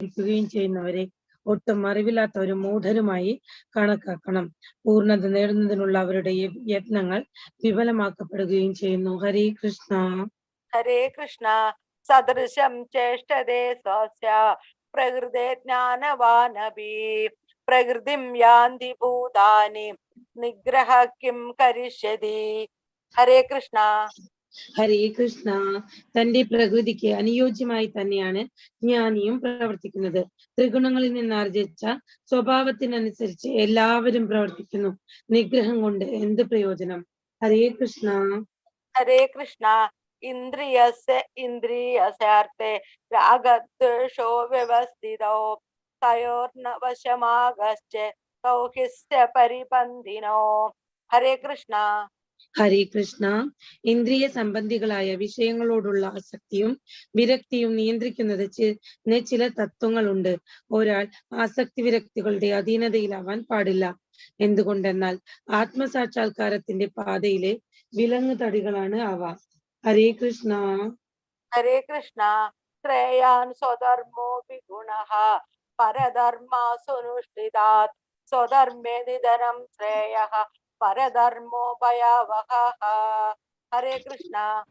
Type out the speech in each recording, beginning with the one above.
ക്കുകയും ചെയ്യുന്നവരെ ഒട്ടും അറിവില്ലാത്തവരും മൂഢരുമായി കണക്കാക്കണം. പൂർണ്ണത നേടുന്നതിനുള്ള അവരുടെ യത്നങ്ങൾ വിഫലമാക്കപ്പെടുകയും ചെയ്യുന്നു. ഹരേ കൃഷ്ണ. ഹരേ കൃഷ്ണ. സദൃശം ചേഷ്ടതേ സ്വസ്യ പ്രകൃതേ ജ്ഞാനവാനപി പ്രകൃതിം യാന്തി ഭൂതാനി നിഗ്രഹ കിം കരിഷ്യതി. ഹരേ കൃഷ്ണ. ഹരേ കൃഷ്ണ. തന്റെ പ്രകൃതിക്ക് അനുയോജ്യമായി തന്നെയാണ് ജ്ഞാനിയും പ്രവർത്തിക്കുന്നത്. ത്രിഗുണങ്ങളിൽ നിന്ന് ആർജിച്ച സ്വഭാവത്തിനനുസരിച്ച് എല്ലാവരും പ്രവർത്തിക്കുന്നു. നിഗ്രഹം കൊണ്ട് എന്ത് പ്രയോജനം? ഹരേ കൃഷ്ണ. ഹരേ കൃഷ്ണ. ഇന്ദ്രിയസ്യാർത്ഥേ രാഗദ്വേഷോ വ്യവസ്ഥിതോ തയോർന വശമാഗശ്ച സൗഖ്യസ്യ പരിപന്തിനോ. ഹരേ കൃഷ്ണ. ഹരേ കൃഷ്ണ. ഇന്ദ്രിയ സംബന്ധികളായ വിഷയങ്ങളോടുള്ള ആസക്തിയും വിരക്തിയും നിയന്ത്രിക്കുന്നത് ചില തത്വങ്ങളുണ്ട്. ഒരാൾ ആസക്തി വിരക്തികളുടെ അധീനതയിലാവാൻ പാടില്ല. എന്തുകൊണ്ടെന്നാൽ ആത്മസാക്ഷാത്കാരത്തിന്റെ പാതയിലെ വിലങ്ങ് തടികളാണ് അവ. ഹരേ കൃഷ്ണ. ഹരേ കൃഷ്ണ. ശ്രേയാൻ സ്വധർമ്മോ വിഗുണഃ പരധർമാസുനുഷ്ഠിതാത് സ്വധർമ്മേ നിധനം ശ്രേയഃ പരധർമ്മോ ഭയാവഹഃ. ഹരേ കൃഷ്ണ.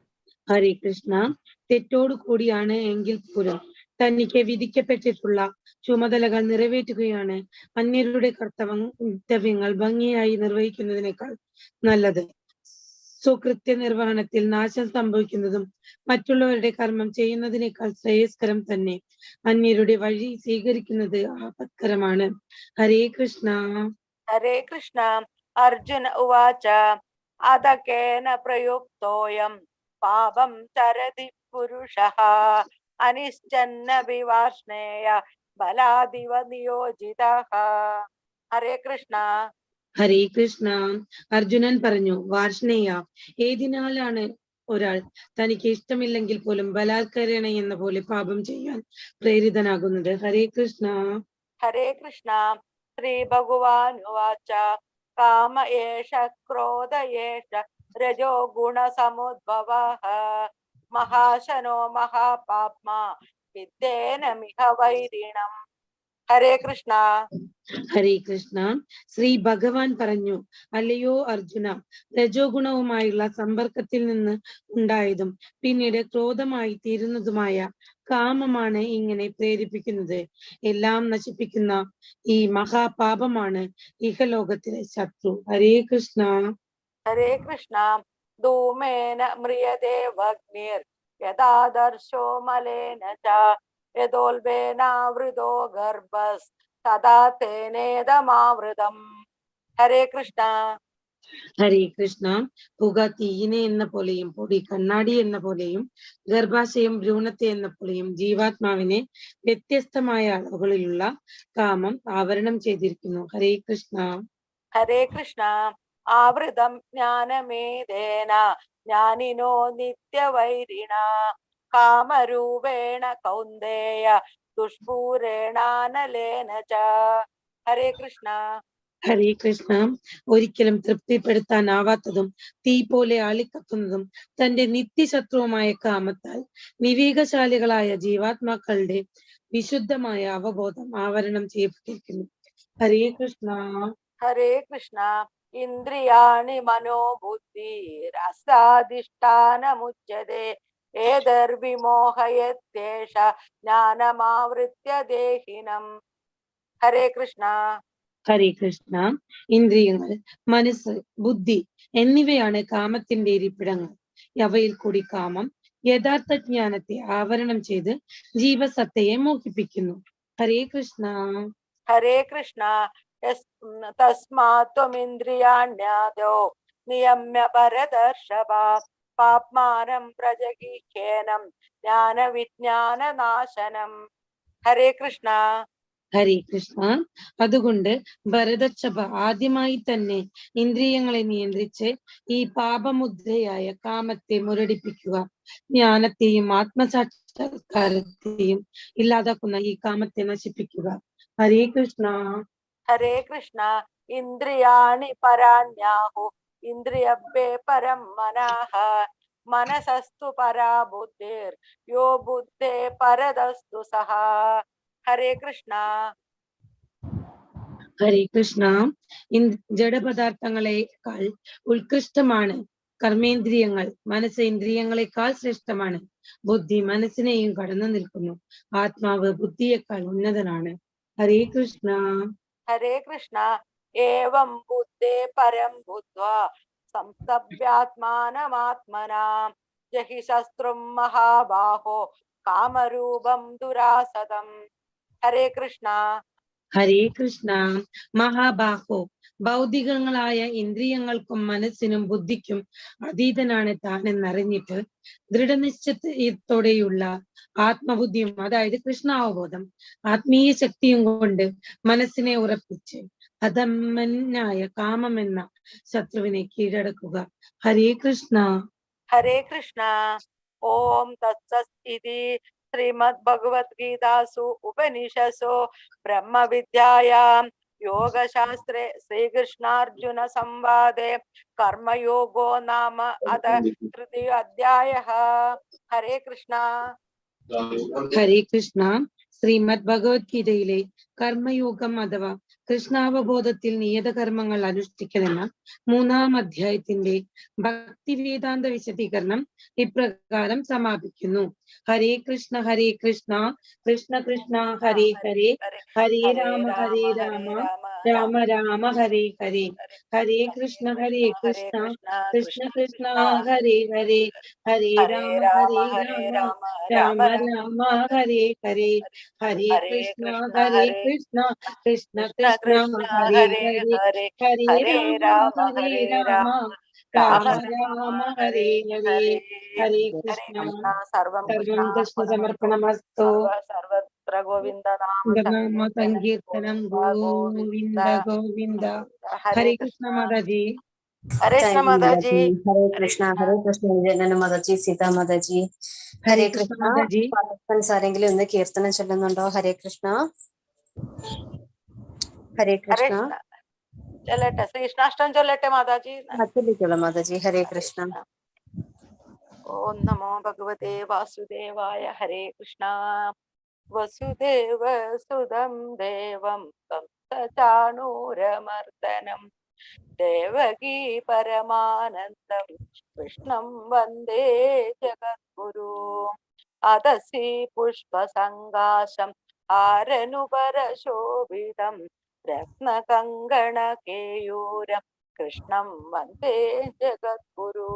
ഹരേ കൃഷ്ണ. തെറ്റോടു കൂടിയാണ് എങ്കിൽ പോലും തനിക്ക് വിധിക്കപ്പെട്ടിട്ടുള്ള ചുമതലകൾ നിറവേറ്റുകയാണ് അന്യരുടെ കർത്തവ്യങ്ങൾ ഭംഗിയായി നിർവഹിക്കുന്നതിനേക്കാൾ നല്ലത്. സ്വകൃത്യ നിർവഹണത്തിൽ നാശം സംഭവിക്കുന്നതും മറ്റുള്ളവരുടെ കർമ്മം ചെയ്യുന്നതിനേക്കാൾ ശ്രേയസ്കരം തന്നെ. അന്യരുടെ വഴി സ്വീകരിക്കുന്നത് ആപത്കരമാണ്. ഹരേ കൃഷ്ണ. ഹരേ കൃഷ്ണ. അർജുന ഉവാച അദകേന പ്രയുക്തോയം പാപം ചരതി പുരുഷഃ അനിശ്ചന്ന വിവാർഷ്ണേയ ബലാദിവ നിയോജിതഃ. ഹരേ കൃഷ്ണ. ഹരേ കൃഷ്ണ. അർജുനൻ പറഞ്ഞു, വാർഷ്ണേയ, ഏതിനാലാണ് ഒരാൾ തനിക്ക് ഇഷ്ടമില്ലെങ്കിൽ പോലും ബലാത്കരണ എന്ന പോലെ പാപം ചെയ്യാൻ പ്രേരിതനാകുന്നത്? ഹരേ കൃഷ്ണ. ഹരേ കൃഷ്ണ. ശ്രീ ഭഗവാനുവാച കാമ ഏഷ ക്രോധ ഏഷ രജോ ഗുണ സമുദ്ഭവഃ മഹാശനോ മഹാപാപ്മാ വിദ്യേന മിഹ വൈരിണം. ഹരേ കൃഷ്ണ. ഹരേ കൃഷ്ണ. ശ്രീ ഭഗവാൻ പറഞ്ഞു, അല്ലയോ അർജുന, രജോ ഗുണവുമായുള്ള സമ്പർക്കത്തിൽ നിന്ന് ഉണ്ടായതും പിന്നീട് ക്രോധമായി തീരുന്നതുമായ കാമമാണ് ഇങ്ങനെ പ്രേരിപ്പിക്കുന്നത്. എല്ലാം നശിപ്പിക്കുന്ന ഈ മഹാപാപമാണ് ഇഹലോകത്തിലെ ശത്രു. ഹരേ കൃഷ്ണ. ഹരേ കൃഷ്ണ. ധൂമേന മ്രിയതേ വഗ്നിർ യഥാദർശോ മലേന ച യഥോൽബേനാവൃതോ ഗർഭസ് തഥാ തേനേദമാവൃതം. ഹരേ കൃഷ്ണ. ഹരേ കൃഷ്ണ. പുക തീയിനെ എന്ന പോലെയും പൊടി കണ്ണാടി എന്ന പോലെയും ഗർഭാശയം ഭ്രൂണത്തെ എന്ന പോലെയും ജീവാത്മാവിനെ വ്യത്യസ്തമായ അളവുകളിലുള്ള കാമം ആവരണം ചെയ്തിരിക്കുന്നു. ഹരേ കൃഷ്ണ. ഹരേ കൃഷ്ണ. ആവൃതം ജ്ഞാനമേധേന ജ്ഞാനിനോ നിത്യവൈരിണ കാമരൂപേണ കൗന്ദേയ ദുഷ്പൂരേണാനലേന ച. ഹരേ കൃഷ്ണ. ഹരേ കൃഷ്ണ. ഒരിക്കലും തൃപ്തിപ്പെടുത്താനാവാത്തതും തീ പോലെ ആളിക്കത്തുന്നതും തന്റെ നിത്യശത്രുവുമായ കാമത്താൽ വിവേകശാലികളായ ജീവാത്മാക്കളുടെ വിശുദ്ധമായ അവബോധം ആവരണം ചെയ്യപ്പെട്ടിരിക്കുന്നു. ഹരേ കൃഷ്ണ. ഹരേ കൃഷ്ണ. ഇന്ദ്രിയാണി മനോബുദ്ധിരസാധിഷ്ഠാനമുച്യതേ ഏതർവിമോഹയത്യേഷ ജ്ഞാനമാവൃത്യ ദേഹിനം. ഹരേ കൃഷ്ണ. ഹരേ കൃഷ്ണ. ഇന്ദ്രിയങ്ങൾ, മനസ്സ്, ബുദ്ധി എന്നിവയാണ് കാമത്തിന്റെ ഇരിപ്പിടങ്ങൾ. അവയിൽ കൂടി കാമം യഥാർത്ഥ ജ്ഞാനത്തെ ആവരണം ചെയ്ത് ജീവസത്തയെ മോഹിപ്പിക്കുന്നു. ഹരേ കൃഷ്ണ. ഹരേ കൃഷ്ണ. തസ്മാത്വമിന്ദ്രിയാണ്യാദോ നിയമ്യ ഭരതർഷഭ പാപ്മാനം പ്രജഗീഹ്യേനം ജ്ഞാനവിജ്ഞാനനാശനം. ഹരേ കൃഷ്ണ. ഹരേ കൃഷ്ണ. അതുകൊണ്ട് ഭരതർഷഭ, ആദ്യമായി തന്നെ ഇന്ദ്രിയങ്ങളെ നിയന്ത്രിച്ച് ഈ പാപമുദ്രയായ കാമത്തെ മുരടിപ്പിക്കുക. ജ്ഞാനത്തെയും ആത്മസാക്ഷാത്കാരത്തെയും ഇല്ലാതാക്കുന്ന ഈ കാമത്തെ നശിപ്പിക്കുക. ഹരേ കൃഷ്ണ. ഹരേ കൃഷ്ണ. ഇന്ദ്രിയാണി പരാണ്യാഹു ഇന്ദ്രിയഭ്യേ പരം മനഃ മനസസ്തു പരാ ബുദ്ധിർ യോ ബുദ്ധേ പരതസ്തു സഹ. ഹരേ കൃഷ്ണ. ഹരേ കൃഷ്ണ. ജഡപദാർത്ഥങ്ങളെക്കാൾ ഉത്കൃഷ്ടമാണ് കർമ്മേന്ദ്രിയങ്ങൾ. മനസ്സ് ഇന്ദ്രിയങ്ങളെക്കാൾ ശ്രേഷ്ഠമാണ്. ബുദ്ധി മനസ്സിനെയും കടന്നു നിൽക്കുന്നു. ആത്മാവ് ബുദ്ധിയേക്കാൾ ഉന്നതനാണ്. ഹരേ കൃഷ്ണ. ഹരേ കൃഷ്ണ. ഏവം ബുദ്ധേ പരം ബുദ്ധ്വാ സംസ്തഭ്യാത്മാനമാത്മനാ ജഹി ശസ്ത്രം മഹാബാഹോ കാമരൂപം ദുരാസതം. ഹരേ കൃഷ്ണ. ഹരേ കൃഷ്ണ. മഹാബാഹോ, ഭൗതികങ്ങളായ ഇന്ദ്രിയങ്ങൾക്കും മനസ്സിനും ബുദ്ധിക്കും അതീതനാണ് താനെന്നറിഞ്ഞിട്ട് ദൃഢനിശ്ചയത്തോടെയുള്ള ആത്മബുദ്ധിയും, അതായത് കൃഷ്ണാവബോധം, ആത്മീയ ശക്തിയും കൊണ്ട് മനസ്സിനെ ഉറപ്പിച്ച് അധമ്മനായ കാമമെന്ന ശത്രുവിനെ കീഴടക്കുക. ഹരേ കൃഷ്ണ. ഹരേ കൃഷ്ണ. ഓം തത്സത് ഇതി ശ്രീമദ് ഭഗവത് ഗീതാസു ഉപനിഷസു ബ്രഹ്മവിദ്യായാം യോഗശാസ്ത്രേ ശ്രീകൃഷ്ണാർജുന സംവാദേ കർമ്മയോഗോ നാമ അത തൃതീയ അധ്യായഃ. ഹരേ കൃഷ്ണ. ഹരേ കൃഷ്ണ. ശ്രീമദ് ഭഗവത്ഗീതയിലെ കർമ്മയോഗം അഥവാ കൃഷ്ണാവബോധത്തിൽ നിയതകർമ്മങ്ങൾ അനുഷ്ഠിക്കലെന്ന 3-ാം അധ്യായത്തിന്റെ ഭക്തിവേദാന്ത വിശദീകരണം ഇപ്രകാരം സമാപിക്കുന്നു. ഹരേ കൃഷ്ണ ഹരേ കൃഷ്ണ കൃഷ്ണ കൃഷ്ണ ഹരേ ഹരേ, ഹരേ രാമ രാമ രാമ രാമ ഹരേ ഹരേ. ഹരേ കൃഷ്ണ കൃഷ്ണ കൃഷ്ണ ഹരേ ഹരേ, ഹരേ രാമ രാമ രാമ രാമ ഹരേ ഹരേ. ഹരേ കൃഷ്ണ കൃഷ്ണ കൃഷ്ണ ഹരേ ഹരേ, ഹരേ രാമ രാമ രാമ രാമ ഹരേ ഹരേ. ഹരേ കൃഷ്ണ. സർവം സർവം കൃഷ്ണ സമർപ്പണമസ്തു. സർവത്ര ഗോവിന്ദ നാമ സങ്കീർത്തനം ഗോവിന്ദ ഗോവിന്ദ. ഹരേ കൃഷ്ണ മാതാജി. ഹരേ കൃഷ്ണ മാതാജി. ഹരേ കൃഷ്ണ. ഹരേ കൃഷ്ണ ജനന മാതാജി, സീതാ മാതാജി. ഹരേ കൃഷ്ണ. പാർട്ടിസിപ്പൻസ് ആരെങ്കിലും ഒന്ന് കീർത്തനം ചൊല്ലുന്നുണ്ടോ? ഹരേ കൃഷ്ണ. ഹരേ കൃഷ്ണ. ചൊല്ലട്ടെ, ശ്രീകൃഷ്ണാഷ്ടം ചൊല്ലട്ടെ മാതാജി. ചൊല്ലിക്കോളൂ മാതാജി. ഹരേ കൃഷ്ണ. ഓം നമോ ഭഗവതേ വാസുദേവായ. ഹരേ കൃഷ്ണ. വസുദേവ സുതം ദേവം തം ചാണൂരമർദ്ദനം ദേവകീ പരമാനന്ദം കൃഷ്ണം വന്ദേ ജഗദ്ഗുരു. അതസി പുഷ്പസങ്കാശം ആരനുപരശോഭിതം രത്നകങ്കണകേയൂരം കൃഷ്ണം വന്ദേ ജഗദ്ഗുരു.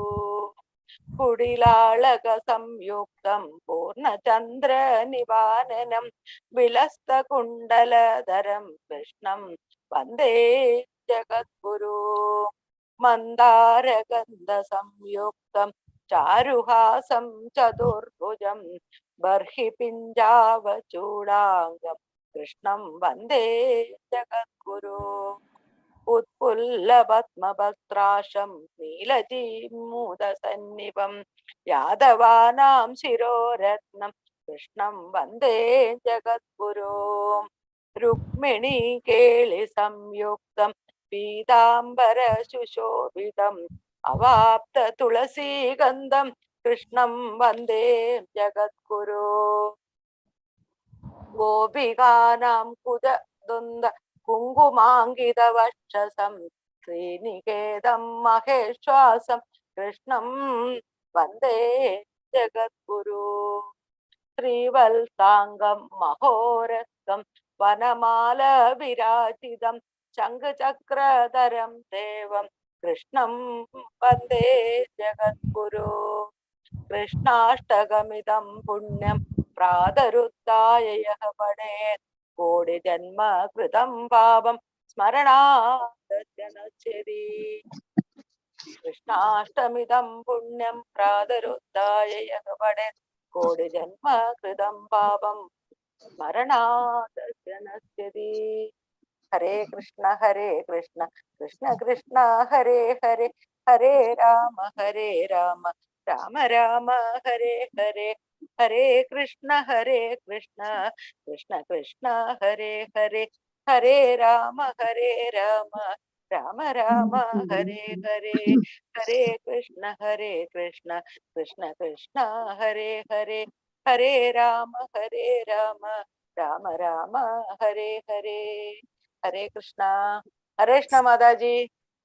കുടിലാളക സംയുക്തം പൂർണ്ണചന്ദ്ര നിവാനനം വിലസ്ത കുണ്ടലധരം കൃഷ്ണം വന്ദേ ജഗദ്ഗുരു. മന്ദാരഗന്ധ സംയുക്തം ചാരുഹാസം ചതുർഭുജം ബർഹി പിഞ്ചാവചൂടാംഗം കൃഷ്ണം വന്ദേ ജഗദ്ഗുരു. ഉത്പുല്ലപത്മഭസ്ത്രാശം നീലജീമൂതസന്നിഭം യാദവാനാം ശിരോരത്നം കൃഷ്ണം വന്ദേ ജഗദ്ഗുരു. രുക്മിണീ കേളി സംയുക്തം പീതാംബര സുശോഭിതം അവാപ്ത തുളസീഗന്ധം കൃഷ്ണം വന്ദേ ജഗദ്ഗുരു. ഗോപികാനാം കുജദ്വന്ദ് കുങ്കുമാങ്കിത വക്ഷസം ശ്രീനികേതം മഹേശ്വാസം കൃഷ്ണം വന്ദേ ജഗദ്ഗുരു. ശ്രീവത്സാംഗം മഹോരസ്കം വനമാല വിരാജിതം ശംഖചക്രധരം ദേവം കൃഷ്ണം വന്ദേ ജഗദ്ഗുരു. കൃഷ്ണാഷ്ടകമിതം പുണ്യം പ്രാതരുദ്ധായ യഃ പഠേത് കോടി ജന്മ കൃതം പാപം സ്മരണാദ നശ്യതി. കൃഷ്ണാഷ്ടമിതം പുണ്യം പ്രാതരുദ്ധായ യഃ പഠേത് കോടി ജന്മ കൃതം പാപം സ്മരണാദ നശ്യതി. ഹരേ കൃഷ്ണ കൃഷ്ണ കൃഷ്ണ ഹരേ ഹരേ, ഹരേ രാമ രാമ രാമ ഹരേ ഹരേ. ഹരേ കൃഷ്ണ കൃഷ്ണ കൃഷ്ണ ഹരേ ഹരേ, ഹരേ രാമ രാമ രാമ ഹരേ ഹരേ. ഹരേ കൃഷ്ണ കൃഷ്ണ കൃഷ്ണ ഹരേ ഹരേ, ഹരേ രാമ രാമ രാമ രാമ ഹരേ ഹരേ. ഹരേ കൃഷ്ണ. ഹരേ കൃഷ്ണ മാതാജി.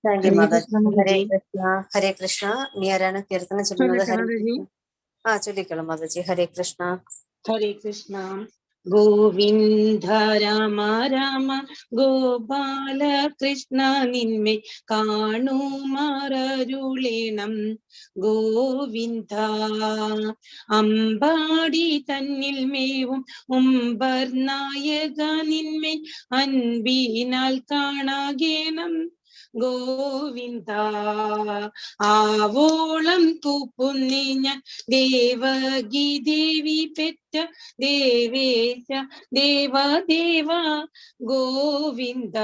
താങ്ക് യു ഹരേ മാതാജി. കൃഷ്ണ ഹരേ മാതാജി. കൃഷ്ണ. ഹരേ കൃഷ്ണ. ഇനി ആരാണ് കീർത്തനം ചൊല്ലുന്നത്? ചൊല്ലട്ടെ ഹരേ മാതാജി? കൃഷ്ണ. ചൊല്ലിക്കോളൂ മാതാജി. ഹരേ കൃഷ്ണ. ഹരേ കൃഷ്ണ. ഗോവിന്ദ രാമ രാമ ഗോപാല കൃഷ്ണ നിന്മേ കാണുമാറരുളേണം ഗോവിന്ദ. അമ്പാടി തന്നിൽ മേവും ഉമ്പർ നായക നിന്മേ അൻപിനാൽ കാണാകേണം ഗോവിന്ദ. ആവോളം തൂപ്പുന്നേ ഞാൻ ദേവകി ദേവി പെറ്റ ദേവേശ ദേവദേവ ഗോവിന്ദ.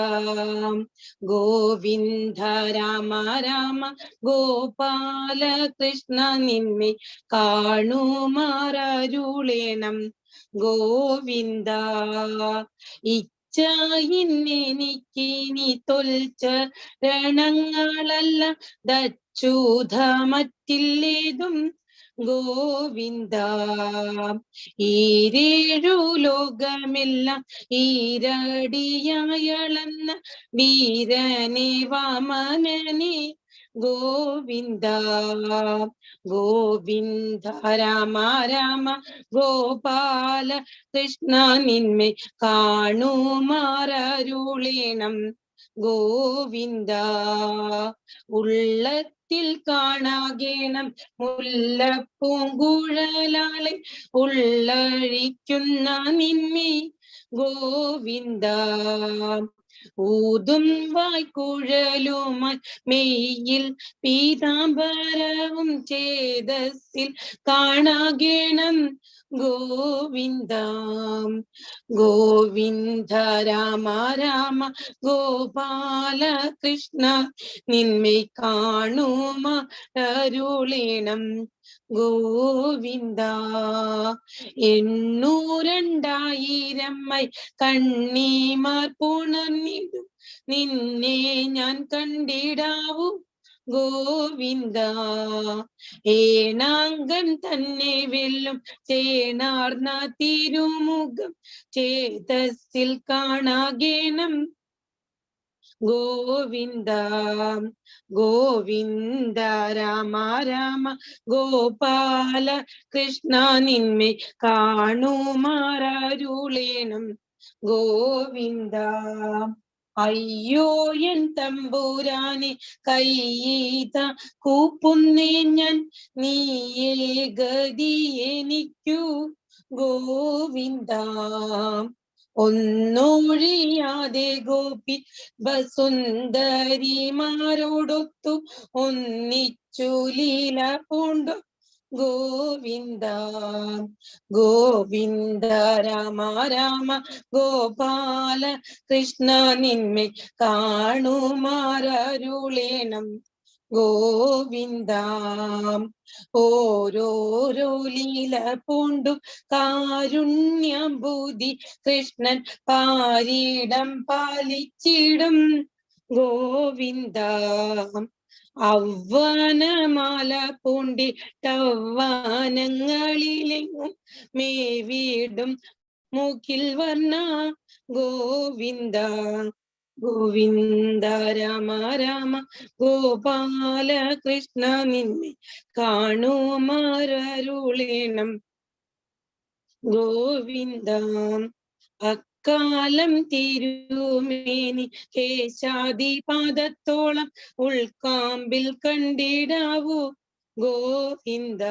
ഗോവിന്ദ രാമ രാമ ഗോപാല കൃഷ്ണ നിന്മേ കാണുമാറരുളേണം ഗോവിന്ദ. ഇച്ഛയിന്നെനിക്കിനി തൊൽച്ചരണങ്ങളല്ല ദച്ഛൂത മറ്റില്ലേതും ഗോവിന്ദ. ഈരേഴു ലോകമെല്ലാം ഈരടിയായളന്ന വീരനെ വാമനനെ ഗോവിന്ദ. ഗോവിന്ദ രാമ രാമ ഗോപാല കൃഷ്ണ നിന്മേ കാണുമാറരുളേണം ഗോവിന്ദ. ഉള്ളത്തിൽ കാണാകേണം മുല്ലപ്പൂങ്കുഴലാളെ ഉള്ളഴിക്കുന്ന നിന്മേ ഗോവിന്ദ. ഊതും വായ്ക്കുഴലുമായി മെയ്യിൽ പീതാംബരവും ചേതസ്സിൽ കാണാകേണം ഗോവിന്ദ. ഗോവിന്ദ രാമ രാമ ഗോപാല കൃഷ്ണ നിന്മേ കാണുമാറരുളേണം ഗോവിന്ദ. 800,000 കണ്ണീമാർ പുണർന്നിടും നിന്നെ ഞാൻ കണ്ടിടാവൂ ഗോവിന്ദ. ഏണാങ്കൻ തന്നെ വെല്ലും ചേണാർന്ന തിരുമുഖം ചേതസ്സിൽ കാണാകേണം ഗോവിന്ദ. ഗോവിന്ദ രാമ രാമ ഗോപാല കൃഷ്ണ നിന്മേ കാണുമാറരുളേണം ഗോവിന്ദ. അയ്യോ എൻ തമ്പുരാനെ കൈത കൂപ്പുന്നേ ഞാൻ നീയേ ഗതി എനിക്കു ഗോവിന്ദ. ഒന്നൊഴിയാതെ ഗോപി സുന്ദരിമാരോടൊത്തു ഒന്നിച്ചു ലീല പൂണ്ടു ഗോവിന്ദ. ഗോവിന്ദ രാമ രാമ ഗോപാല കൃഷ്ണ നിന്മേ കാണുമാറരുളേണം ഗോവിന്ദ. ഓരോരോ ലീല പൂണ്ടു കാരുണ്യംബുദ്ധി കൃഷ്ണൻ പാരിടം പാലിച്ചിടും ഗോവിന്ദ. ഔവ്വാനമാല പൂണ്ടിട്ടവ്വാനങ്ങളിലെങ്ങും മേവിടും മൂക്കിൽ വർണ്ണ ഗോവിന്ദ. ഗോവിന്ദ രാമ രാമ ഗോപാല കൃഷ്ണ നിന്മേ കാണുമാറരുളേണം ഗോവിന്ദ. അക്കാലം തിരുമേനി കേശാദിപാദത്തോളം ഉൾക്കാമ്പിൽ കണ്ടിടാവൂ ഗോവിന്ദ.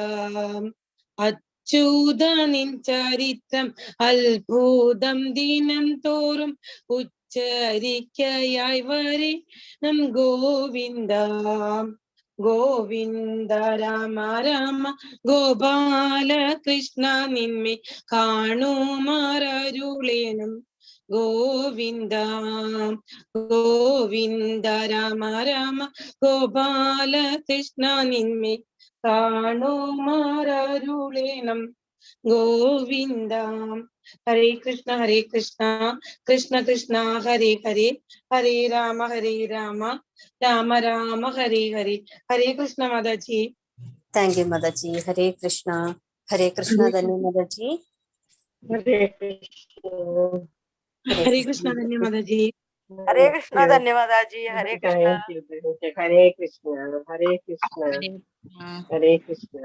അച്യുത നിൻ ചരിത്രം അത്ഭുതം ദിനം തോറും ഉച്ചരിക്കയായി വരണം ഗോവിന്ദ. ഗോവിന്ദ രാമ രാമ ഗോപാല കൃഷ്ണ നിന്മേ കാണുമാറരുളേണം ഗോവിന്ദ. ഗോവിന്ദ രാമ രാമ ഗോപാല കൃഷ്ണ നിന്മേ കാണുമാറരുളേണം ഗോവിന്ദ. ഹരേ കൃഷ്ണ കൃഷ്ണ കൃഷ്ണ ഹരേ ഹരേ, ഹരേ രാമ രാമ രാമ ഹരേ ഹരേ. ഹരേ കൃഷ്ണ മാതാജി. Thank you Mataji. ഹരേ കൃഷ്ണ. ഹരേ കൃഷ്ണ തന്നെ Mataji. Hare Krishna. Hare Krishna, Mataji. Hare Krishna, Dhanyavadaji. Hare Krishna. Thank you. Hare Krishna. Hare Krishna. Hare Krishna.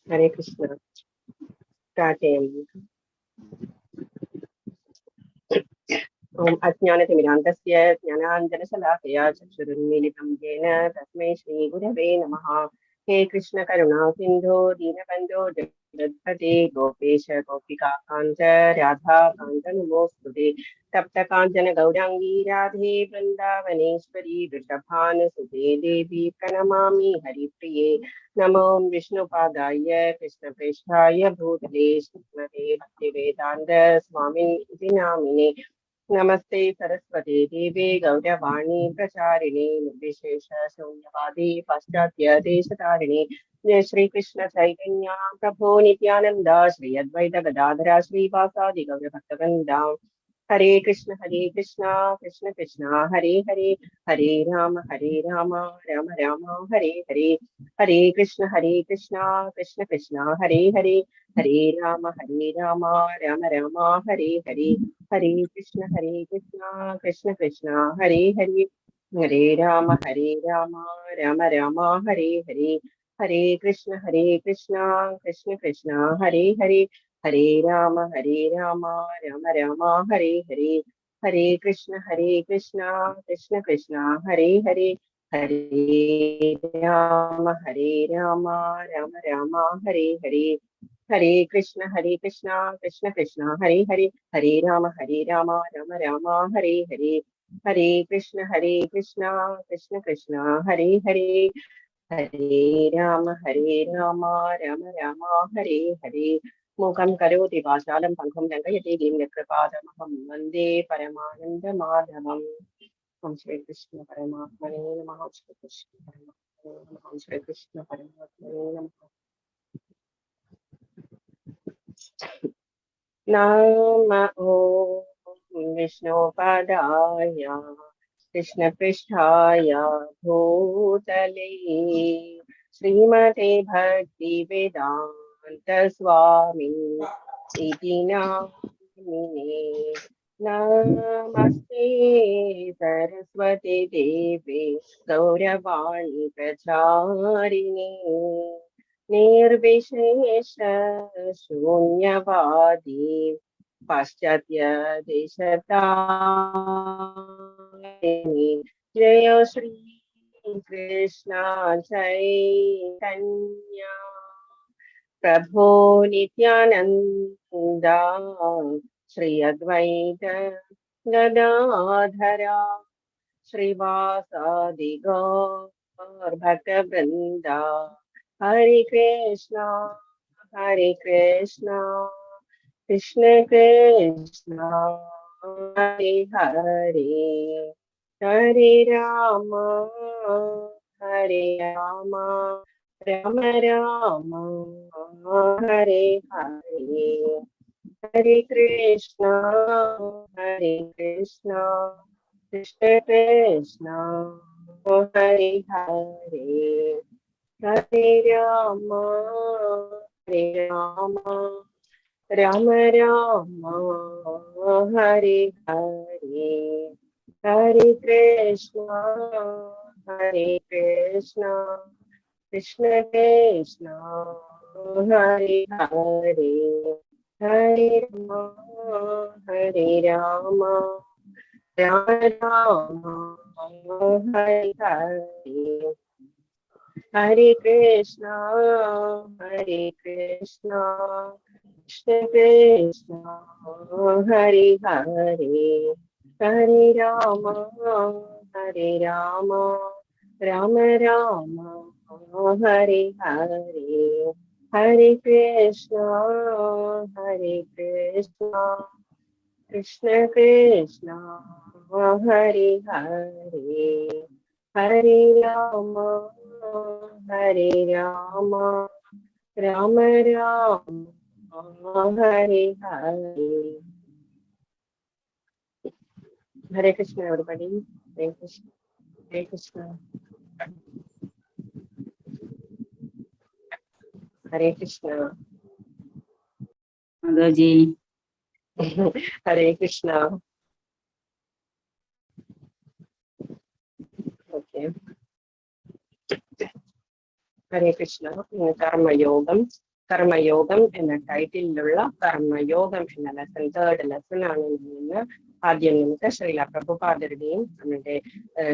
Hare Krishna. Starting. अज्ञानतिमिरान्तस्य ज्ञानाञ्जनशलाकया चक्षुरुन्मीलितं येन तस्मै श्रीगुरवे नमः। हे कृष्ण करुणा सिन्धो दीनबन्धो जगत्पते गोपेश गोपिकान्त राधा कान्त नमोऽस्तुते। तप्त काञ्चन गौराङ्गी राधे वृन्दावनेश्वरी वृषभानुसुते देवी प्रणमामि हरिप्रिये। नमो विष्णुपादाय कृष्णप्रेष्ठाय भूतले श्रीमते भक्तिवेदान्त स्वामिन् इति नामिने। नमस्ते सरस्वती देवे गौरवाणी प्रचारिणे निर्विशेष शून्यवादी पाश्चात्य देशतारिणे। जय श्री कृष्ण चैतन्य प्रभो नित्यानंद श्री अद्वैत गदाधर श्रीवासादि गौर भक्तवृंदा। हरे कृष्ण कृष्ण कृष्ण हरे हरे हरे राम राम राम हरे हरे। हरे कृष्ण कृष्ण कृष्ण हरे हरे हरे राम राम राम हरे हरे। हरे कृष्ण कृष्ण कृष्ण हरे हरे हरे राम राम राम हरे हरे। हरे कृष्ण कृष्ण कृष्ण हरे हरे हरे राम राम राम हरे हरे। हरे कृष्ण कृष्ण कृष्ण हरे हरे हरे राम राम राम हरे हरे। हरे कृष्ण कृष्ण कृष्ण हरे हरे हरे राम राम हरे हरे। हरे कृष्ण कृष्ण कृष्ण हरे हरे हरे राम राम राम हरे हरे। मूकं करोति वाचालं पङ्गुं लङ्घयति गिं यत्कृपातमहं वन्दे परमानन्दमाधवम्। ओम श्री कृष्ण परमात्मने नमः। ओम श्री कृष्ण परमात्मने नमः। ओम श्री कृष्ण परमात्मने नमः। नमो विष्णुपादाय कृष्णपृष्ठाय भूतले श्रीमते भक्तिवेदान्त स्वामी इति नामिने। नमस्ते सरस्वती देवे गौरवाणी प्रचारिणे निर्विशेष शून्यवादी पाश्चात्य देशतारिणी। जय श्री कृष्ण चैतन्य प्रभो नित्यानंद श्री अद्वैत गदाधरा श्रीवासादि गौर भक्तवृंदा। हरे कृष्णा कृष्ण कृष्ण हरे हरे हरे राम राम राम हरे हरे। हरे कृष्णा कृष्ण कृष्ण हरे हरे हरे राम राम राम हरे हरे। हरे कृष्णा कृष्ण कृष्ण हरे हरे हरे राम राम राम हरे हरे। हरे कृष्णा कृष्ण कृष्ण हरे हरे हरे राम राम राम हरे हरे। हरे कृष्णा कृष्ण कृष्ण हरे हरे हरे राम राम राम हरे हरे। हरे Krishna everybody. Hare Krishna. Hare Krishna. Hare Krishna. Mataji. Hare Krishna. Okay. Hare Krishna. Karma Yogam. Karma Yogam എന്ന ടൈറ്റിലുള്ള കർമ്മയോഗം എന്ന ലെസൺ, തേർഡ് ലെസൺ ആണ് ഇന്ന്. ആദ്യം നമുക്ക് ശ്രീല പ്രഭുപാദരുടെയും നമ്മുടെ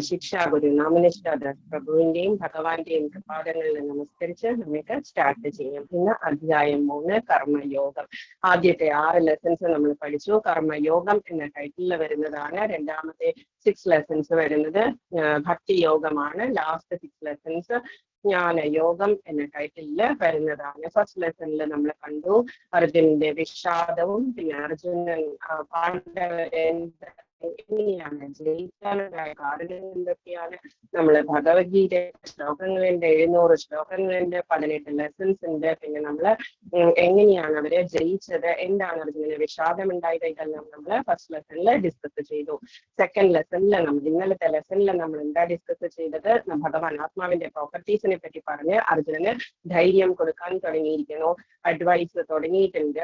ശിക്ഷാഗുരു നാമനിഷ്ഠാദാസ് പ്രഭുവിന്റെയും ഭഗവാന്റെയും കൃപാദങ്ങളിൽ നമസ്കരിച്ച് നമുക്ക് സ്റ്റാർട്ട് ചെയ്യാം. ഇന്ന് അധ്യായം 3 കർമ്മയോഗം. ആദ്യത്തെ 6 ലെസൺസ് നമ്മൾ പഠിച്ചു. കർമ്മയോഗം എന്ന ടൈറ്റിൽ വരുന്നതാണ്. രണ്ടാമത്തെ 6 ലെസൺസ് വരുന്നത് ഭക്തിയോഗമാണ്. ലാസ്റ്റ് 6 ലെസൺസ് ജ്ഞാനയോഗം എന്ന ടൈറ്റിലിൽ വരുന്നതാണ്. ഫസ്റ്റ് ലെസണിൽ നമ്മൾ കണ്ടു അർജുനന്റെ വിഷാദവും, പിന്നെ അർജുനൻ പാണ്ഡവരെ എങ്ങനെയാണ് ജയിക്കാനുണ്ടായ കാരണം എന്തൊക്കെയാണ്. നമ്മള് ഭഗവത്ഗീത ശ്ലോകങ്ങളുണ്ട്, 700 ശ്ലോകങ്ങളുണ്ട്, 18 ലെസൺസ് ഉണ്ട്. പിന്നെ നമ്മള് എങ്ങനെയാണ് അവരെ ജയിച്ചത്, എന്താണ് അർജുനന് വിഷാദം ഉണ്ടായത്, ഇതെല്ലാം നമ്മള് ഫസ്റ്റ് ലെസണിൽ ഡിസ്കസ് ചെയ്തു. സെക്കൻഡ് ലെസണിൽ ഇന്നലത്തെ ലെസണിൽ നമ്മൾ എന്താ ഡിസ്കസ് ചെയ്തത്, ഭഗവാൻ ആത്മാവിന്റെ പ്രോപ്പർട്ടീസിനെ പറ്റി പറഞ്ഞ് അർജുനന് ധൈര്യം കൊടുക്കാൻ തുടങ്ങിയിരിക്കുന്നു, അഡ്വൈസ് തുടങ്ങിയിട്ടുണ്ട്.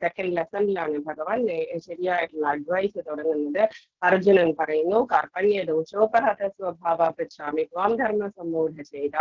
സെക്കൻഡ് ലെസണിലാണ് ഭഗവാൻ ശരിയായിട്ടുള്ള അഡ്വൈസ് തുടങ്ങുന്നത്. അർജുനൻ പറയുന്നു, കർപ്പണ്യ ദോഷോപഹത സ്വഭാവ പൃച്ഛാമി ത്വാം ധർമ്മ സമ്മൂഢ ചെയ്ത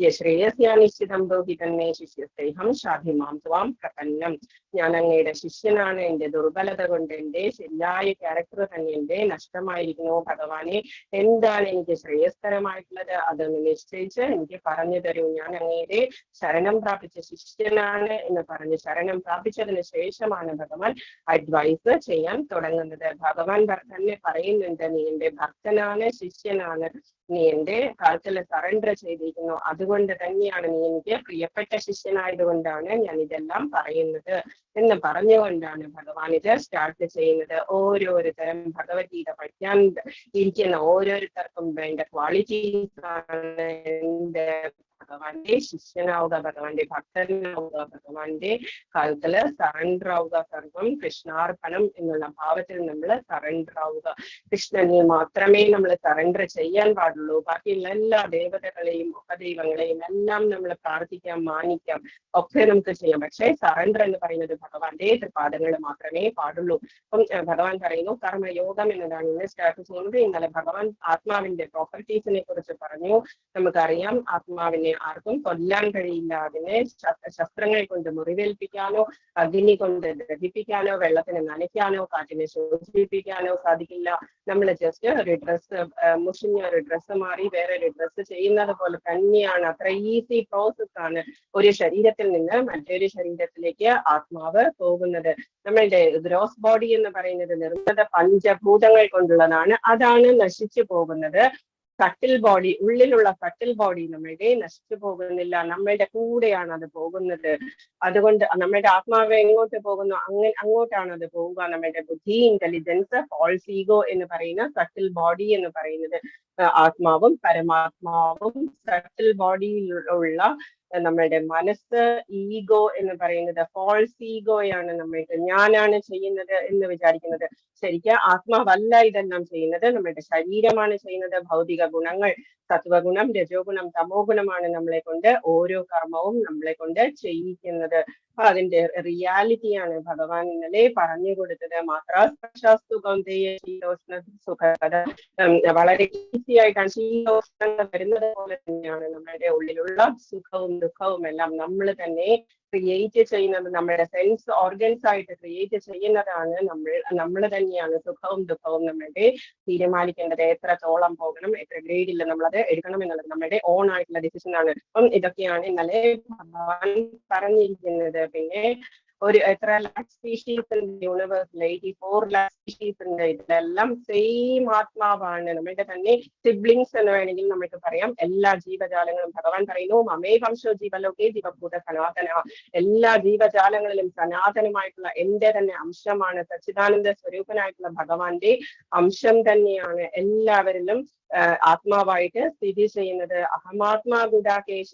യശ്രേയസ്യ നിശ്ചിതം ബ്രൂഹി തന്നെ ശിഷ്യസ്തേഹം ശാധിമാം ത്വാം പ്രപന്നം. ഞാൻ അങ്ങയുടെ ശിഷ്യനാണ്, എന്റെ ദുർബലത കൊണ്ട് എന്റെ ശരിയായ ക്യാരക്ടർ തന്നെ എന്റെ നഷ്ടമായിരിക്കുന്നു. ഭഗവാനെ, എന്താണ് എനിക്ക് ശ്രേയസ്കരമായിട്ടുള്ളത് അതൊന്ന് നിശ്ചയിച്ച് എനിക്ക് പറഞ്ഞു തരൂ. ഞാൻ അങ്ങയുടെ ശരണം പ്രാപിച്ച ശിഷ്യനാണ് എന്ന് പറഞ്ഞ് ശരണം പ്രാപിച്ചതിന് ശേഷമാണ് ഭഗവാൻ അഡ്വൈസ് ചെയ്യാൻ തുടങ്ങുന്നത്. ഭഗവാൻ തന്നെ പറയുന്നുണ്ട്, നീ എന്റെ ഭക്തനാണ്, ശിഷ്യനാണ്, നീ എന്റെ കാൽക്കൽ സറണ്ടർ ചെയ്തിരിക്കുന്നു, അതുകൊണ്ട് തന്നെയാണ് നീ എനിക്ക് പ്രിയപ്പെട്ട ശിഷ്യനായതുകൊണ്ടാണ് ഞാൻ ഇതെല്ലാം പറയുന്നത് എന്ന് പറഞ്ഞുകൊണ്ടാണ് ഭഗവാൻ ഇത് സ്റ്റാർട്ട് ചെയ്യുന്നത്. ഓരോരുത്തരും ഭഗവത്ഗീത പഠിക്കാൻ ഇരിക്കുന്ന ഓരോരുത്തർക്കും വേണ്ട ക്വാളിറ്റീസ് ആണ് എന്റെ ഭഗവാന്റെ ശിഷ്യനാവുക, ഭഗവാന്റെ ഭക്തനാവുക, ഭഗവാന്റെ കാൽക്കല് സറണ്ടർ ആവുക, സർവം കൃഷ്ണാർപ്പണം എന്നുള്ള ഭാവത്തിൽ നമ്മൾ സറണ്ടർ ആവുക. കൃഷ്ണനെ മാത്രമേ നമ്മൾ സറണ്ടർ ചെയ്യാൻ പാടുള്ളൂ. ബാക്കിയുള്ള എല്ലാ ദേവതകളെയും ഉപദൈവങ്ങളെയും എല്ലാം നമ്മൾ പ്രാർത്ഥിക്കാം, മാനിക്കാം, ഒക്കെ നമുക്ക് ചെയ്യാം. പക്ഷേ സറണ്ടർ എന്ന് പറയുന്നത് ഭഗവാന്റെ പാദങ്ങൾ മാത്രമേ പാടുള്ളൂ. അപ്പം ഭഗവാൻ പറയുന്നു കർമ്മയോഗം എന്നതാണ് ഇന്ന് സ്റ്റാർട്ട് ചെയ്യുന്നത്. ഇന്നലെ ഭഗവാൻ ആത്മാവിന്റെ പ്രോപ്പർട്ടീസിനെ കുറിച്ച് പറഞ്ഞു. നമുക്കറിയാം ആത്മാവിനെ ആർക്കും കൊല്ലാൻ കഴിയില്ല. അതിനെ ശസ്ത്രങ്ങൾ കൊണ്ട് മുറിവേൽപ്പിക്കാനോ, അഗ്നി കൊണ്ട് ദഹിപ്പിക്കാനോ, വെള്ളത്തിന് നനയ്ക്കാനോ, കാറ്റിനെ ശോഷിപ്പിക്കാനോ സാധിക്കില്ല. നമ്മൾ ജസ്റ്റ് ഒരു ഡ്രസ്സ് മുഷിഞ്ഞ ഒരു ഡ്രസ്സ് മാറി വേറൊരു ഡ്രസ്സ് ചെയ്യുന്നത് പോലെ തന്നെയാണ്. അത്ര ഈസി പ്രോസസ് ആണ് ഒരു ശരീരത്തിൽ നിന്ന് മറ്റൊരു ശരീരത്തിലേക്ക് ആത്മാവ് പോകുന്നത്. നമ്മളുടെ ഗ്രോസ് ബോഡി എന്ന് പറയുന്നത് നിർമ്മിത പഞ്ചഭൂതങ്ങൾ കൊണ്ടുള്ളതാണ്. അതാണ് നശിച്ചു പോകുന്നത്. സട്ടിൽ ബോഡി, ഉള്ളിലുള്ള സട്ടിൽ ബോഡി നമ്മളുടെ നശിച്ചു പോകുന്നില്ല, നമ്മളുടെ കൂടെയാണ് അത് പോകുന്നത്. അതുകൊണ്ട് നമ്മളുടെ ആത്മാവ് എങ്ങോട്ട് പോകുന്നു അങ്ങോട്ടാണ് അത് പോവുക. നമ്മളുടെ ബുദ്ധി, ഇന്റലിജൻസ്, ഫോൾസ് ഈഗോ എന്ന് പറയുന്ന സട്ടിൽ ബോഡി എന്ന് പറയുന്നത് ആത്മാവും പരമാത്മാവും സട്ടിൽ ബോഡിയിലുള്ള നമ്മളുടെ മനസ്സ്, ഈഗോ എന്ന് പറയുന്നത് ഫോൾസ് ഈഗോയാണ്. നമ്മൾക്ക് ഞാനാണ് ചെയ്യുന്നത് എന്ന് വിചാരിക്കുന്നത്. ശരിക്കും ആത്മാവല്ല ഇതെല്ലാം ചെയ്യുന്നത്, നമ്മളുടെ ശരീരമാണ് ചെയ്യുന്നത്. ഭൗതിക ഗുണങ്ങൾ, സത്വഗുണം, രജോഗുണം, തമോ ഗുണമാണ് നമ്മളെ കൊണ്ട് ഓരോ കർമ്മവും നമ്മളെ കൊണ്ട് ചെയ്യിക്കുന്നത്. അപ്പൊ അതിന്റെ റിയാലിറ്റിയാണ് ഭഗവാൻ ഇന്നലെ പറഞ്ഞു കൊടുത്തത്. മാത്രാസ്തു കൗന്ദേയ ശീതോഷ്ണ സുഖകഥ. വളരെ ഈസി ആയിട്ടാണ് ശീതോഷ്ണങ്ങൾ വരുന്നത് പോലെ തന്നെയാണ് നമ്മളുടെ ഉള്ളിലുള്ള സുഖവും ദുഃഖവും എല്ലാം നമ്മൾ തന്നെ ക്രിയേറ്റ് ചെയ്യുന്നത്. നമ്മുടെ സെൻസ് ഓർഗൻസ് ആയിട്ട് ക്രിയേറ്റ് ചെയ്യുന്നതാണ് നമ്മൾ തന്നെയാണ്. സുഖവും ദുഃഖവും നമ്മളുടെ തീരുമാനിക്കേണ്ടത്. എത്രത്തോളം പോകണം, എത്ര ഗ്രേഡിൽ നമ്മളത് എടുക്കണം എന്നുള്ളത് നമ്മുടെ ഓൺ ആയിട്ടുള്ള ഡിസിഷൻ ആണ്. അപ്പം ഇതൊക്കെയാണ് ഇന്നലെ ഭഗവാൻ പറഞ്ഞിരിക്കുന്നത്. പിന്നെ ഒരു എത്ര ലാക്ക് സ്പീഷീസ് യൂണിവേഴ്സിൽ 84 ലാക്ക് സ്പീഷീസ് ഉണ്ട്. ഇതിലെല്ലാം സെയിം ആത്മാവാണ്. നമ്മുടെ തന്നെ സിബ്ലിങ്സ് എന്ന് വേണമെങ്കിൽ നമുക്ക് പറയാം. എല്ലാ ജീവജാലങ്ങളും ഭഗവാൻ പറയുന്നു മമേ വംശോ ജീവലോകേ ജീവഭൂത സനാതന. എല്ലാ ജീവജാലങ്ങളിലും സനാതനമായിട്ടുള്ള എന്റെ തന്നെ അംശമാണ്. സച്ചിദാനന്ദ സ്വരൂപനായിട്ടുള്ള ഭഗവാന്റെ അംശം തന്നെയാണ് എല്ലാവരിലും. ആത്മാവായിട്ട് സ്ഥിതി ചെയ്യുന്നത്. അഹമാത്മാ ഗുഡാകേശ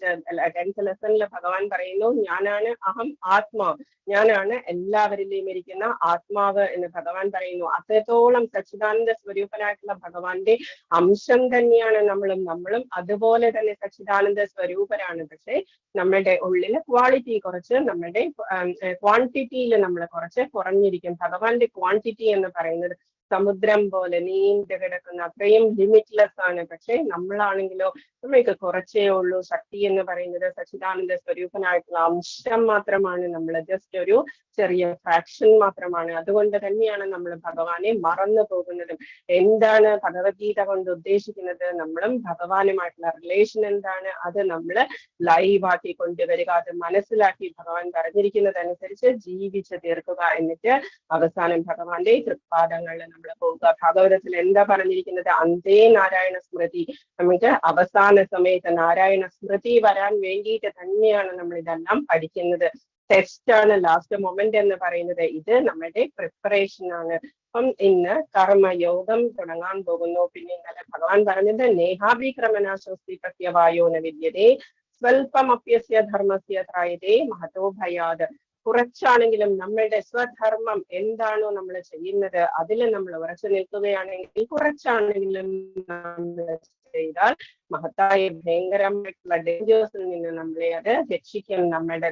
10th ലെസണിൽ ഭഗവാൻ പറയുന്നു, ഞാനാണ് അഹം ആത്മാ, ഞാനാണ് എല്ലാവരിലെയും ഇരിക്കുന്ന ആത്മാവ് എന്ന് ഭഗവാൻ പറയുന്നു. അത്രത്തോളം സച്ചിദാനന്ദ സ്വരൂപനായിട്ടുള്ള ഭഗവാന്റെ അംശം തന്നെയാണ് നമ്മളും അതുപോലെ തന്നെ സച്ചിദാനന്ദ സ്വരൂപരാണ്. പക്ഷെ നമ്മുടെ ഉള്ളിൽ ക്വാളിറ്റി കുറച്ച്, നമ്മുടെ ക്വാണ്ടിറ്റിയിൽ നമ്മൾ കുറച്ച് കുറഞ്ഞിരിക്കും. ഭഗവാന്റെ ക്വാണ്ടിറ്റി എന്ന് പറയുന്നത് സമുദ്രം പോലെ നീണ്ടു കിടക്കുന്ന അത്രയും ലിമിറ്റ്ലെസ് ആണ്. പക്ഷെ നമ്മളാണെങ്കിലോ നമ്മൾക്ക് കുറച്ചേ ഉള്ളൂ. ശക്തി എന്ന് പറയുന്നത് സച്ചിദാനന്ദ സ്വരൂപനായിട്ടുള്ള അംശം മാത്രമാണ്. നമ്മൾ ജസ്റ്റ് ഒരു ചെറിയ ഫ്രാക്ഷൻ മാത്രമാണ്. അതുകൊണ്ട് തന്നെയാണ് നമ്മൾ ഭഗവാനെ മറന്നു പോകുന്നതും. എന്താണ് ഭഗവത്ഗീത കൊണ്ട് ഉദ്ദേശിക്കുന്നത്? നമ്മളും ഭഗവാനുമായിട്ടുള്ള റിലേഷൻ എന്താണ്, അത് നമ്മൾ ലൈവ് ആക്കി കൊണ്ടുവരിക, അത് മനസ്സിലാക്കി ഭഗവാൻ പറഞ്ഞിരിക്കുന്നതനുസരിച്ച് ജീവിച്ച് തീർക്കുക. എന്നിട്ട് അവസാനം ഭഗവാന്റെ തൃപ്പാദങ്ങളിൽ നമ്മൾ പോവുക. ഭാഗവതത്തിൽ എന്താ പറഞ്ഞിരിക്കുന്നത്? അന്തേ നാരായണ സ്മൃതി. നമുക്ക് അവസാന സമയത്ത് നാരായണ സ്മൃതി വരാൻ വേണ്ടിയിട്ട് തന്നെയാണ് നമ്മൾ ഇതെല്ലാം പഠിക്കുന്നത്. ടെസ്റ്റ് ആണ് ലാസ്റ്റ് മൊമെന്റ് എന്ന് പറയുന്നത്. ഇത് നമ്മുടെ പ്രിപ്പറേഷൻ ആണ്. അപ്പം ഇന്ന് കർമ്മയോഗം തുടങ്ങാൻ പോകുന്നു. പിന്നെ ഇന്നലെ ഭഗവാൻ പറഞ്ഞത് നേഹാഭിക്രമനാശോസ്തി പ്രത്യവായോ ന വിദ്യതേ സ്വൽപമപ്യസ്യ ധർമ്മസ്യ ത്രായതേ മഹതോ ഭയാത്. കുറച്ചാണെങ്കിലും നമ്മളുടെ സ്വധർമ്മം എന്താണോ നമ്മൾ ചെയ്യുന്നത് അതിൽ നമ്മൾ ഉറച്ചു നിൽക്കുകയാണെങ്കിൽ, കുറച്ചാണെങ്കിലും നമ്മൾ ചെയ്താൽ മഹത്തായ ഭയങ്കരമായിട്ടുള്ള ഡേഞ്ചേഴ്സിൽ നിന്ന് നമ്മളെ അത് രക്ഷിക്കും. നമ്മുടെ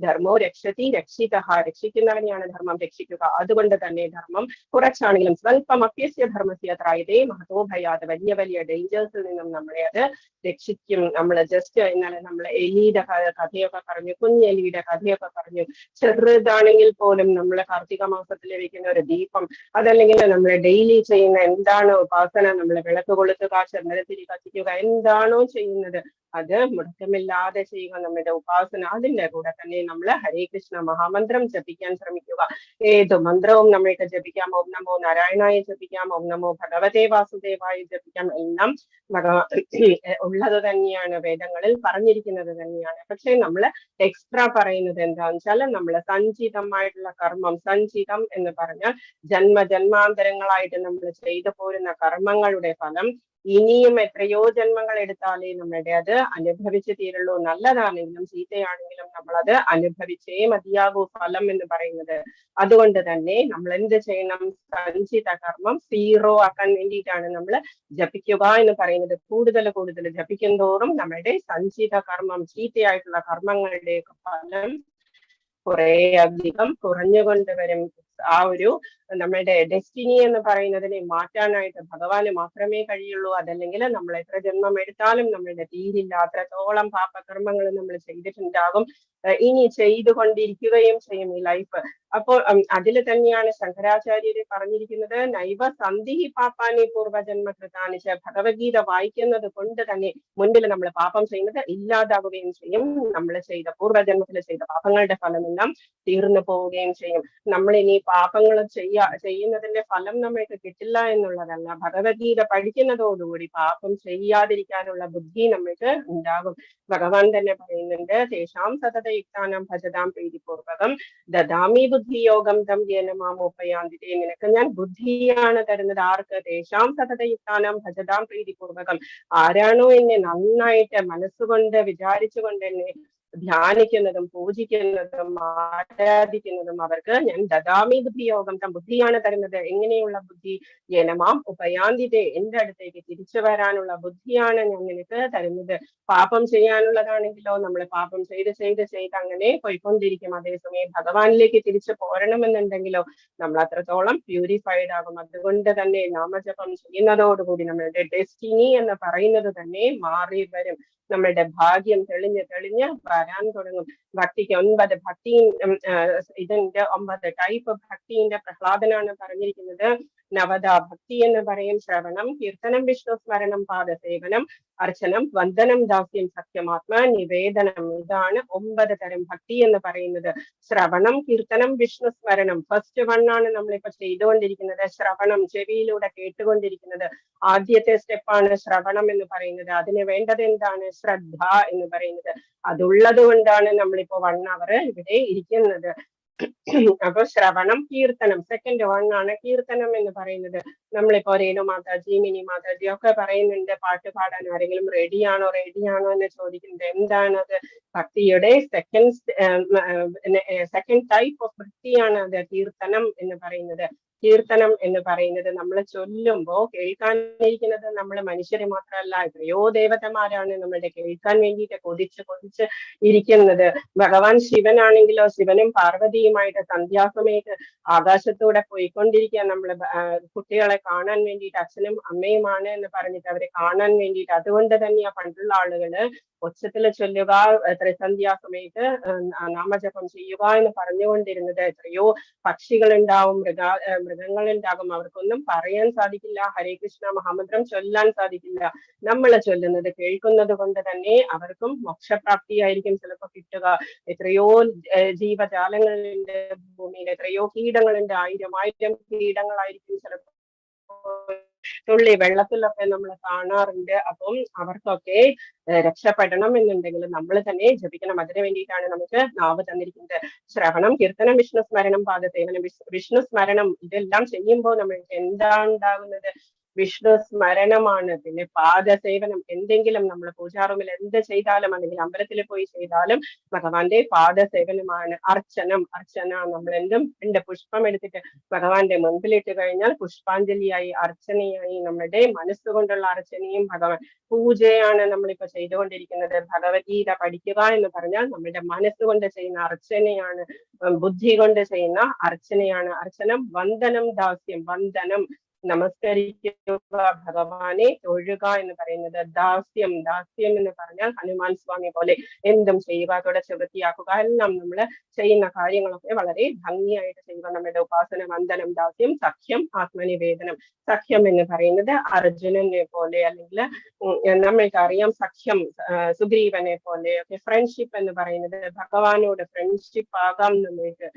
ധർമ്മോ രക്ഷതി രക്ഷിത, രക്ഷിക്കുന്നവനെയാണ് ധർമ്മം രക്ഷിക്കുക. അതുകൊണ്ട് തന്നെ ധർമ്മം കുറച്ചാണെങ്കിലും സ്വൽപ്പം അപ്യസ്യ ധർമ്മസ്യ ത്രായതേ മഹതോ ഭയാത്, വലിയ വലിയ ഡേഞ്ചേഴ്സിൽ നിന്നും നമ്മളെ അത് രക്ഷിക്കും. നമ്മൾ ജസ്റ്റ് ഇന്നലെ നമ്മൾ എലിയുടെ കഥയൊക്കെ പറഞ്ഞു, കുഞ്ഞെലിയുടെ കഥയൊക്കെ പറഞ്ഞു. ചെറുതാണെങ്കിൽ പോലും നമ്മൾ കാർത്തിക മാസത്തിൽ വെക്കുന്ന ഒരു ദീപം, അതല്ലെങ്കിൽ നമ്മൾ ഡെയിലി ചെയ്യുന്ന എന്താണ് ഉപാസന, നമ്മൾ വിളക്ക് കൊളുത്തുക, ചന്ദനത്തിരി കത്തിക്കുക, എന്താണോ ചെയ്യുന്നത് അത് മുടക്കമില്ലാതെ ചെയ്യുക നമ്മുടെ ഉപാസന. അതിന്റെ കൂടെ തന്നെ നമ്മൾ ഹരേ കൃഷ്ണ മഹാമന്ത്രം ജപിക്കാൻ ശ്രമിക്കുക. ഏത് മന്ത്രവും നമ്മൾക്ക് ജപിക്കാം. ഓം നമോ നാരായണായ ജപിക്കാം, ഓം നമോ ഭഗവതേ വാസുദേവായ ജപിക്കാം. എല്ലാം ഉള്ളത് തന്നെയാണ്, വേദങ്ങളിൽ പറഞ്ഞിരിക്കുന്നത് തന്നെയാണ്. പക്ഷെ നമ്മൾ എക്സ്ട്രാ പറയുന്നത് എന്താണെന്ന് വെച്ചാൽ നമ്മൾ സഞ്ചിതമായിട്ടുള്ള കർമ്മം, സഞ്ചിതം എന്ന് പറഞ്ഞാൽ ജന്മജന്മാന്തരങ്ങളായിട്ട് നമ്മൾ ചെയ്തു പോരുന്ന കർമ്മങ്ങളുടെ ഫലം ഇനിയും എത്രയോ ജന്മങ്ങൾ എടുത്താലേ നമ്മുടെ അത് അനുഭവിച്ചു തീരുള്ളൂ. നല്ലതാണെങ്കിലും ചീത്തയാണെങ്കിലും നമ്മളത് അനുഭവിച്ചേ മതിയാകൂ ഫലം എന്ന് പറയുന്നത്. അതുകൊണ്ട് തന്നെ നമ്മൾ എന്ത് ചെയ്യണം? സഞ്ചിത കർമ്മം 0 ആക്കാൻ വേണ്ടിയിട്ടാണ് നമ്മൾ ജപിക്കുക എന്ന് പറയുന്നത്. കൂടുതൽ ജപിക്കും തോറും നമ്മുടെ സഞ്ചിത കർമ്മം, ചീത്തയായിട്ടുള്ള കർമ്മങ്ങളുടെ ഫലം കുറെ അധികം കുറഞ്ഞുകൊണ്ട് വരും. ആ ഒരു നമ്മുടെ ഡെസ്റ്റിനി എന്ന് പറയുന്നതിനെ മാറ്റാനായിട്ട് ഭഗവാന് മാത്രമേ കഴിയുള്ളൂ. അതല്ലെങ്കിൽ നമ്മൾ എത്ര ജന്മം എടുത്താലും നമ്മളുടെ തീരില്ല. അത്രത്തോളം പാപകർമ്മങ്ങൾ നമ്മൾ ചെയ്തിട്ടുണ്ടാകും, ഇനി ചെയ്തുകൊണ്ടിരിക്കുകയും ചെയ്യും ഈ ലൈഫ്. അപ്പോൾ അതിൽ തന്നെയാണ് ശങ്കരാചാര്യര് പറഞ്ഞിരിക്കുന്നത്, നൈവ സന്ധി പാപ്പാനി പൂർവജന്മകൃതാനി. ഭഗവത്ഗീത വായിക്കുന്നത് കൊണ്ട് തന്നെ മുൻപിൽ നമ്മൾ പാപം ചെയ്യുന്നത് ഇല്ലാതാവുകയും ചെയ്യും. നമ്മൾ ചെയ്ത പൂർവ്വജന്മത്തിൽ ചെയ്ത പാപങ്ങളുടെ ഫലമെല്ലാം തീർന്നു പോവുകയും ചെയ്യും. നമ്മൾ ഇനി പാപങ്ങൾ ചെയ്യുന്നതിന്റെ ഫലം നമ്മൾക്ക് കിട്ടില്ല എന്നുള്ളതല്ല, ഭഗവത്ഗീത പഠിക്കുന്നതോടുകൂടി പാപം ചെയ്യാതിരിക്കാനുള്ള ബുദ്ധി നമ്മൾക്ക് ഉണ്ടാകും. ഭഗവാൻ തന്നെ പറയുന്നുണ്ട്, തേഷാം സതതയുക്താനാം ഭജതാം പ്രീതിപൂർവകം ദദാമി ബുദ്ധിയോഗം തം യേന മാമോപയാന്തിതേ. നിനക്ക് ഞാൻ ബുദ്ധിയാണ് തരുന്നത്. ആർക്ക്? തേഷാം സതതയുക്താനാം ഭജതാം പ്രീതിപൂർവകം. ആരാണോ എന്നെ നന്നായിട്ട് മനസ്സുകൊണ്ട് വിചാരിച്ചുകൊണ്ട് എന്നെ ധ്യാനിക്കുന്നതും പൂജിക്കുന്നതും ആരാധിക്കുന്നതും അവർക്ക് ഞാൻ ദദാമി ബുദ്ധിയോഗം തം, ബുദ്ധിയാണ് തരുന്നത്. എങ്ങനെയുള്ള ബുദ്ധി? യനമാം ഉപയാന്തിതേ, എന്റെ അടുത്തേക്ക് തിരിച്ചു വരാനുള്ള ബുദ്ധിയാണ് ഞാൻ നിനക്ക് തരുന്നത്. പാപം ചെയ്യാനുള്ളതാണെങ്കിലോ നമ്മൾ പാപം ചെയ്ത് അങ്ങനെ പോയിക്കൊണ്ടിരിക്കും. അതേസമയം ഭഗവാനിലേക്ക് തിരിച്ചു പോരണമെന്നുണ്ടെങ്കിലോ നമ്മൾ അത്രത്തോളം പ്യൂരിഫൈഡ് ആകും. അതുകൊണ്ട് തന്നെ നാമജപം ചെയ്യുന്നതോടുകൂടി നമ്മളുടെ ഡെസ്റ്റിനി എന്ന് പറയുന്നത് തന്നെ മാറി വരും. നമ്മളുടെ ഭാഗ്യം തെളിഞ്ഞ് വരാൻ തുടങ്ങും. ഭക്തിക്ക് 9 ഭക്തി, ഇതിന്റെ 9 ടൈപ്പ് ഭക്തിന്റെ പ്രഹ്ലാദനാണ് പറഞ്ഞിരിക്കുന്നത്. നവദ ഭക്തി എന്ന് പറയും: ശ്രവണം, കീർത്തനം, വിഷ്ണു സ്മരണം, പാദസേവനം, അർച്ചനം, വന്ദനം, ദാസ്യം, സത്യമാത്മ നിവേദനം. ഇതാണ് 9 തരം ഭക്തി എന്ന് പറയുന്നത്. ശ്രവണം, കീർത്തനം, വിഷ്ണു സ്മരണം ഫസ്റ്റ് 1 ആണ് നമ്മളിപ്പോ ചെയ്തുകൊണ്ടിരിക്കുന്നത്. ശ്രവണം, ചെവിയിലൂടെ കേട്ടുകൊണ്ടിരിക്കുന്നത്. ആദ്യത്തെ സ്റ്റെപ്പാണ് ശ്രവണം എന്ന് പറയുന്നത്. അതിന് വേണ്ടത് എന്താണ്? ശ്രദ്ധ എന്ന് പറയുന്നത്. അതുള്ളത് കൊണ്ടാണ് നമ്മളിപ്പോ 1 hour ഇവിടെ ഇരിക്കുന്നത്. അപ്പൊ ശ്രവണം, കീർത്തനം സെക്കൻഡ് വൺ ആണ്. കീർത്തനം എന്ന് പറയുന്നത് നമ്മളിപ്പോ രേണു മാതാജി, മിനി മാതാജി ഒക്കെ പറയുന്നുണ്ട് പാട്ട് പാടാൻ. ആരെങ്കിലും റെഡിയാണോ എന്ന് ചോദിക്കുന്നത്. എന്താണത്? ഭക്തിയുടെ സെക്കൻഡ് ടൈപ്പ് ഓഫ് ഭക്തിയാണ് അത് കീർത്തനം എന്ന് പറയുന്നത്. കീർത്തനം എന്ന് പറയുന്നത് നമ്മൾ ചൊല്ലുമ്പോ കേൾക്കാനിരിക്കുന്നത് നമ്മൾ മനുഷ്യരെ മാത്രമല്ല, എത്രയോ ദേവതമാരാണ് നമ്മളുടെ കേൾക്കാൻ വേണ്ടിയിട്ട് കൊതിച്ച് ഇരിക്കുന്നത്. ഭഗവാൻ ശിവനാണെങ്കിലോ, ശിവനും പാർവതിയുമായിട്ട് സന്ധ്യാസമയത്ത് ആകാശത്തൂടെ പോയിക്കൊണ്ടിരിക്കുക. നമ്മള് കുട്ടികളെ കാണാൻ വേണ്ടിയിട്ട് അച്ഛനും അമ്മയുമാണ് എന്ന് പറഞ്ഞിട്ട് അവരെ കാണാൻ വേണ്ടിയിട്ട്. അതുകൊണ്ട് തന്നെയാ പണ്ടുള്ള ആളുകള് ഉച്ചത്തിൽ ചൊല്ലുക, ത്രിസന്ധ്യാസമയത്ത് നാമജപം ചെയ്യുക എന്ന് പറഞ്ഞുകൊണ്ടിരുന്നത്. എത്രയോ പക്ഷികളുണ്ടാവും, മൃഗങ്ങളുണ്ടാകും, അവർക്കൊന്നും പറയാൻ സാധിക്കില്ല, ഹരേ കൃഷ്ണ മഹാമന്ത്രം ചൊല്ലാൻ സാധിക്കില്ല. നമ്മൾ ചൊല്ലുന്നത് കേൾക്കുന്നത് കൊണ്ട് തന്നെ അവർക്കും മോക്ഷപ്രാപ്തിയായിരിക്കും ചിലപ്പോൾ കിട്ടുക. എത്രയോ ജീവജാലങ്ങളുണ്ട് ഭൂമിയിൽ, എത്രയോ കീടങ്ങളുണ്ട്, ആയിരം കീടങ്ങളായിരിക്കും ചിലപ്പോൾ തുള്ളി വെള്ളത്തിലൊക്കെ നമ്മൾ കാണാറുണ്ട്. അപ്പം അവർക്കൊക്കെ രക്ഷപ്പെടണം എന്നുണ്ടെങ്കിൽ നമ്മൾ തന്നെ ജപിക്കണം. അതിനു വേണ്ടിയിട്ടാണ് നമുക്ക് നാവ് തന്നിരിക്കുന്നത്. ശ്രവണം, കീർത്തനം, വിഷ്ണു സ്മരണം, പാദസേവനം. വിഷ്ണു സ്മരണം ഇതെല്ലാം ചെയ്യുമ്പോൾ നമ്മൾക്ക് എന്താണ് ഉണ്ടാകുന്നത്? വിഷ്ണു സ്മരണമാണ്. പിന്നെ പാദസേവനം, എന്തെങ്കിലും നമ്മൾ പൂജാറൂമിൽ എന്ത് ചെയ്താലും അല്ലെങ്കിൽ അമ്പലത്തിൽ പോയി ചെയ്താലും ഭഗവാന്റെ പാദസേവനമാണ്. അർച്ചന നമ്മൾ എന്തും പുഷ്പം എടുത്തിട്ട് ഭഗവാന്റെ മുൻപിലിട്ട് കഴിഞ്ഞാൽ പുഷ്പാഞ്ജലിയായി, അർച്ചനയായി. നമ്മുടെ മനസ്സുകൊണ്ടുള്ള അർച്ചനയും ഭഗവാൻ പൂജയാണ് നമ്മളിപ്പോ ചെയ്തുകൊണ്ടിരിക്കുന്നത്. ഭഗവത്ഗീത പഠിക്കുക എന്ന് പറഞ്ഞാൽ നമ്മുടെ മനസ്സുകൊണ്ട് ചെയ്യുന്ന അർച്ചനയാണ്, ബുദ്ധി കൊണ്ട് ചെയ്യുന്ന അർച്ചനയാണ്. അർച്ചനം, വന്ദനം, ദാസ്യം. വന്ദനം നമസ്കരിക്കുക, ഭഗവാനെ തൊഴുക എന്ന് പറയുന്നത്. ദാസ്യം എന്ന് പറഞ്ഞാൽ ഹനുമാൻ സ്വാമി പോലെ എന്തും ചെയ്യുക, തുടച്ച് വൃത്തിയാക്കുക, എല്ലാം നമ്മൾ ചെയ്യുന്ന കാര്യങ്ങളൊക്കെ വളരെ ഭംഗിയായിട്ട് ചെയ്യുക. നമ്മുടെ ഉപാസന, വന്ദനം, ദാസ്യം. സഖ്യം, ആത്മനിവേദനം. സഖ്യം എന്ന് പറയുന്നത് അർജുനനെ പോലെ, അല്ലെങ്കിൽ നമ്മൾക്കറിയാം സഖ്യം സുഗ്രീവനെ പോലെ ഒക്കെ. ഫ്രണ്ട്ഷിപ്പ് എന്ന് പറയുന്നത് ഭഗവാനോട് ഫ്രണ്ട്ഷിപ്പ് ആകാം നമ്മൾക്ക്.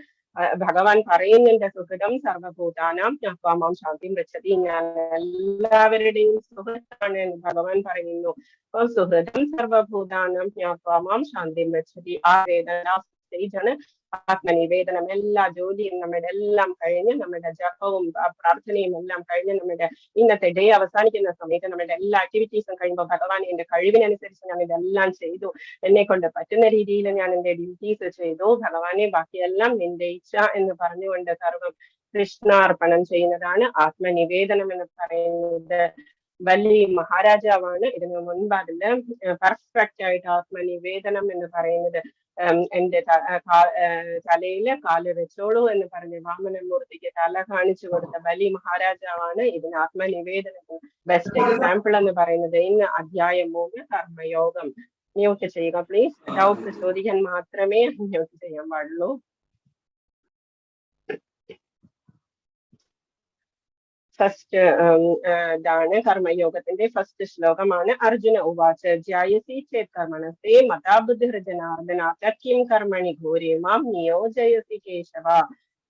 ഭഗവാൻ പറയുന്നുണ്ട്, സുഹൃതം സർവഭൂതാനാം ജ്ഞാത്വാ ശാന്തിം ഗച്ഛതി. ഞാൻ എല്ലാവരുടെയും സുഹൃത്താണ് എന്ന് ഭഗവാൻ പറയുന്നു. അപ്പൊ സുഹൃതം സർവഭൂതാനാം ജ്ഞാത്വാ ശാന്തിം ഗച്ഛതി. ആ സ്റ്റേജാണ് ആത്മനിവേദനം. എല്ലാ ജോലിയും നമ്മുടെ എല്ലാം കഴിഞ്ഞ്, നമ്മുടെ ജപവും പ്രാർത്ഥനയും എല്ലാം കഴിഞ്ഞ്, നമ്മുടെ ഇന്നത്തെ ഡേ അവസാനിക്കുന്ന സമയത്ത് നമ്മുടെ എല്ലാ ആക്ടിവിറ്റീസും കഴിയുമ്പോൾ ഭഗവാൻ എന്റെ കഴിവിനനുസരിച്ച് ഞാൻ ഇതെല്ലാം ചെയ്തു, എന്നെ കൊണ്ട് പറ്റുന്ന രീതിയിൽ ഞാൻ എന്റെ ഡ്യൂട്ടീസ് ചെയ്തു, ഭഗവാനെ ബാക്കിയെല്ലാം നിന്റെ ഇച്ഛ എന്ന് പറഞ്ഞുകൊണ്ട് സർവം കൃഷ്ണാർപ്പണം ചെയ്യുന്നതാണ് ആത്മനിവേദനം എന്ന് പറയുന്നത്. വലിയ മഹാരാജാവാണ് ഇതിനു മുൻപ് അതില് പെർഫെക്റ്റ് ആയിട്ട് ആത്മനിവേദനം എന്ന് പറയുന്നത്. എന്റെ തലയില് കാല് വെച്ചോളൂ എന്ന് പറഞ്ഞ് വാമനമൂർത്തിക്ക് തല കാണിച്ചു കൊടുത്ത ബലി മഹാരാജാവാണ് ഇതിന് ആത്മനിവേദനം ബെസ്റ്റ് എക്സാമ്പിൾ എന്ന് പറയുന്നത്. ഇന്ന് അധ്യായം 3 കർമ്മയോഗം. മ്യൂട്ട് ചെയ്യുക പ്ലീസ്. ഡൗട്ട് ചോദിക്കാൻ മാത്രമേ മ്യൂട്ട് ചെയ്യാൻ പാടുള്ളൂ. ഫസ്റ്റ് ഇതാണ് കർമ്മയോഗത്തിന്റെ ഫസ്റ്റ് ശ്ലോകമാണ്. അർജുന ഉവാച ജ്യായസി ചേത് കർമ്മണസ്തേ മതാബുദ്ധിർജനാർദ്ദന തക്കിം കർമ്മണി ഘോരേ മാം നിയോജയസി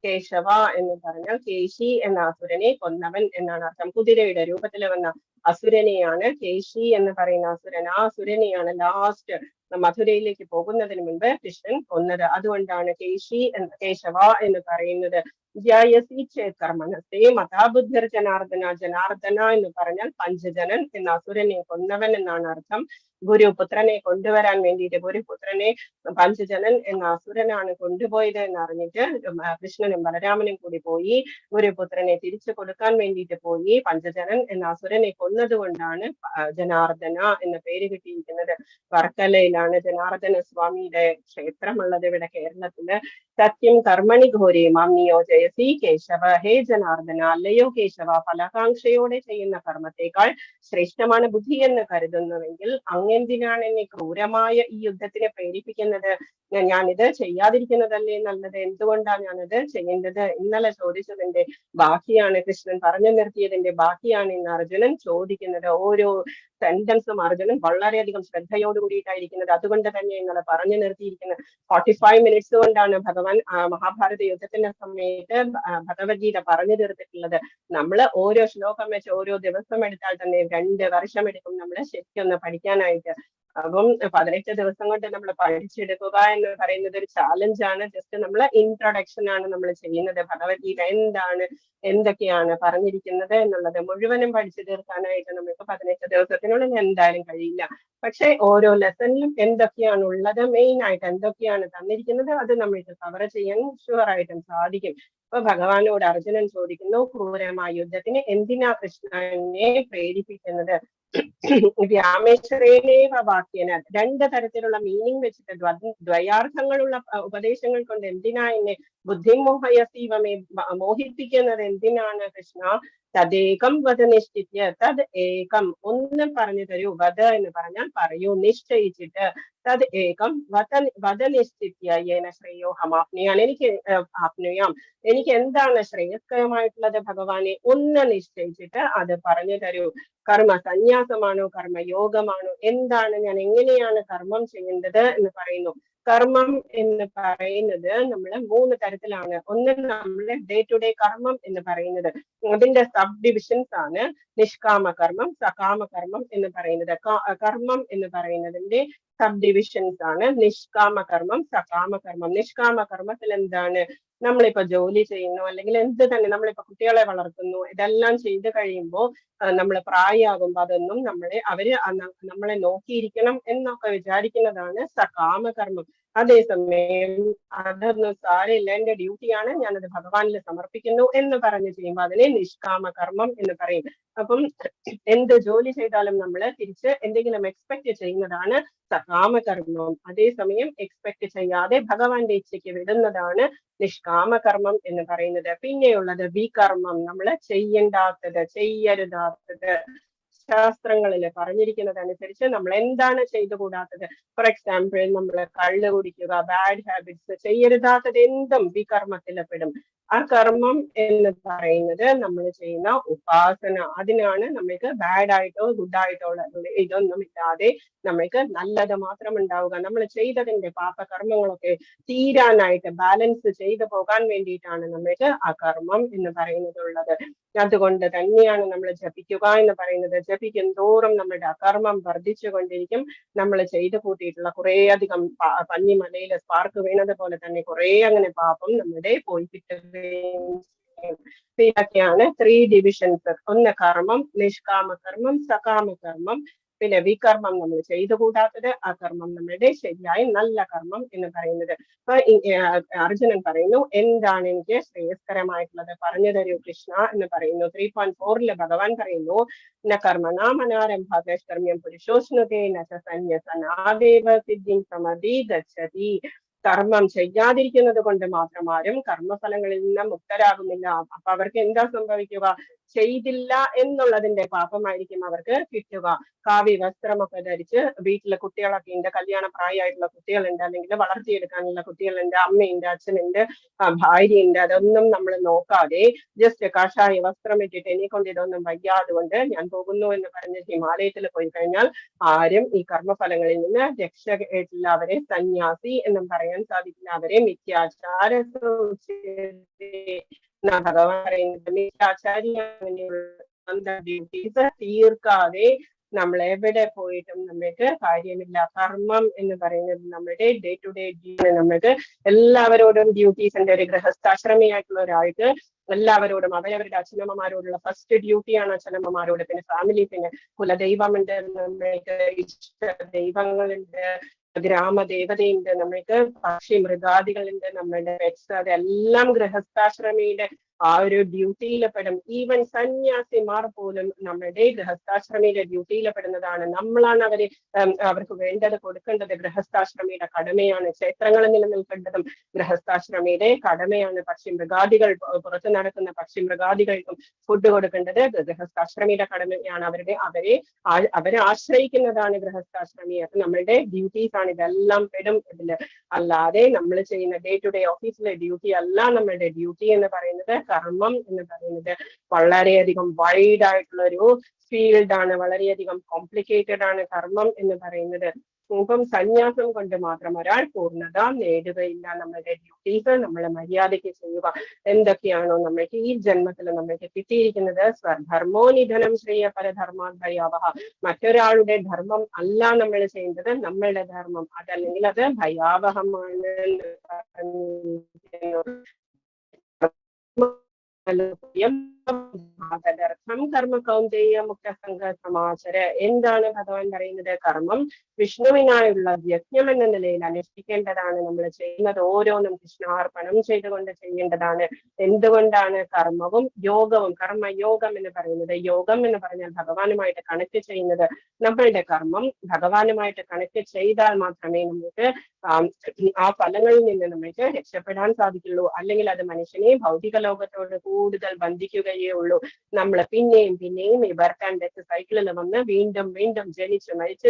കേശവ എന്ന് പറഞ്ഞാൽ കേശി എന്ന അസുരനെ കൊന്നവൻ എന്നാണ് അർത്ഥം. കുതിരയുടെ രൂപത്തിൽ വന്ന അസുരനെയാണ് കേശി എന്ന് പറയുന്ന അസുരൻ. ആ അസുരനെയാണ് ലാസ്റ്റ് മധുരയിലേക്ക് പോകുന്നതിന് മുൻപ് കൃഷ്ണൻ കൊന്നത്. അതുകൊണ്ടാണ് കേശവ എന്ന് പറയുന്നത്. ജ്യായസി ചേത് കർമ്മണസ്തേ മതാബുദ്ധിർ ജനാർദ്ദന എന്ന് പറഞ്ഞാൽ പഞ്ചജനൻ എന്ന അസുരനെ കൊന്നവൻ എന്നാണ് അർത്ഥം. ഗുരുപുത്രനെ കൊണ്ടുവരാൻ വേണ്ടിയിട്ട്, ഗുരുപുത്രനെ പഞ്ചജനൻ എന്ന അസുരനാണ് കൊണ്ടുപോയത് എന്നറിഞ്ഞിട്ട് കൃഷ്ണനും ബലരാമനും കൂടി പോയി ഗുരുപുത്രനെ തിരിച്ചു കൊടുക്കാൻ വേണ്ടിയിട്ട് പോയി. പഞ്ചജനൻ എന്ന അസുരനെ കൊന്നതുകൊണ്ടാണ് ജനാർദ്ദന എന്ന പേര് കിട്ടിയിരിക്കുന്നത്. വർക്കലയിലാണ് ജനാർദ്ദന സ്വാമിയുടെ ക്ഷേത്രമുള്ളത്, ഇവിടെ കേരളത്തില്. സത്യം കർമ്മണി ഘോരേ മാം നിയോജയസി കേശവ. ഹേ ജനാർദ്ദന, അല്ലയോ കേശവ, ഫലകാംക്ഷയോടെ ചെയ്യുന്ന കർമ്മത്തെക്കാൾ ശ്രേഷ്ഠമാണ് ബുദ്ധി എന്ന് കരുതുന്നുവെങ്കിൽ അങ്ങെന്തിനാണ് എന്നെ ക്രൂരമായ ഈ യുദ്ധത്തിനെ പ്രേരിപ്പിക്കുന്നത്? ഞാനിത് ചെയ്യാതിരിക്കുന്നതല്ലേ നല്ലത്? എന്തുകൊണ്ടാണ് ഞാനത് ചെയ്യേണ്ടത്? ഇന്നലെ ചോദിച്ചതിന്റെ ബാക്കിയാണ്, കൃഷ്ണൻ പറഞ്ഞു നിർത്തിയതിന്റെ ബാക്കിയാണ് ഇന്ന് അർജുനൻ ചോദിക്കുന്നത്. ഓരോ സെന്റൻസും അർജുനൻ വളരെയധികം ശ്രദ്ധയോട് കൂടിയിട്ടായിരിക്കുന്നത്. അതുകൊണ്ട് തന്നെ ഇന്നലെ പറഞ്ഞു നിർത്തിയിരിക്കുന്നത് 45 മിനിറ്റ്സ് കൊണ്ടാണ് ഭഗവാൻ മഹാഭാരത യുദ്ധത്തിന്റെ സമയത്ത് ഭഗവത്ഗീത പറഞ്ഞു തീർത്തിട്ടുള്ളത്. നമ്മൾ ഓരോ ശ്ലോകം വെച്ച് ഓരോ ദിവസം എടുത്താൽ തന്നെ 2 വർഷം എടുക്കും നമ്മൾ ശരിക്കൊന്ന് പഠിക്കാനായിട്ട്. അപ്പം 18 ദിവസം കൊണ്ട് നമ്മൾ പഠിച്ചെടുക്കുക എന്ന് പറയുന്നത് ഒരു ചാലഞ്ചാണ്. ജസ്റ്റ് നമ്മൾ ഇൻട്രൊഡക്ഷൻ ആണ് നമ്മൾ ചെയ്യുന്നത്. ഭഗവത്ഗീത എന്താണ്, എന്തൊക്കെയാണ് പറഞ്ഞിരിക്കുന്നത് എന്നുള്ളത് മുഴുവനും പഠിച്ചു തീർക്കാനായിട്ട് നമുക്ക് 18 ദിവസത്തിനുള്ളിൽ എന്തായാലും കഴിയില്ല. പക്ഷെ ഓരോ ലെസണിലും എന്തൊക്കെയാണ് ഉള്ളത്, മെയിൻ ആയിട്ട് എന്തൊക്കെയാണ് തന്നിരിക്കുന്നത്, അത് നമ്മൾക്ക് കവർ ചെയ്യാൻ ഷുവർ ആയിട്ടും സാധിക്കും. അപ്പൊ ഭഗവാനോട് അർജുനൻ ചോദിക്കുന്നു, ക്രൂരമായ യുദ്ധത്തിന് എന്തിനാ കൃഷ്ണനെ പ്രേരിപ്പിക്കുന്നത്? വ്യാമേശ്വരേനേവ വാക്യന, രണ്ട് തരത്തിലുള്ള മീനിങ് വെച്ചിട്ട് ദ്വയാർത്ഥങ്ങളുള്ള ഉപദേശങ്ങൾ കൊണ്ട് എന്തിനാ എന്നെ ബുദ്ധിമോഹയസീവമേ മോഹിപ്പിക്കുന്നത് എന്തിനാണ് കൃഷ്ണ? തദേകം വധ നിശ്ചിത്യ, തത് ഏകം ഒന്ന് പറഞ്ഞു തരൂ. വധ എന്ന് പറഞ്ഞാൽ പറയൂ, നിശ്ചയിച്ചിട്ട്. തത് ഏകം വധ നിശ്ചിത്യ യേന ശ്രേയോ ഹമാപ്നുയാൻ, എനിക്ക് എന്താണ് ശ്രേയസ്കരമായിട്ടുള്ളത് ഭഗവാനെ ഒന്ന് നിശ്ചയിച്ചിട്ട് അത് പറഞ്ഞു തരൂ. കർമ്മ സന്യാസമാണോ, കർമ്മയോഗമാണോ, എന്താണ്, ഞാൻ എങ്ങനെയാണ് കർമ്മം ചെയ്യേണ്ടത് എന്ന് പറയുന്നു. കർമ്മം എന്ന് പറയുന്നത് നമ്മൾ 3 തരത്തിലാണ്. ഒന്ന് നമ്മളെ ഡേ ടു ഡേ കർമ്മം എന്ന് പറയുന്നത്, അതിന്റെ സബ് ഡിവിഷൻസ് ആണ് നിഷ്കാമ കർമ്മം, സകാമ കർമ്മം എന്ന് പറയുന്നത്. കർമ്മം എന്ന് പറയുന്നതിന്റെ സബ് ഡിവിഷൻസ് ആണ് നിഷ്കാമ കർമ്മം, സകാമ കർമ്മം. നിഷ്കാമ കർമ്മത്തിൽ എന്താണ്, നമ്മളിപ്പോ ജോലി ചെയ്യുന്നു, അല്ലെങ്കിൽ എന്ത് തന്നെ, നമ്മളിപ്പോ കുട്ടികളെ വളർത്തുന്നു, ഇതെല്ലാം ചെയ്ത് കഴിയുമ്പോൾ നമ്മൾ പ്രായമാകുമ്പോൾ അതൊന്നും അവര് നമ്മളെ നോക്കിയിരിക്കണം എന്നൊക്കെ വിചാരിക്കുന്നതാണ് സകാമ കർമ്മം. അതേസമയം അതൊന്നും സാരമില്ല, എന്റെ ഡ്യൂട്ടിയാണ്, ഞാനത് ഭഗവാനിൽ സമർപ്പിക്കുന്നു എന്ന് പറഞ്ഞ് ചെയ്യുമ്പോൾ അതിനെ നിഷ്കാമ കർമ്മം എന്ന് പറയും. അപ്പം എന്ത് ജോലി ചെയ്താലും നമ്മൾ തിരിച്ച് എന്തെങ്കിലും എക്സ്പെക്ട് ചെയ്യുന്നതാണ് സകാമ കർമ്മം. അതേസമയം എക്സ്പെക്ട് ചെയ്യാതെ ഭഗവാന്റെ ഇച്ഛയ്ക്ക് വിടുന്നതാണ് നിഷ്കാമ കർമ്മം എന്ന് പറയുന്നത്. പിന്നെയുള്ളത് വികർമ്മം, നമ്മൾ ചെയ്യേണ്ടാത്തത്, ചെയ്യരുതാത്തത്, ശാസ്ത്രങ്ങളിൽ പറഞ്ഞിരിക്കുന്നത് അനുസരിച്ച് നമ്മൾ എന്താണ് ചെയ്തുകൂടാത്തത്. ഫോർ എക്സാമ്പിൾ, നമ്മൾ കള്ള് കുടിക്കുക, ബാഡ് ഹാബിറ്റ്സ്, ചെയ്യരുതാത്തത് എന്തും വികർമ്മത്തിൽ പെടും. ആ കർമ്മം എന്ന് പറയുന്നത് നമ്മൾ ചെയ്യുന്ന ഉപാസന. അതിനാണ് നമ്മൾക്ക് ബാഡ് ആയിട്ടോ ഗുഡ് ആയിട്ടോ ഇതൊന്നും ഇല്ലാതെ നമ്മൾക്ക് നല്ലത് മാത്രം ഉണ്ടാവുക. നമ്മൾ ചെയ്തതിന്റെ പാപകർമ്മങ്ങളൊക്കെ തീരാനായിട്ട്, ബാലൻസ് ചെയ്തു പോകാൻ വേണ്ടിയിട്ടാണ് നമ്മൾക്ക് ആ കർമ്മം എന്ന് പറയുന്നത് ഉള്ളത്. അതുകൊണ്ട് തന്നെയാണ് നമ്മൾ ജപിക്കുക എന്ന് പറയുന്നത്. ജപിക്കും തോറും നമ്മുടെ അകർമ്മം വർദ്ധിച്ചു കൊണ്ടിരിക്കും. നമ്മൾ ചെയ്തു കൂട്ടിയിട്ടുള്ള കുറേ അധികം പന്നിമലയിൽ സ്പാർക്ക് വീണത് പോലെ തന്നെ കുറേ അങ്ങനെ പാപം നമ്മുടെ പോയി കിട്ടുകയും ചെയ്യും. ഇതൊക്കെയാണ് 3 ഡിവിഷൻസ്. ഒന്ന് കർമ്മം, നിഷ്കാമ കർമ്മം, സകാമ കർമ്മം, പിന്നെ വികർമ്മം നമ്മൾ ചെയ്തു കൂടാത്തത്, ആ കർമ്മം നമ്മുടെ ശരിയായ നല്ല കർമ്മം എന്ന് പറയുന്നത്. അപ്പൊ അർജുനൻ പറയുന്നു, എന്താണ് എനിക്ക് ശ്രേയസ്കരമായിട്ടുള്ളത് പറഞ്ഞു തരൂ കൃഷ്ണ എന്ന് പറയുന്നു. 3.4 ഭഗവാൻ പറയുന്നു, ന കർമ്മനാമനാരംഭാകർമ്മ്യം പുരുഷോഷ്ണുതേ ന സന്യസനാദേവ സിദ്ധിം സമധി ഗച്ഛതി. കർമ്മം ചെയ്യാതിരിക്കുന്നത് കൊണ്ട് മാത്രം ആരും കർമ്മഫലങ്ങളിൽ നിന്ന് മുക്തരാകുന്നില്ല. അപ്പൊ അവർക്ക് എന്താ സംഭവിക്കുക? ചെയ്തില്ല എന്നുള്ളതിന്റെ പാപമായിരിക്കും അവർക്ക് കിട്ടുക. കാവ്യ വസ്ത്രമൊക്കെ ധരിച്ച് വീട്ടിലെ കുട്ടികളൊക്കെ ഉണ്ട്, കല്യാണ പ്രായമായിട്ടുള്ള കുട്ടികളുണ്ട്, അല്ലെങ്കിൽ വളർത്തിയെടുക്കാനുള്ള കുട്ടികളുണ്ട്, അമ്മയുണ്ട്, അച്ഛനുണ്ട്, ഭാര്യയുണ്ട്, അതൊന്നും നമ്മൾ നോക്കാതെ ജസ്റ്റ് കാഷായ വസ്ത്രം ഇട്ടിട്ട് എന്നെ കൊണ്ട് ഇതൊന്നും വയ്യാതുകൊണ്ട് ഞാൻ പോകുന്നു എന്ന് പറഞ്ഞ് ഹിമാലയത്തിൽ പോയി കഴിഞ്ഞാൽ ആരും ഈ കർമ്മഫലങ്ങളിൽ നിന്ന് രക്ഷ കേട്ടില്ല. അവരെ സന്യാസി എന്നും പറയാൻ സാധിക്കില്ല. അവരെ മിഥ്യാചാര ഭഗവാൻ പറയുന്നത്, മിഥ്യാചാര്യ ഡ്യൂട്ടീസ് തീർക്കാതെ നമ്മൾ എവിടെ പോയിട്ടും നമ്മൾക്ക് കാര്യമില്ല. കർമ്മം എന്ന് പറയുന്നത് നമ്മുടെ ഡേ ടു ഡേ ജീവിതം. നമ്മൾക്ക് എല്ലാവരോടും ഡ്യൂട്ടീസിന്റെ, ഒരു ഗൃഹസ്ഥാശ്രമിയായിട്ടുള്ള ഒരാൾക്ക് എല്ലാവരോടും അവരവരുടെ അച്ഛനമ്മമാരോടുള്ള ഫസ്റ്റ് ഡ്യൂട്ടിയാണ് അച്ഛനമ്മമാരോട്. പിന്നെ ഫാമിലി, പിന്നെ കുലദൈവമുണ്ട്, നമ്മൾക്ക് ഇഷ്ട ദൈവങ്ങളുണ്ട്, ഗ്രാമദേവതയുണ്ട്, നമ്മൾക്ക് പക്ഷി മൃഗാദികളുണ്ട്, നമ്മളുടെ പെറ്റ്സ്, അതെല്ലാം ഗൃഹസ്ഥാശ്രമിയുടെ ആ ഒരു ഡ്യൂട്ടിയിൽ പെടും. ഈവൻ സന്യാസിമാർ പോലും നമ്മുടെ ഗൃഹസ്ഥാശ്രമിയുടെ ഡ്യൂട്ടിയിൽ പെടുന്നതാണ്. നമ്മളാണ് അവർക്ക് വേണ്ടത് കൊടുക്കേണ്ടത്. ഗൃഹസ്ഥാശ്രമിയുടെ കടമയാണ്. ക്ഷേത്രങ്ങൾ നിലനിൽക്കേണ്ടതും ഗൃഹസ്ഥാശ്രമിയുടെ കടമയാണ്. പക്ഷി മൃഗാദികൾ, പുറത്തു നടക്കുന്ന പക്ഷി മൃഗാദികൾക്കും ഫുഡ് കൊടുക്കേണ്ടത് ഗൃഹസ്ഥാശ്രമിയുടെ കടമയാണ്. അവരെ ആശ്രയിക്കുന്നതാണ് ഗൃഹസ്ഥാശ്രമി. അപ്പൊ നമ്മളുടെ ഡ്യൂട്ടീസ് ആണ്. ഇതെല്ലാം പെടും ഇതില്. അല്ലാതെ നമ്മൾ ചെയ്യുന്ന ഡേ ടു ഡേ ഓഫീസിലെ ഡ്യൂട്ടി അല്ല നമ്മളുടെ ഡ്യൂട്ടി എന്ന് പറയുന്നത്. കർമ്മം എന്ന് പറയുന്നത് വളരെയധികം വൈഡ് ആയിട്ടുള്ള ഒരു ഫീൽഡാണ്, വളരെയധികം കോംപ്ലിക്കേറ്റഡ് ആണ് കർമ്മം എന്ന് പറയുന്നത്. ഇപ്പം സന്യാസം കൊണ്ട് മാത്രം ഒരാൾ പൂർണ്ണത നേടുകയില്ല. നമ്മളുടെ ഡ്യൂട്ടീസ് നമ്മൾ മര്യാദയ്ക്ക് ചെയ്യുക. എന്തൊക്കെയാണോ നമ്മൾക്ക് ഈ ജന്മത്തിൽ നമ്മൾക്ക് കിട്ടിയിരിക്കുന്നത്, സ്വധർമ്മോ നിധനം ശ്രേയ പരധർമാഭയാവഹ, മറ്റൊരാളുടെ ധർമ്മം അല്ല നമ്മൾ ചെയ്യേണ്ടത്, നമ്മളുടെ ധർമ്മം. അതല്ലെങ്കിൽ അത് ഭയാവഹമാണ്. കർമ്മ കൗന്ദേയ മുക്ത സംഘ സമാചര. എന്താണ് ഭഗവാൻ പറയുന്നത്? കർമ്മം വിഷ്ണുവിനായുള്ള യജ്ഞം എന്ന നിലയിൽ അനുഷ്ഠിക്കേണ്ടതാണ്. നമ്മൾ ചെയ്യുന്നത് ഓരോന്നും കൃഷ്ണാർപ്പണം ചെയ്തുകൊണ്ട് ചെയ്യേണ്ടതാണ്. എന്തുകൊണ്ടാണ്? കർമ്മവും യോഗവും, കർമ്മയോഗം എന്ന് പറയുന്നത്, യോഗം എന്ന് പറഞ്ഞാൽ ഭഗവാനുമായിട്ട് കണക്ട് ചെയ്യുന്നത്. നമ്മളുടെ കർമ്മം ഭഗവാനുമായിട്ട് കണക്ട് ചെയ്താൽ മാത്രമേ നമുക്ക് ആ ഫലങ്ങളിൽ നിന്ന് നമുക്ക് രക്ഷപ്പെടാൻ സാധിക്കുള്ളൂ. അല്ലെങ്കിൽ അത് മനുഷ്യനെ ഭൗതിക ലോകത്തോട് കൂടുതൽ ബന്ധിക്കുകയേ ഉള്ളൂ. നമ്മൾ പിന്നെയും പിന്നെയും ഈ ബർത്ത് ആൻഡ് ഡെത്ത് സൈക്കിളിൽ വന്ന് വീണ്ടും വീണ്ടും ജനിച്ച് മരിച്ച്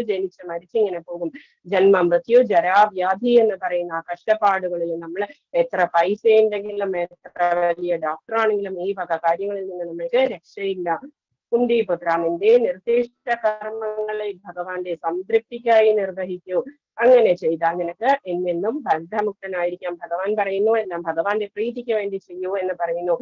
ഇങ്ങനെ പോകും. ജന്മ മൃത്യു ജരാവ്യാധി എന്ന് പറയുന്ന ആ കഷ്ടപ്പാടുകളിൽ നമ്മൾ എത്ര പൈസ ഉണ്ടെങ്കിലും എത്ര വലിയ ഡോക്ടറാണെങ്കിലും ഈ വക കാര്യങ്ങളിൽ നിന്ന് നമ്മൾക്ക് രക്ഷയില്ല. കുന്തിപുത്ര, നിന്റെ നിർദ്ദിഷ്ട കർമ്മങ്ങളെ ഭഗവാന്റെ സംതൃപ്തിക്കായി നിർവഹിക്കൂ. അങ്ങനെ ചെയ്താൽ നിനക്ക് എന്നെന്നും ബന്ധമുക്തനായിരിക്കാം. ഭഗവാൻ പറയുന്നു എല്ലാം ഭഗവാന്റെ പ്രീതിക്ക് വേണ്ടി ചെയ്യൂ എന്ന് പറയുന്നു.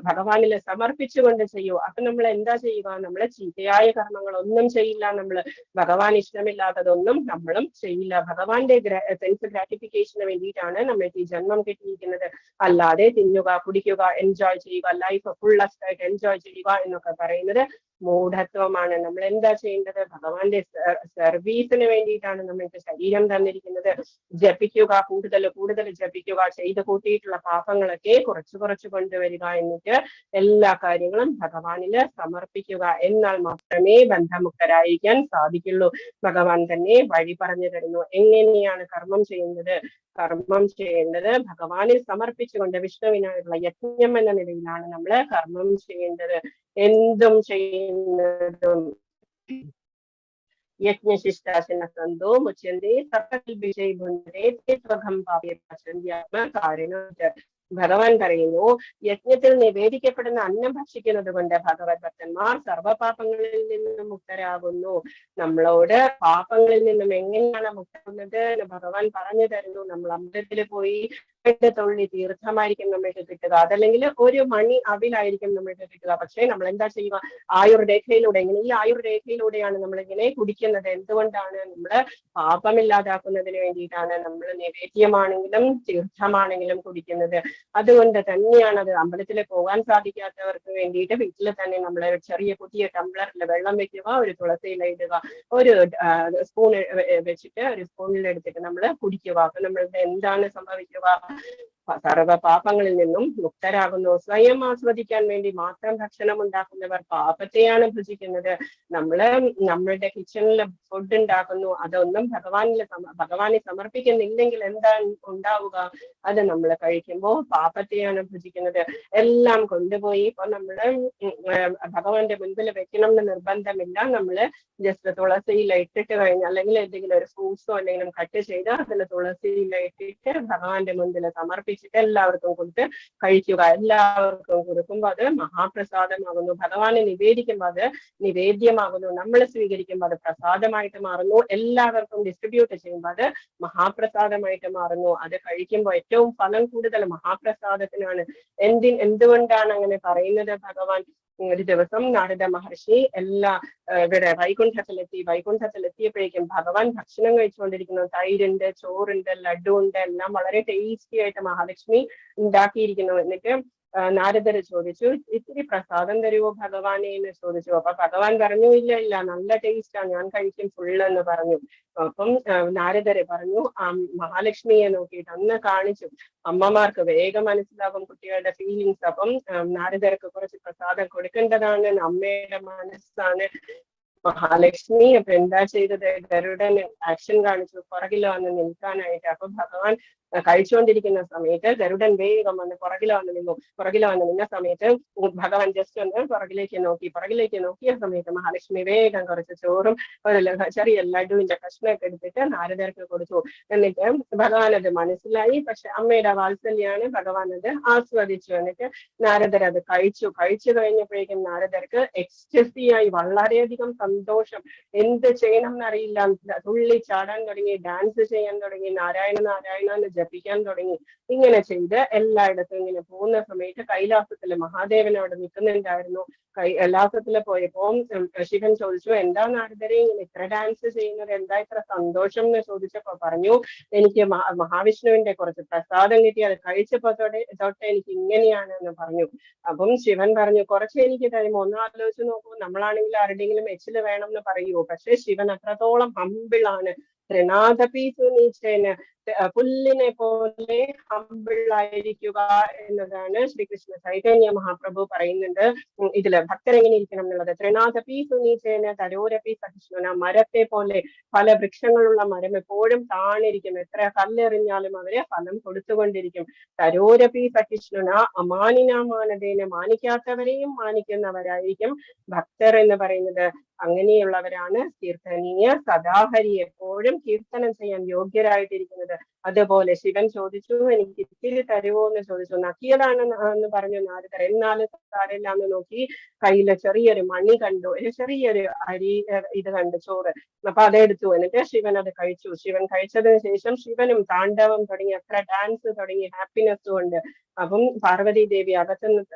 ഭഗവാനിൽ സമർപ്പിച്ചുകൊണ്ട് ചെയ്യൂ. അപ്പൊ നമ്മൾ എന്താ ചെയ്യുക? നമ്മള് ചീത്തയായ കർമ്മങ്ങളൊന്നും ചെയ്യില്ല. നമ്മൾ ഭഗവാൻ ഇഷ്ടമില്ലാത്തതൊന്നും നമ്മളും ചെയ്യില്ല. ഭഗവാന്റെ സെൽഫ് ഗ്രാറ്റിഫിക്കേഷന് വേണ്ടിയിട്ടാണ് നമ്മൾക്ക് ഈ ജന്മം കിട്ടിയിരിക്കുന്നത്. അല്ലാതെ തിന്നുക, കുടിക്കുക, എൻജോയ് ചെയ്യുക, ലൈഫ് ഫുള്ളസ്റ്റ് ആയിട്ട് എൻജോയ് ചെയ്യുക എന്നൊക്കെ പറയുന്നത് മൂഢത്വമാണ്. നമ്മൾ എന്താ ചെയ്യേണ്ടത്? ഭഗവാന്റെ സർവീസിന് വേണ്ടിയിട്ടാണ് നമ്മൾക്ക് ശരീരം തന്നിരിക്കുന്നത്. ജപിക്കുക, കൂടുതൽ കൂടുതൽ ജപിക്കുക, ചെയ്ത് കൂട്ടിയിട്ടുള്ള പാപങ്ങളൊക്കെ കുറച്ച് കൊണ്ടുവരിക, എന്നിട്ട് എല്ലാ കാര്യങ്ങളും ഭഗവാനില് സമർപ്പിക്കുക. എന്നാൽ മാത്രമേ ബന്ധമുക്തരായിരിക്കാൻ സാധിക്കുള്ളൂ. ഭഗവാൻ തന്നെ വഴി പറഞ്ഞു തരുന്നു. എങ്ങനെയാണ് കർമ്മം ചെയ്യുന്നത്? കർമ്മം ചെയ്യേണ്ടത് ഭഗവാനിൽ സമർപ്പിച്ചുകൊണ്ട് വിഷ്ണുവിനായുള്ള യജ്ഞം എന്ന നിലയിലാണ് നമ്മൾ കർമ്മം ചെയ്യേണ്ടത്. എന്തും ചെയ്യുന്നതും യജ്ഞശിഷ്ടാശന സന്തോ മുച്യന്തേ സകൽ വിജയ് കാരണം. ഭഗവാൻ പറയുന്നു, യജ്ഞത്തിൽ നിവേദിക്കപ്പെടുന്ന അന്നം ഭക്ഷിക്കുന്നത് കൊണ്ട് ഭഗവത് ഭക്തന്മാർ സർവ്വപാപങ്ങളിൽ നിന്നും മുക്തരാകുന്നു. നമ്മളോട് പാപങ്ങളിൽ നിന്നും എങ്ങനെയാണ് മുക്തരാകുന്നത് എന്ന് ഭഗവാൻ പറഞ്ഞു തരുന്നു. നമ്മൾ അമ്പലത്തിൽ പോയി 8 തുള്ളി തീർത്ഥമായിരിക്കും നമ്മൾക്ക് കിട്ടുക, അതല്ലെങ്കിൽ ഒരു മണി അവിലായിരിക്കും നമ്മൾക്ക് കിട്ടുക. പക്ഷേ നമ്മൾ എന്താ ചെയ്യുക? ആയുർരേഖയിലൂടെ, ഇങ്ങനെ ഈ ആയുർരേഖയിലൂടെയാണ് നമ്മളിങ്ങനെ കുടിക്കുന്നത്. എന്തുകൊണ്ടാണ്? നമ്മള് പാപമില്ലാതാക്കുന്നതിന് വേണ്ടിയിട്ടാണ് നമ്മൾ നിവേദ്യമാണെങ്കിലും തീർത്ഥമാണെങ്കിലും കുടിക്കുന്നത്. അതുകൊണ്ട് തന്നെയാണ് അത്. അമ്പലത്തിൽ പോകാൻ സാധിക്കാത്തവർക്ക് വേണ്ടിയിട്ട് വീട്ടിൽ തന്നെ നമ്മൾ ചെറിയ പുതിയ ടംബ്ലറിൽ വെള്ളം വെക്കുക, ഒരു തുളസിയില ഇടുക, ഒരു സ്പൂൺ വെച്ചിട്ട് ഒരു സ്പൂണിൽ എടുത്തിട്ട് നമ്മൾ കുടിക്കുക. അപ്പൊ നമ്മളുടെ എന്താണ് സംഭവിക്കുക? സർവ പാപങ്ങളിൽ നിന്നും മുക്തരാകുന്നു. സ്വയം ആസ്വദിക്കാൻ വേണ്ടി മാത്രം ഭക്ഷണം ഉണ്ടാക്കുന്നവർ പാപത്തെയാണ് ഭുജിക്കുന്നത്. നമ്മളുടെ കിച്ചണിൽ ഫുഡ് ഉണ്ടാക്കുന്നു, അതൊന്നും ഭഗവാനെ സമർപ്പിക്കുന്നില്ലെങ്കിൽ എന്താ ഉണ്ടാവുക? അത് നമ്മൾ കഴിക്കുമ്പോൾ പാപത്തെയാണ് ഭുജിക്കുന്നത്. എല്ലാം കൊണ്ടുപോയി ഇപ്പൊ നമ്മള് ഭഗവാന്റെ മുൻപിൽ വെക്കണം എന്ന് നിർബന്ധമില്ല. നമ്മള് ജസ്റ്റ് തുളസിയില ഇട്ടിട്ട് കഴിഞ്ഞാൽ, അല്ലെങ്കിൽ എന്തെങ്കിലും ഒരു ഫ്രൂട്ട്സോ എന്തെങ്കിലും കട്ട് ചെയ്ത് അതിൽ തുളസിയില ഇട്ടിട്ട് ഭഗവാന്റെ മുൻപിൽ സമർപ്പിച്ചിട്ട് എല്ലാവർക്കും കൊടുത്ത് കഴിക്കുക. എല്ലാവർക്കും കൊടുക്കുമ്പോൾ അത് മഹാപ്രസാദമാകുന്നു. ഭഗവാനെ നിവേദിക്കുമ്പോൾ അത് നിവേദ്യമാകുന്നു. നമ്മൾ സ്വീകരിക്കുമ്പോൾ അത് പ്രസാദമായിട്ട് മാറുന്നു. എല്ലാവർക്കും ഡിസ്ട്രിബ്യൂട്ട് ചെയ്യുമ്പോൾ അത് മഹാപ്രസാദമായിട്ട് മാറുന്നു. അത് കഴിക്കുമ്പോൾ ഏറ്റവും ഫലം കൂടുതൽ മഹാപ്രസാദത്തിനാണ്. എന്തുകൊണ്ടാണ് അങ്ങനെ പറയുന്നത്? ഭഗവാൻ ഒരു ദിവസം നാരദ മഹർഷി ഇവിടെ വൈകുണ്ഠത്തിലെത്തിയപ്പോഴേക്കും ഭഗവാൻ ഭക്ഷണം കഴിച്ചുകൊണ്ടിരിക്കുന്നു. തൈരുണ്ട്, ചോറുണ്ട്, ലഡു ഉണ്ട്, എല്ലാം വളരെ ടേസ്റ്റി ആയിട്ട് മഹാലക്ഷ്മി ഉണ്ടാക്കിയിരിക്കുന്നു. എന്നിട്ട് നാരദര് ചോദിച്ചു, ഇത്തിരി പ്രസാദം തരുമോ ഭഗവാനെ എന്ന് ചോദിച്ചു. അപ്പൊ ഭഗവാൻ പറഞ്ഞു, ഇല്ല നല്ല ടേസ്റ്റാ, ഞാൻ കഴിക്കും ഫുള്ള് എന്ന് പറഞ്ഞു. അപ്പം നാരദര് പറഞ്ഞു, മഹാലക്ഷ്മിയെ നോക്കിയിട്ട് ഒന്ന് കാണിച്ചു. അമ്മമാർക്ക് വേഗം മനസ്സിലാകും കുട്ടികളുടെ ഫീലിങ്സ്. അപ്പം നാരദർക്ക് കുറച്ച് പ്രസാദം കൊടുക്കേണ്ടതാണ്, അമ്മയുടെ മനസ്സാണ് മഹാലക്ഷ്മി. അപ്പൊ എന്താ ചെയ്തത്? ഗരുഡൻ ആക്ഷൻ കാണിച്ചു പുറകിൽ വന്ന് നിൽക്കാനായിട്ട്. അപ്പൊ ഭഗവാൻ കഴിച്ചുകൊണ്ടിരിക്കുന്ന സമയത്ത് ഗരുഡൻ വേഗം വന്ന് പുറകിൽ വന്ന് നിന്ന സമയത്ത് ഭഗവാൻ ജസ്റ്റ് ഒന്ന് പുറകിലേക്ക് നോക്കിയ സമയത്ത് മഹാലക്ഷ്മി വേഗം കുറച്ച് ചോറും ഒരു ചെറിയ ലഡുവിന്റെ കഷ്ണമൊക്കെ എടുത്തിട്ട് നാരദർക്ക് കൊടുത്തു. എന്നിട്ട് ഭഗവാൻ അത് മനസ്സിലായി. പക്ഷെ അമ്മയുടെ വാത്സല്യാണ്, ഭഗവാൻ അത് ആസ്വദിച്ചു. എന്നിട്ട് നാരദർ അത് കഴിച്ചു കഴിഞ്ഞപ്പോഴേക്കും നാരദർക്ക് എക്സ്റ്റസിയായി വളരെയധികം സന്തോഷം. എന്ത് ചെയ്യണം എന്നറിയില്ല. തുള്ളി ചാടാൻ തുടങ്ങി, ഡാൻസ് ചെയ്യാൻ തുടങ്ങി, നാരായണ നാരായണ എന്ന് ജപിക്കാൻ തുടങ്ങി. ഇങ്ങനെ ചെയ്ത് എല്ലായിടത്തും ഇങ്ങനെ പോകുന്ന സമയത്ത് കൈലാസത്തില് മഹാദേവൻ അവിടെ നിൽക്കുന്നുണ്ടായിരുന്നു. കൈലാസത്തില് പോയപ്പോ ശിവൻ ചോദിച്ചു, എന്താ നാരദരെ ഇങ്ങനെ ഇത്ര ഡാൻസ് ചെയ്യുന്നത്, എന്താ ഇത്ര സന്തോഷം എന്ന് ചോദിച്ചപ്പോ പറഞ്ഞു, എനിക്ക് മഹാവിഷ്ണുവിന്റെ കുറച്ച് പ്രസാദം കിട്ടി, അത് കഴിച്ചപ്പോ തൊട്ട് എനിക്ക് ഇങ്ങനെയാണ് എന്ന് പറഞ്ഞു. അപ്പം ശിവൻ പറഞ്ഞു, കുറച്ച് എനിക്ക് തരുമോ, ഒന്ന് ആലോചിച്ച് നോക്കൂ, നമ്മളാണെങ്കിൽ ആരുടെയെങ്കിലും എച്ചില് വേണം എന്ന് പറയുമോ? പക്ഷെ ശിവൻ അത്രത്തോളം ഹമ്പിളാണ്. ത്രിനാഥപി സുനീചേന, പുല്ലിനെ പോലെ ഹമ്പിളായിരിക്കുക എന്നതാണ് ശ്രീകൃഷ്ണ ചൈതന്യ മഹാപ്രഭു പറയുന്നുണ്ട്. ഇതില് ഭക്തരെങ്ങനെ ഇരിക്കണം എന്നുള്ളത്. ത്രിനാഥപി സുനീചേന തരോരപി സഹിഷ്ണുന, മരത്തെ പോലെ, പല വൃക്ഷങ്ങളുള്ള മരം എപ്പോഴും താണിരിക്കും, എത്ര കല്ലെറിഞ്ഞാലും അവര് ഫലം കൊടുത്തുകൊണ്ടിരിക്കും. തരോരപി സഹിഷ്ണുന അമാനിനാമാനതേന, മാനിക്കാത്തവരെയും മാനിക്കുന്നവരായിരിക്കും ഭക്തർ എന്ന് പറയുന്നത്. അങ്ങനെയുള്ളവരാണ് കീർത്തനീയ, സദാഹരി എപ്പോഴും കീർത്തനം ചെയ്യാൻ യോഗ്യരായിട്ടിരിക്കുന്നത്. അതുപോലെ ശിവൻ ചോദിച്ചു, എനിക്ക് ഇത്തിരി തരുമോ എന്ന് ചോദിച്ചു. നക്കിയതാണെന്ന് പറഞ്ഞു നാരദർ. എന്നാലും സാരമില്ലാന്ന് നോക്കി കയ്യില് ചെറിയൊരു മണി കണ്ടു, ചെറിയൊരു അരി ഇത് കണ്ടു, ചോറ്. അപ്പൊ അതെടുത്തു. എന്നിട്ട് ശിവൻ അത് കഴിച്ചു. ശിവൻ കഴിച്ചതിന് ശേഷം ശിവനും താണ്ഡവം തുടങ്ങി, അത്ര ഡാൻസ് തുടങ്ങി, ഹാപ്പിനെസ് കൊണ്ട്. അപ്പം പാർവതി ദേവി അകത്ത്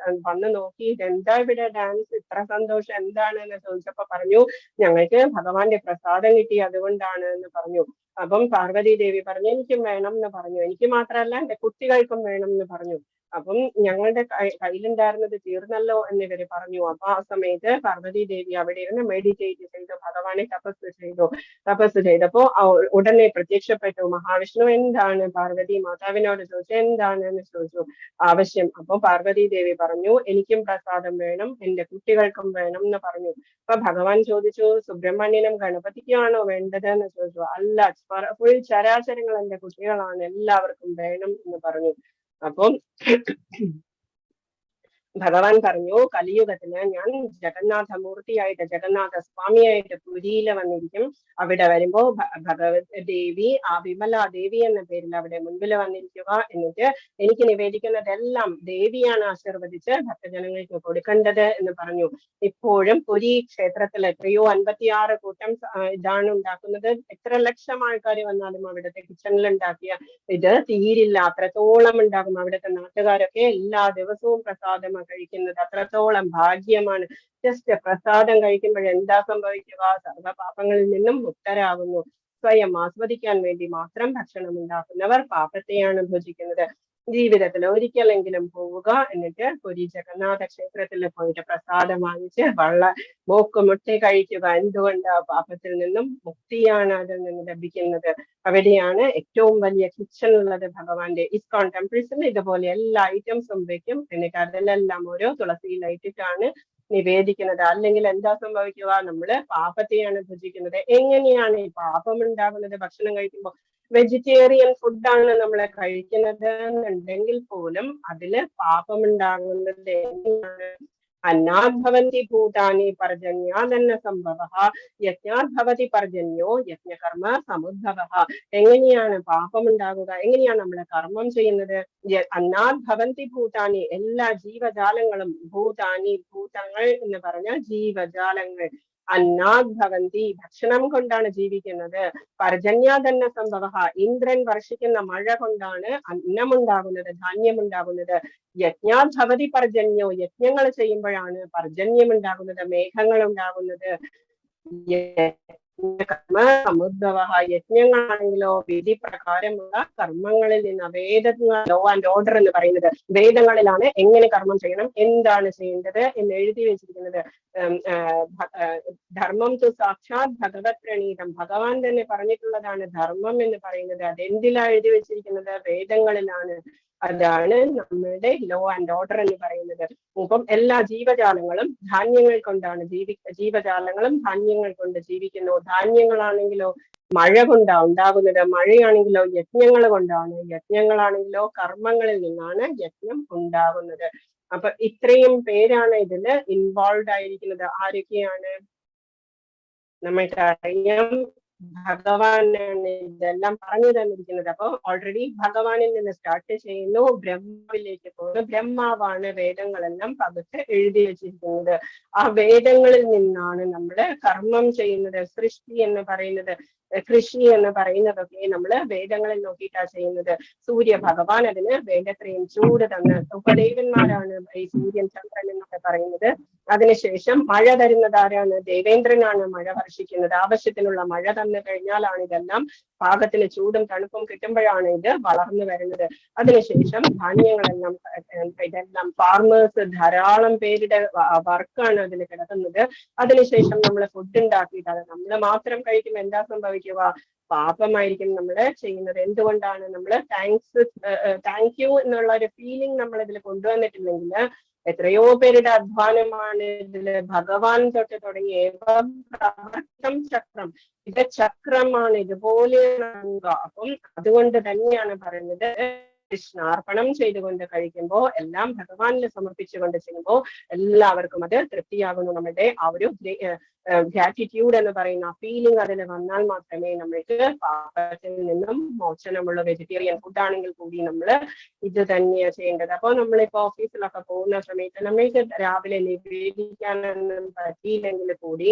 വന്ന് നോക്കി, ഇതെന്താ ഇവിടെ ഡാൻസ്, ഇത്ര സന്തോഷം എന്താണ് എന്ന് ചോദിച്ചപ്പോ പറഞ്ഞു, ഞങ്ങൾക്ക് ഭഗവാന്റെ പ്രസാദം കിട്ടി, അതുകൊണ്ടാണ് എന്ന് പറഞ്ഞു. അപ്പം പാർവതി ദേവി പറഞ്ഞു, എനിക്കും വേണം എന്ന് പറഞ്ഞു. എനിക്ക് മാത്രമല്ല, എന്റെ കുട്ടികൾക്കും വേണം എന്ന് പറഞ്ഞു. അപ്പം ഞങ്ങളുടെ കയ്യിലുണ്ടായിരുന്നത് തീർന്നല്ലോ എന്നിവര് പറഞ്ഞു. അപ്പൊ ആ സമയത്ത് പാർവതി ദേവി അവിടെ ഇരുന്ന് മെഡിറ്റേറ്റ് ചെയ്തു, ഭഗവാനെ തപസ് ചെയ്തപ്പോ ഉടനെ പ്രത്യക്ഷപ്പെട്ടു മഹാവിഷ്ണു. എന്താണ് പാർവതി മാതാവിനോട് ചോദിച്ചു, എന്താണ് എന്ന് ചോദിച്ചു ആവശ്യം. അപ്പൊ പാർവതി ദേവി പറഞ്ഞു, എനിക്കും പ്രസാദം വേണം, എന്റെ കുട്ടികൾക്കും വേണം എന്ന് പറഞ്ഞു. അപ്പൊ ഭഗവാൻ ചോദിച്ചു, സുബ്രഹ്മണ്യനും ഗണപതിക്കാണോ വേണ്ടത് എന്ന് ചോദിച്ചു. അല്ല, ഫുൾ ചരാചരങ്ങൾ എന്റെ കുട്ടികളാണ്, എല്ലാവർക്കും വേണം എന്ന് പറഞ്ഞു. അപ്പം ഭഗവാൻ പറഞ്ഞു, കലിയുഗത്തിന് ഞാൻ ജഗന്നാഥ മൂർത്തിയായിട്ട്, ജഗന്നാഥ സ്വാമിയായിട്ട് പുരിയില് വന്നിരിക്കും. അവിടെ വരുമ്പോ ഭഗവത് ദേവി, ആ വിമല ദേവി എന്ന പേരിൽ അവിടെ മുൻപിൽ വന്നിരിക്കുക. എന്നിട്ട് എനിക്ക് നിവേദിക്കുന്നതെല്ലാം ദേവിയാണ് ആശീർവദിച്ച് ഭക്തജനങ്ങൾക്ക് കൊടുക്കേണ്ടത് എന്ന് പറഞ്ഞു. ഇപ്പോഴും പുരി ക്ഷേത്രത്തിൽ എത്രയോ 56 കൂട്ടം ഇതാണ് ഉണ്ടാക്കുന്നത്. എത്ര ലക്ഷം ആൾക്കാർ വന്നാലും അവിടുത്തെ കിച്ചണിൽ ഉണ്ടാക്കിയ ഇത് തീരില്ല, അത്രത്തോളം ഉണ്ടാകും. അവിടുത്തെ നാട്ടുകാരൊക്കെ എല്ലാ ദിവസവും പ്രസാദം കഴിക്കുന്നത്. അത്രത്തോളം ഭാഗ്യമാണ്. ജസ്റ്റ് പ്രസാദം കഴിക്കുമ്പോൾ എന്താ സംഭവിക്കുക? സർവ്വ പാപങ്ങളിൽ നിന്നും മുക്തരാകുന്നു. സ്വയം ആസ്വദിക്കാൻ വേണ്ടി മാത്രം ഭക്ഷണം ഉണ്ടാക്കുന്നവർ പാപത്തെയാണ് ഭുജിക്കുന്നത്. ജീവിതത്തിൽ ഒരിക്കലെങ്കിലും പോവുക, എന്നിട്ട് പുരി ജഗന്നാഥ ക്ഷേത്രത്തിൽ പോയിട്ട് പ്രസാദം വാങ്ങിച്ച് മൂക്കുമുട്ടി കഴിക്കുക. എന്തുകൊണ്ട്? പാപത്തിൽ നിന്നും മുക്തിയാണ് അതിൽ നിന്ന് ലഭിക്കുന്നത്. അവിടെയാണ് ഏറ്റവും വലിയ കിച്ചൺ ഉള്ളത് ഭഗവാന്റെ. ഇസ്കോൺ ടെമ്പിൾസിൽ ഇതുപോലെ എല്ലാ ഐറ്റംസും വെക്കും. എന്നിട്ട് അതിലെല്ലാം ഓരോ തുളസിയിൽ ഇട്ടിട്ടാണ് നിവേദിക്കുന്നത്. അല്ലെങ്കിൽ എന്താ സംഭവിക്കുക? നമ്മള് പാപത്തെയാണ് ഭുജിക്കുന്നത്. എങ്ങനെയാണ് ഈ പാപം ഉണ്ടാകുന്നത്? ഭക്ഷണം കഴിക്കുമ്പോൾ വെജിറ്റേറിയൻ ഫുഡാണ് നമ്മളെ കഴിക്കുന്നത് എന്നുണ്ടെങ്കിൽ പോലും അതില് പാപമുണ്ടാകുന്നത് എങ്ങനെയാണ്? അന്നാദ്ഭവന്തി ഭൂതാനി പർജന്യാദന്ന സംഭവ യജ്ഞാദ്ഭവതി പർജന്യോ യജ്ഞകർമ്മ സമുദ്ഭവ. എങ്ങനെയാണ് പാപമുണ്ടാകുക? എങ്ങനെയാണ് നമ്മൾ കർമ്മം ചെയ്യുന്നത്? അന്നാദ്ഭവന്തി ഭൂതാനി, എല്ലാ ജീവജാലങ്ങളും, ഭൂതാനി ഭൂതങ്ങൾ എന്ന് പറഞ്ഞാൽ ജീവജാലങ്ങൾ. അന്നാദ്ഭവന്തി, ഭക്ഷണം കൊണ്ടാണ് ജീവിക്കുന്നത്. പർജന്യാദന്ന സംഭവ, ഇന്ദ്രൻ വർഷിക്കുന്ന മഴ കൊണ്ടാണ് അന്നമുണ്ടാകുന്നത്, ധാന്യമുണ്ടാകുന്നത്. യജ്ഞാദ്ഭവതി പർജന്യോ, യജ്ഞങ്ങൾ ചെയ്യുമ്പോഴാണ് പർജന്യം ഉണ്ടാകുന്നത്, മേഘങ്ങൾ ഉണ്ടാകുന്നത്. കർമ്മ സമുദ്ഭവ, യജ്ഞങ്ങളാണെങ്കിലോ വിധി പ്രകാരമുള്ള കർമ്മങ്ങളിൽ നിന്ന്. വേദങ്ങൾ, ലോ ആൻഡ് ഓർഡർ എന്ന് പറയുന്നത് വേദങ്ങളിലാണ് എങ്ങനെ കർമ്മം ചെയ്യണം, എന്താണ് ചെയ്യേണ്ടത് എന്ന് എഴുതി വെച്ചിരിക്കുന്നത്. ധർമ്മം തു സാക്ഷാത് ഭഗവത് പ്രണീതം, ഭഗവാൻ തന്നെ പറഞ്ഞിട്ടുള്ളതാണ് ധർമ്മം എന്ന് പറയുന്നത്. അതെന്തിലാണ് എഴുതി വെച്ചിരിക്കുന്നത്? വേദങ്ങളിലാണ്. അതാണ് നമ്മളുടെ ലോ ആൻഡ് ഓർഡർ എന്ന് പറയുന്നത്. ഇപ്പം എല്ലാ ജീവജാലങ്ങളും ധാന്യങ്ങൾ കൊണ്ടാണ് ജീവജാലങ്ങളും ധാന്യങ്ങൾ കൊണ്ട് ജീവിക്കുന്നു. ധാന്യങ്ങളാണെങ്കിലോ മഴ കൊണ്ടാണ് ഉണ്ടാകുന്നത്. മഴയാണെങ്കിലോ യജ്ഞങ്ങൾ കൊണ്ടാണ്, യജ്ഞങ്ങളാണെങ്കിലോ കർമ്മങ്ങളിൽ നിന്നാണ് യജ്ഞം ഉണ്ടാകുന്നത്. അപ്പൊ ഇത്രയും പേരാണ് ഇതില് ഇൻവോൾവ് ആയിരിക്കുന്നത്. ആരൊക്കെയാണ്? നമ്മൾക്കറിയാം ഭഗവാനാണ് ഇതെല്ലാം പറഞ്ഞു തന്നിരിക്കുന്നത്. അപ്പൊ ഓൾറെഡി ഭഗവാനിൽ നിന്ന് സ്റ്റാർട്ട് ചെയ്യുന്നു, ബ്രഹ്മാവിലേക്ക് പോകുന്നു. ബ്രഹ്മാവാണ് വേദങ്ങളെല്ലാം പകുത്ത് എഴുതി വെച്ചിരിക്കുന്നത്. ആ വേദങ്ങളിൽ നിന്നാണ് നമ്മൾ കർമ്മം ചെയ്യുന്നത്. സൃഷ്ടി എന്ന് പറയുന്നത്, കൃഷി എന്ന് പറയുന്നതൊക്കെ നമ്മൾ വേദങ്ങളിൽ നോക്കിയിട്ടാണ് ചെയ്യുന്നത്. സൂര്യ ഭഗവാൻ അതിന് വേണ്ടത്രയും ചൂട് തന്ന്, ഉപദേവന്മാരാണ് ഈ സൂര്യൻ ചന്ദ്രൻ എന്നൊക്കെ പറയുന്നത്. അതിനുശേഷം മഴ തരുന്നത് ആരാണ്? ദേവേന്ദ്രനാണ് മഴ വർഷിക്കുന്നത്. ആവശ്യത്തിനുള്ള മഴ തന്നു കഴിഞ്ഞാലാണ് ഇതെല്ലാം പാകത്തിന് ചൂടും തണുപ്പും കിട്ടുമ്പോഴാണ് ഇത് വളർന്നു വരുന്നത്. അതിനുശേഷം ധാന്യങ്ങളെല്ലാം ഇതെല്ലാം ഫാർമേഴ്സ് ധാരാളം പേരുടെ വർക്കാണ് അതിൽ കിടക്കുന്നത്. അതിനുശേഷം നമ്മൾ ഫുഡ് ഉണ്ടാക്കിയിട്ട് അത് നമ്മൾ മാത്രം കഴിക്കുമ്പോൾ എന്താ സംഭവിക്കുക? പാപമായിരിക്കും നമ്മൾ ചെയ്യുന്നത്. എന്തുകൊണ്ടാണ്? നമ്മൾ താങ്ക് യു എന്നുള്ള ഒരു ഫീലിംഗ് നമ്മൾ ഇതിൽ കൊണ്ടുവന്നിട്ടില്ലെങ്കിൽ എത്രയോ പേരുടെ അധ്വാനമാണ് ഇതില്. ഭഗവാൻ തൊട്ട് തുടങ്ങി പ്രവർത്തം ചക്രം, ഇത് ചക്രമാണ്, ഇതുപോലെ. അപ്പം അതുകൊണ്ട് തന്നെയാണ് പറയുന്നത് കൃഷ്ണാർപ്പണം ചെയ്തുകൊണ്ട് കഴിക്കുമ്പോൾ, എല്ലാം ഭഗവാനിൽ സമർപ്പിച്ചുകൊണ്ട് ചെയ്യുമ്പോൾ എല്ലാവർക്കും അത് തൃപ്തിയാകുന്നു. നമ്മുടെ ആ ഒരു ഗ്രാറ്റിറ്റ്യൂഡ് എന്ന് പറയുന്ന ഫീലിംഗ് അതിൽ വന്നാൽ മാത്രമേ നമ്മൾക്ക് പാപത്തിൽ നിന്നും മോചനമുള്ള. വെജിറ്റേറിയൻ ഫുഡ് ആണെങ്കിൽ കൂടി നമ്മൾ ഇത് തന്നെയാണ് ചെയ്യേണ്ടത്. അപ്പോൾ നമ്മളിപ്പോ ഓഫീസിലൊക്കെ പോകുന്ന സമയത്ത് നമ്മൾക്ക് രാവിലെ നിവേദിക്കാനൊന്നും പറ്റിയില്ലെങ്കിൽ കൂടി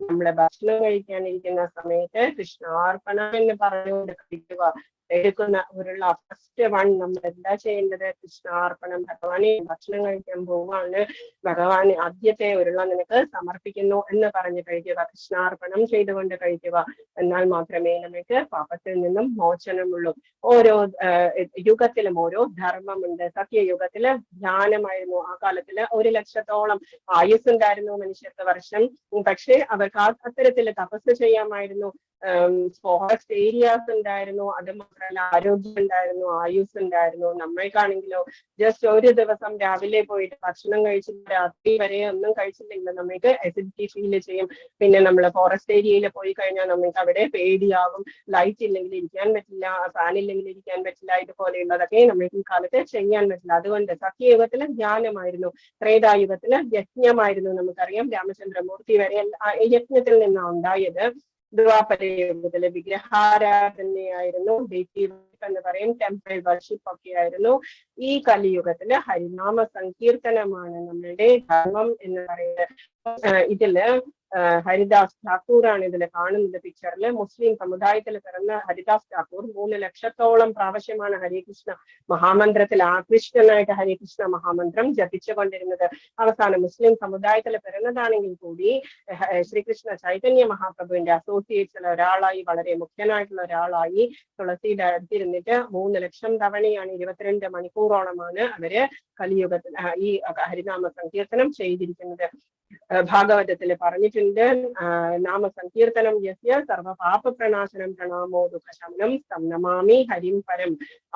നമ്മൾ ഭക്ഷണം കഴിക്കാനിരിക്കുന്ന സമയത്ത് കൃഷ്ണാർപ്പണം എന്ന് പറഞ്ഞുകൊണ്ട് കഴിക്കുക. എടുക്കുന്ന ഉരുള ഫസ്റ്റ് വൺ നമ്മൾ എന്താ ചെയ്യേണ്ടത്? കൃഷ്ണാർപ്പണം. ഭഗവാനെ ഭക്ഷണം കഴിക്കാൻ പോവാണ്, ഭഗവാന് ആദ്യത്തെ ഉരുള നിനക്ക് സമർപ്പിക്കുന്നു എന്ന് പറഞ്ഞ് കഴിക്കുക. കൃഷ്ണാർപ്പണം ചെയ്തുകൊണ്ട് കഴിക്കുക. എന്നാൽ മാത്രമേ നമുക്ക് പാപത്തിൽ നിന്നും മോചനമുള്ളൂ. ഓരോ യുഗത്തിലും ഓരോ ധർമ്മമുണ്ട്. സത്യയുഗത്തില് ധ്യാനമായിരുന്നു. ആ കാലത്തില് 1,00,000-ഓളം ആയുസ്സുണ്ടായിരുന്നു മനുഷ്യർക്ക് വർഷം. പക്ഷെ അവർക്ക് അത്തരത്തില് തപസ് ചെയ്യാമായിരുന്നു. ഫോറസ്റ്റ് ഏരിയാസ് ഉണ്ടായിരുന്നു. അത് മാത്രമല്ല ആരോഗ്യം ഉണ്ടായിരുന്നു, ആയുസ് ഉണ്ടായിരുന്നു. നമ്മൾക്കാണെങ്കിലോ ജസ്റ്റ് ഒരു ദിവസം രാവിലെ പോയിട്ട് ഭക്ഷണം കഴിച്ചിട്ട് രാത്രി വരെ ഒന്നും കഴിച്ചില്ലെങ്കിൽ നമുക്ക് അസിഡിറ്റി ഫീൽ ചെയ്യും. പിന്നെ നമ്മൾ ഫോറസ്റ്റ് ഏരിയയിൽ പോയി കഴിഞ്ഞാൽ നമുക്ക് അവിടെ പേടിയാകും. ലൈറ്റ് ഇല്ലെങ്കിൽ ഇരിക്കാൻ പറ്റില്ല, ഫാൻ ഇല്ലെങ്കിൽ ഇരിക്കാൻ പറ്റില്ല. ഇതുപോലെയുള്ളതൊക്കെ നമുക്ക് ഈ കാലത്ത് ചെയ്യാൻ പറ്റില്ല. അതുകൊണ്ട് സത്യയുഗത്തില് ധ്യാനമായിരുന്നു, ത്രേതായുഗത്തില് യജ്ഞമായിരുന്നു. നമുക്കറിയാം രാമചന്ദ്രമൂർത്തി വരെ യജ്ഞത്തിൽ നിന്നാണ് ഉണ്ടായത്. ദ്വാപരയുഗത്തിലെ വിഗ്രഹാരാധനയായിരുന്നു, എന്ന് പറയും, ടെമ്പിൾ വർഷിപ്പ് ഒക്കെ ആയിരുന്നു. ഈ കലിയുഗത്തില് ഹരിനാമ സങ്കീർത്തനമാണ് നമ്മളുടെ ധർമ്മം എന്ന് പറയുന്നത്. ഇതില് ഹരിദാസ് ഠാക്കൂറാണ് ഇതിൽ കാണുന്നത് പിക്ചറിൽ. മുസ്ലിം സമുദായത്തിൽ പിറന്ന ഹരിദാസ് ഠാക്കൂർ 3,00,000-ഓളം പ്രാവശ്യമാണ് ഹരികൃഷ്ണ മഹാമന്ത്രത്തിൽ ആകൃഷ്ടനായിട്ട് ഹരികൃഷ്ണ മഹാമന്ത്രം ജപിച്ചുകൊണ്ടിരുന്നത്. അവസാനം മുസ്ലിം സമുദായത്തിൽ പിറന്നതാണെങ്കിൽ കൂടി ശ്രീകൃഷ്ണ ചൈതന്യ മഹാപ്രഭുവിന്റെ അസോസിയേറ്റ്സിൽ ഒരാളായി, വളരെ മുഖ്യനായിട്ടുള്ള ഒരാളായി തുളസിയുടെ അടുത്തിരുന്നിട്ട് 3,00,000 തവണയാണ്, 22 മണിക്കൂറോളമാണ് അവര് കലിയുഗത്തിൽ ഈ ഹരിനാമ സങ്കീർത്തനം ചെയ്തിരിക്കുന്നത്. ഭാഗവതത്തിൽ പറഞ്ഞിട്ടുണ്ട്, നാമസങ്കീർത്തനം യസ്യ സർവപാപ പ്രണാശനം പ്രണാമോ ദുഃഖശമനം തം നമാമി ഹരിം പരം.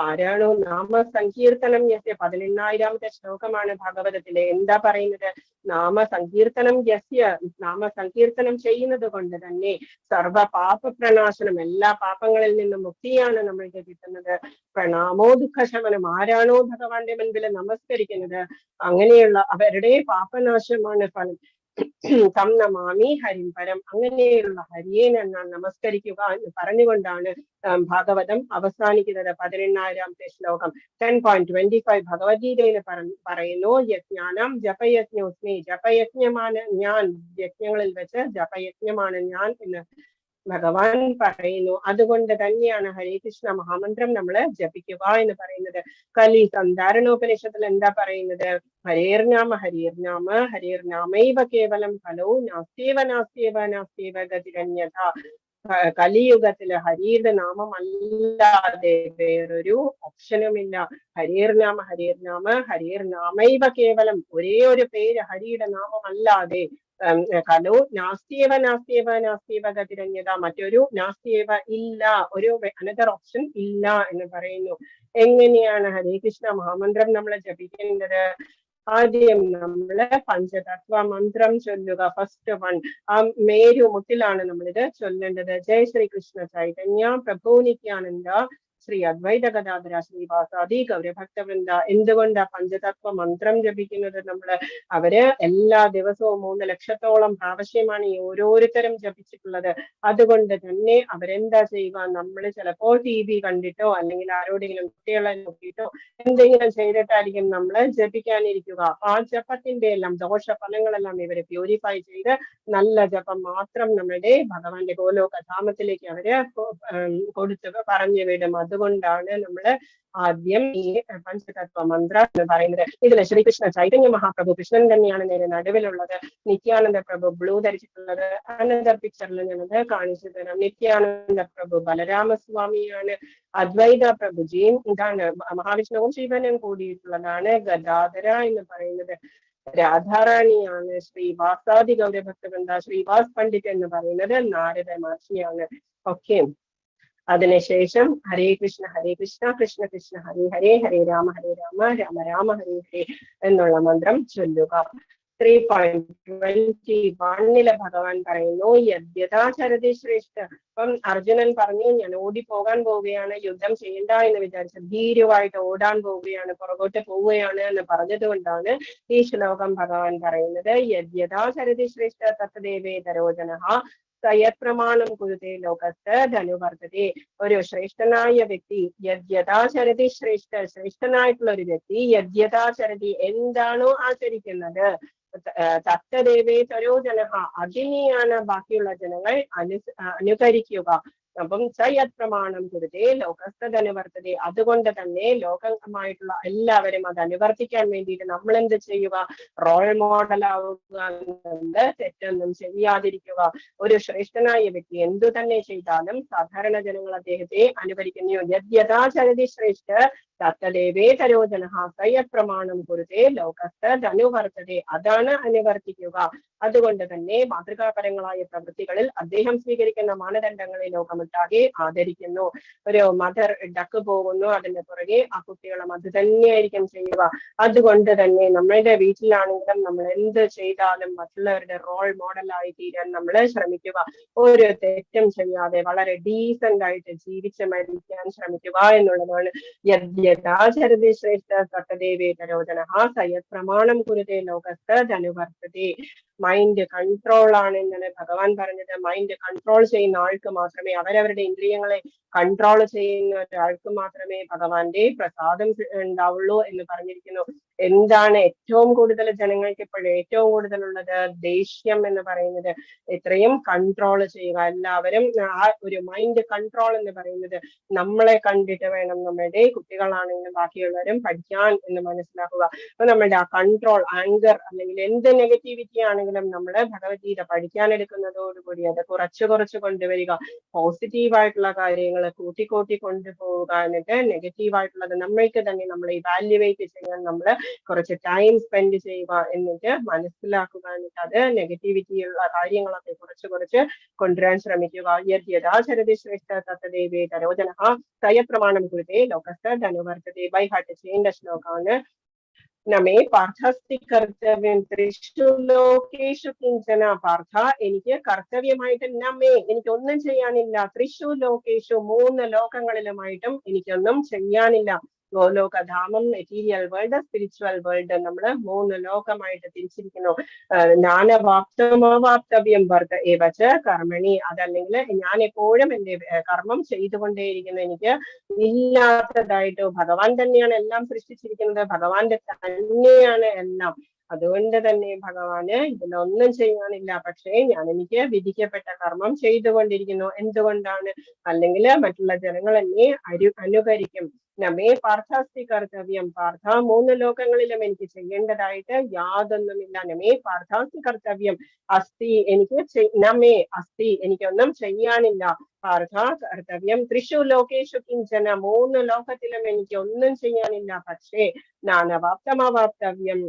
ആരാണോ നാമസങ്കീർത്തനം യസ്യ, 18,000-ാമത്തെ ശ്ലോകമാണ് ഭാഗവതത്തിലെ. എന്താ പറയുന്നത്? നാമസങ്കീർത്തനം യസ്യ, നാമസങ്കീർത്തനം ചെയ്യുന്നത് കൊണ്ട് തന്നെ സർവപാപ പ്രണാശനം, എല്ലാ പാപങ്ങളിൽ നിന്നും മുക്തിയാണ് നമ്മൾക്ക് കിട്ടുന്നത്. പ്രണാമോ ദുഃഖശമനം, ആരാണോ ഭഗവാന്റെ മുൻപിൽ നമസ്കരിക്കുന്നത് അങ്ങനെയുള്ള അവരുടെ പാപനാശമാണ് ഫലം. തം നമാമി ഹരിം പരം, അങ്ങനെയുള്ള ഹരിയെ ഞാൻ നമസ്കരിക്കുക എന്ന് പറഞ്ഞുകൊണ്ടാണ് ഭാഗവതം അവസാനിക്കുന്നത്. 18,000-ാമത്തെ ശ്ലോകം 10.25 ഭഗവത്ഗീതയിൽ പറയുന്നു, യജ്ഞാനം ജപയജ്ഞോസ്മി, ജപയജ്ഞമാണ് ഞാൻ, യജ്ഞങ്ങളിൽ വെച്ച് ജപയജ്ഞമാണ് ഞാൻ എന്ന് ഭഗവാൻ പറയുന്നു. അതുകൊണ്ട് തന്നെയാണ് ഹരേകൃഷ്ണ മഹാമന്ത്രം നമ്മൾ ജപിക്കുക എന്ന് പറയുന്നത്. കലി സന്ധാരണോപനിഷത്തിൽ എന്താ പറയുന്നത്? ഹരേർനാമ ഹരേർനാമ ഹരേർനാമൈവ കേവലം ഫലോ നാസ്തേവ നാസ്തേവ നാസ്തേവ ഗതിരന്യഥ. കലിയുഗത്തില് ഹരിയുടെ നാമം അല്ലാതെ വേറൊരു ഓപ്ഷനുമില്ല. ഹരേർനാമ ഹരേർനാമ ഹരേർനാമൈവ കേവലം, ഒരേ ഒരു പേര് ഹരിയുടെ നാമം അല്ലാതെ കലോ നാസ്തിയവ നാസ്തിയവ നാസ്തിയവ ഗതിരന്യത, മറ്റൊരു നാസ്തിയവ ഇല്ല, ഒരു അനദർ ഓപ്ഷൻ ഇല്ല എന്ന് പറയുന്നു. എങ്ങനെയാണ് ഹരേ കൃഷ്ണ മഹാമന്ത്രം നമ്മൾ ജപിക്കേണ്ടത്? ആദ്യം നമ്മള് പഞ്ചതത്വ മന്ത്രം ചൊല്ലുക. ഫസ്റ്റ് വൺ, ആ മേരുമുട്ടിലാണ് നമ്മളിത് ചൊല്ലേണ്ടത്. ജയ ശ്രീകൃഷ്ണ ചൈതന്യ പ്രഭു നിത്യാനന്ദ ശ്രീ അദ്വൈത ഗദാധര ശ്രീവാസാദി ഗൗരഭക്തവൃന്ദ. എന്തുകൊണ്ടാ പഞ്ചതത്വ മന്ത്രം ജപിക്കുന്നത്? നമ്മള് അവര് എല്ലാ ദിവസവും 3 ലക്ഷത്തോളം പ്രാവശ്യമാണ് ഈ ഓരോരുത്തരും ജപിച്ചിട്ടുള്ളത്. അതുകൊണ്ട് തന്നെ അവരെന്താ ചെയ്യുക, നമ്മൾ ചിലപ്പോൾ TV കണ്ടിട്ടോ അല്ലെങ്കിൽ ആരോടെങ്കിലും കുട്ടികളെ നോക്കിയിട്ടോ എന്തെങ്കിലും ചെയ്തിട്ടായിരിക്കും നമ്മള് ജപിക്കാനിരിക്കുക. ആ ജപത്തിന്റെ എല്ലാം ദോഷഫലങ്ങളെല്ലാം ഇവരെ പ്യൂരിഫൈ ചെയ്ത് നല്ല ജപം മാത്രം നമ്മുടെ ഭഗവാന്റെ ഗോലോകധാമത്തിലേക്ക് അവര് കൊടുത്ത് പറഞ്ഞു വിടും. അതുകൊണ്ടാണ് നമ്മള് ആദ്യം ഈ പഞ്ചതത്വ മന്ത്ര എന്ന് പറയുന്നത്. ഇതില് ശ്രീകൃഷ്ണ ചൈതന്യ മഹാപ്രഭു കൃഷ്ണൻ തന്നെയാണ് നേരെ നടുവിലുള്ളത്. നിത്യാനന്ദ പ്രഭു ബ്ലൂ ധരിച്ചിട്ടുള്ളത്. അനന്തർ പിക്ചറിൽ ഞാനത് കാണിച്ചു തരാം. നിത്യാനന്ദ പ്രഭു ബലരാമസ്വാമിയാണ്. അദ്വൈത പ്രഭുജിയും ഇതാണ് മഹാവിഷ്ണുവും ശിവനും കൂടിയിട്ടുള്ളതാണ്. ഗദാധര എന്ന് പറയുന്നത് രാധാറാണിയാണ്. ശ്രീവാസാദി ഗൗരഭക്തവൃന്ദ ശ്രീവാസ് പണ്ഡിറ്റ് എന്ന് പറയുന്നത് നാരദ മഹർഷിയാണ്. ഓക്കെ, അതിനുശേഷം ഹരേ കൃഷ്ണ കൃഷ്ണ കൃഷ്ണ ഹരേ ഹരേ, ഹരേ രാമ രാമ രാമ ഹരേ ഹരേ എന്നുള്ള മന്ത്രം ചൊല്ലുക. 3.21 ഭഗവാൻ പറയുന്നു യദ്യഥാചരതി ശ്രേഷ്ഠ. അപ്പം അർജുനൻ പറഞ്ഞു, ഞാൻ ഓടിപ്പോകാൻ പോവുകയാണ്, യുദ്ധം ചെയ്യണ്ട എന്ന് വിചാരിച്ച ധീരമായിട്ട് ഓടാൻ പോവുകയാണ്, പുറകോട്ട് പോവുകയാണ് എന്ന് പറഞ്ഞത് കൊണ്ടാണ് ഈ ശ്ലോകം ഭഗവാൻ പറയുന്നത്. യദ്യഥാചരതി ശ്രേഷ്ഠ തത്തദേവേ തരോജനഃ സയത് പ്രമാണം കുരുതേ ലോകത്ത് ധനുവർത്തതേ. ഒരു ശ്രേഷ്ഠനായ വ്യക്തി യദ്യഥാചരതി ശ്രേഷ്ഠനായിട്ടുള്ള ഒരു വ്യക്തി യദ്യഥാചരതി എന്താണോ ആചരിക്കുന്നത് തത്തദേവേ തരോജനഃ അതിനെയാണ് ബാക്കിയുള്ള ജനങ്ങൾ അനുകരിക്കുക. അപ്പം സയത് പ്രമാണം കുരുതേ ലോകസ്ഥനുവർത്തതേ. അതുകൊണ്ട് തന്നെ ലോകമായിട്ടുള്ള എല്ലാവരും അത് അനുവർത്തിക്കാൻ വേണ്ടിയിട്ട് നമ്മൾ എന്ത് ചെയ്യുക, റോൾ മോഡൽ ആവുക, തെറ്റൊന്നും ചെയ്യാതിരിക്കുക. ഒരു ശ്രേഷ്ഠനായ വ്യക്തി എന്തു തന്നെ ചെയ്താലും സാധാരണ ജനങ്ങൾ അദ്ദേഹത്തെ അനുകരിക്കുന്നു. യദ്യഥാചരതി ശ്രേഷ്ഠ തത്തദേവേ തരോജനഃ സയത് പ്രമാണം കുരുതേ ലോകസ്ഥനുവർത്തതേ. അതാണ് അനുവർത്തിക്കുക. അതുകൊണ്ട് തന്നെ മാതൃകാപരങ്ങളായ പ്രവൃത്തികളിൽ അദ്ദേഹം സ്വീകരിക്കുന്ന മാനദണ്ഡങ്ങളെ ലോകമൊട്ടാകെ ആദരിക്കുന്നു. ഒരു മദർ ഡക്ക് പോകുന്നു, അതിന്റെ പുറകെ ആ കുട്ടികളും അത് തന്നെയായിരിക്കും ചെയ്യുക. അതുകൊണ്ട് തന്നെ നമ്മളുടെ വീട്ടിലാണെങ്കിലും നമ്മൾ എന്ത് ചെയ്താലും മറ്റുള്ളവരുടെ റോൾ മോഡലായി തീരാൻ നമ്മൾ ശ്രമിക്കുക. ഒരു തെറ്റും ചെയ്യാതെ വളരെ ഡീസന്റ് ആയിട്ട് ജീവിച്ച് മരിക്കാൻ ശ്രമിക്കുക എന്നുള്ളതാണ്. യദ്യഥാചരതി ശ്രേഷ്ഠ തത്തദേവേ തരോജനഃ സയത് പ്രമാണം കുരുതേ ലോകസ്ഥനുവർത്തതേ. മൈൻഡ് കൺട്രോൾ ആണ് എന്നാണ് ഭഗവാൻ പറഞ്ഞത്. മൈൻഡ് കൺട്രോൾ ചെയ്യുന്ന ആൾക്ക് മാത്രമേ, അവരവരുടെ ഇന്ദ്രിയങ്ങളെ കൺട്രോൾ ചെയ്യുന്ന ഒരാൾക്ക് മാത്രമേ ഭഗവാന്റെ പ്രസാദം ഉണ്ടാവുള്ളൂ എന്ന് പറഞ്ഞിരിക്കുന്നു. എന്താണ് ഏറ്റവും കൂടുതൽ ജനങ്ങൾക്ക് ഇപ്പോഴും ഏറ്റവും കൂടുതലുള്ളത്? ദേഷ്യം എന്ന് പറയുന്നത്. ഇത്രയും കൺട്രോൾ ചെയ്യുക എല്ലാവരും. ആ ഒരു മൈൻഡ് കൺട്രോൾ എന്ന് പറയുന്നത് നമ്മളെ കണ്ടിട്ട് വേണം നമ്മളുടെ കുട്ടികളാണെങ്കിലും ബാക്കിയുള്ളവരും പഠിക്കാൻ എന്ന് മനസ്സിലാക്കുക. അപ്പൊ നമ്മളുടെ ആ കൺട്രോൾ, ആങ്കർ അല്ലെങ്കിൽ എന്ത് നെഗറ്റിവിറ്റി ആണെങ്കിലും നമ്മള് ഭഗവത്ഗീത പഠിക്കാനെടുക്കുന്നതോടുകൂടി അത് കുറച്ച് കൊണ്ടുവരിക. പോസിറ്റീവായിട്ടുള്ള കാര്യങ്ങൾ കൂട്ടി കൊണ്ടുപോവുക. എന്നിട്ട് നെഗറ്റീവായിട്ടുള്ളത് നമ്മൾക്ക് തന്നെ നമ്മൾ ഇവാലുവേറ്റ് ചെയ്യാൻ നമ്മൾ കുറച്ച് ടൈം സ്പെൻഡ് ചെയ്യുക. എന്നിട്ട് മനസ്സിലാക്കുക. എന്നിട്ട് അത് നെഗറ്റിവിറ്റിയുള്ള കാര്യങ്ങളൊക്കെ കുറച്ച് കൊണ്ടുവരാൻ ശ്രമിക്കുക. യദ്യഥാചരതി ശ്രേഷ്ഠ തത്തദേവേ തരോജനഃ സയത് പ്രമാണം കുരുതേ ലോകസ്ഥനുവർത്തതേ. ബൈ ഹാർട്ട് ചെയ്യേണ്ട ശ്ലോകമാണ്. നമേ പാർത്ഥസ്തി കർത്തവ്യം ത്രിഷു ലോകേഷു കിഞ്ചന. പാർത്ഥ, എനിക്ക് കർത്തവ്യമായിട്ട് നമേ, എനിക്കൊന്നും ചെയ്യാനില്ല. ത്രിഷു ലോകേഷു 3 ലോകങ്ങളിലുമായിട്ടും എനിക്കൊന്നും ചെയ്യാനില്ല. ഗോലോകധാമം, മെറ്റീരിയൽ വേൾഡ്, സ്പിരിച്വൽ വേൾഡ്. നമ്മള് 3 ലോകമായിട്ട് തിരിച്ചിരിക്കുന്നു. ജ്ഞാനവാപ്തമവാപ്തവ്യം വർദ്ധ ഏവച കർമ്മണി. അതല്ലെങ്കിൽ ഞാൻ എപ്പോഴും എന്റെ കർമ്മം ചെയ്തുകൊണ്ടേയിരിക്കുന്നു. എനിക്ക് ഇല്ലാത്തതായിട്ട് ഭഗവാൻ തന്നെയാണ് എല്ലാം സൃഷ്ടിച്ചിരിക്കുന്നത്. ഭഗവാന്റെ തന്നെയാണ് എല്ലാം. അതുകൊണ്ട് തന്നെ ഭഗവാന് ഇതിലൊന്നും ചെയ്യാനില്ല. പക്ഷേ എനിക്ക് വിധിക്കപ്പെട്ട കർമ്മം ചെയ്തുകൊണ്ടിരിക്കുന്നു. എന്തുകൊണ്ടാണ്? അല്ലെങ്കിൽ മറ്റുള്ള ജനങ്ങൾ എന്നെ അനുകരിക്കും. നമേ പാർത്ഥാസ്തി കർത്തവ്യം. പാർത്ഥ, 3 ലോകങ്ങളിലും എനിക്ക് ചെയ്യേണ്ടതായിട്ട് യാതൊന്നുമില്ല. നമേ പാർത്ഥാസ്തി കർത്തവ്യം അസ്തി, എനിക്ക് നമേ അസ്തി, എനിക്കൊന്നും ചെയ്യാനില്ല. പാർത്ഥ കർത്തവ്യം ത്രിഷു ലോകേഷു കിഞ്ചന. 3 ലോകത്തിലും എനിക്ക് ഒന്നും ചെയ്യാനില്ല. പക്ഷേ നാനവാപ്തമവാപ്തവ്യം,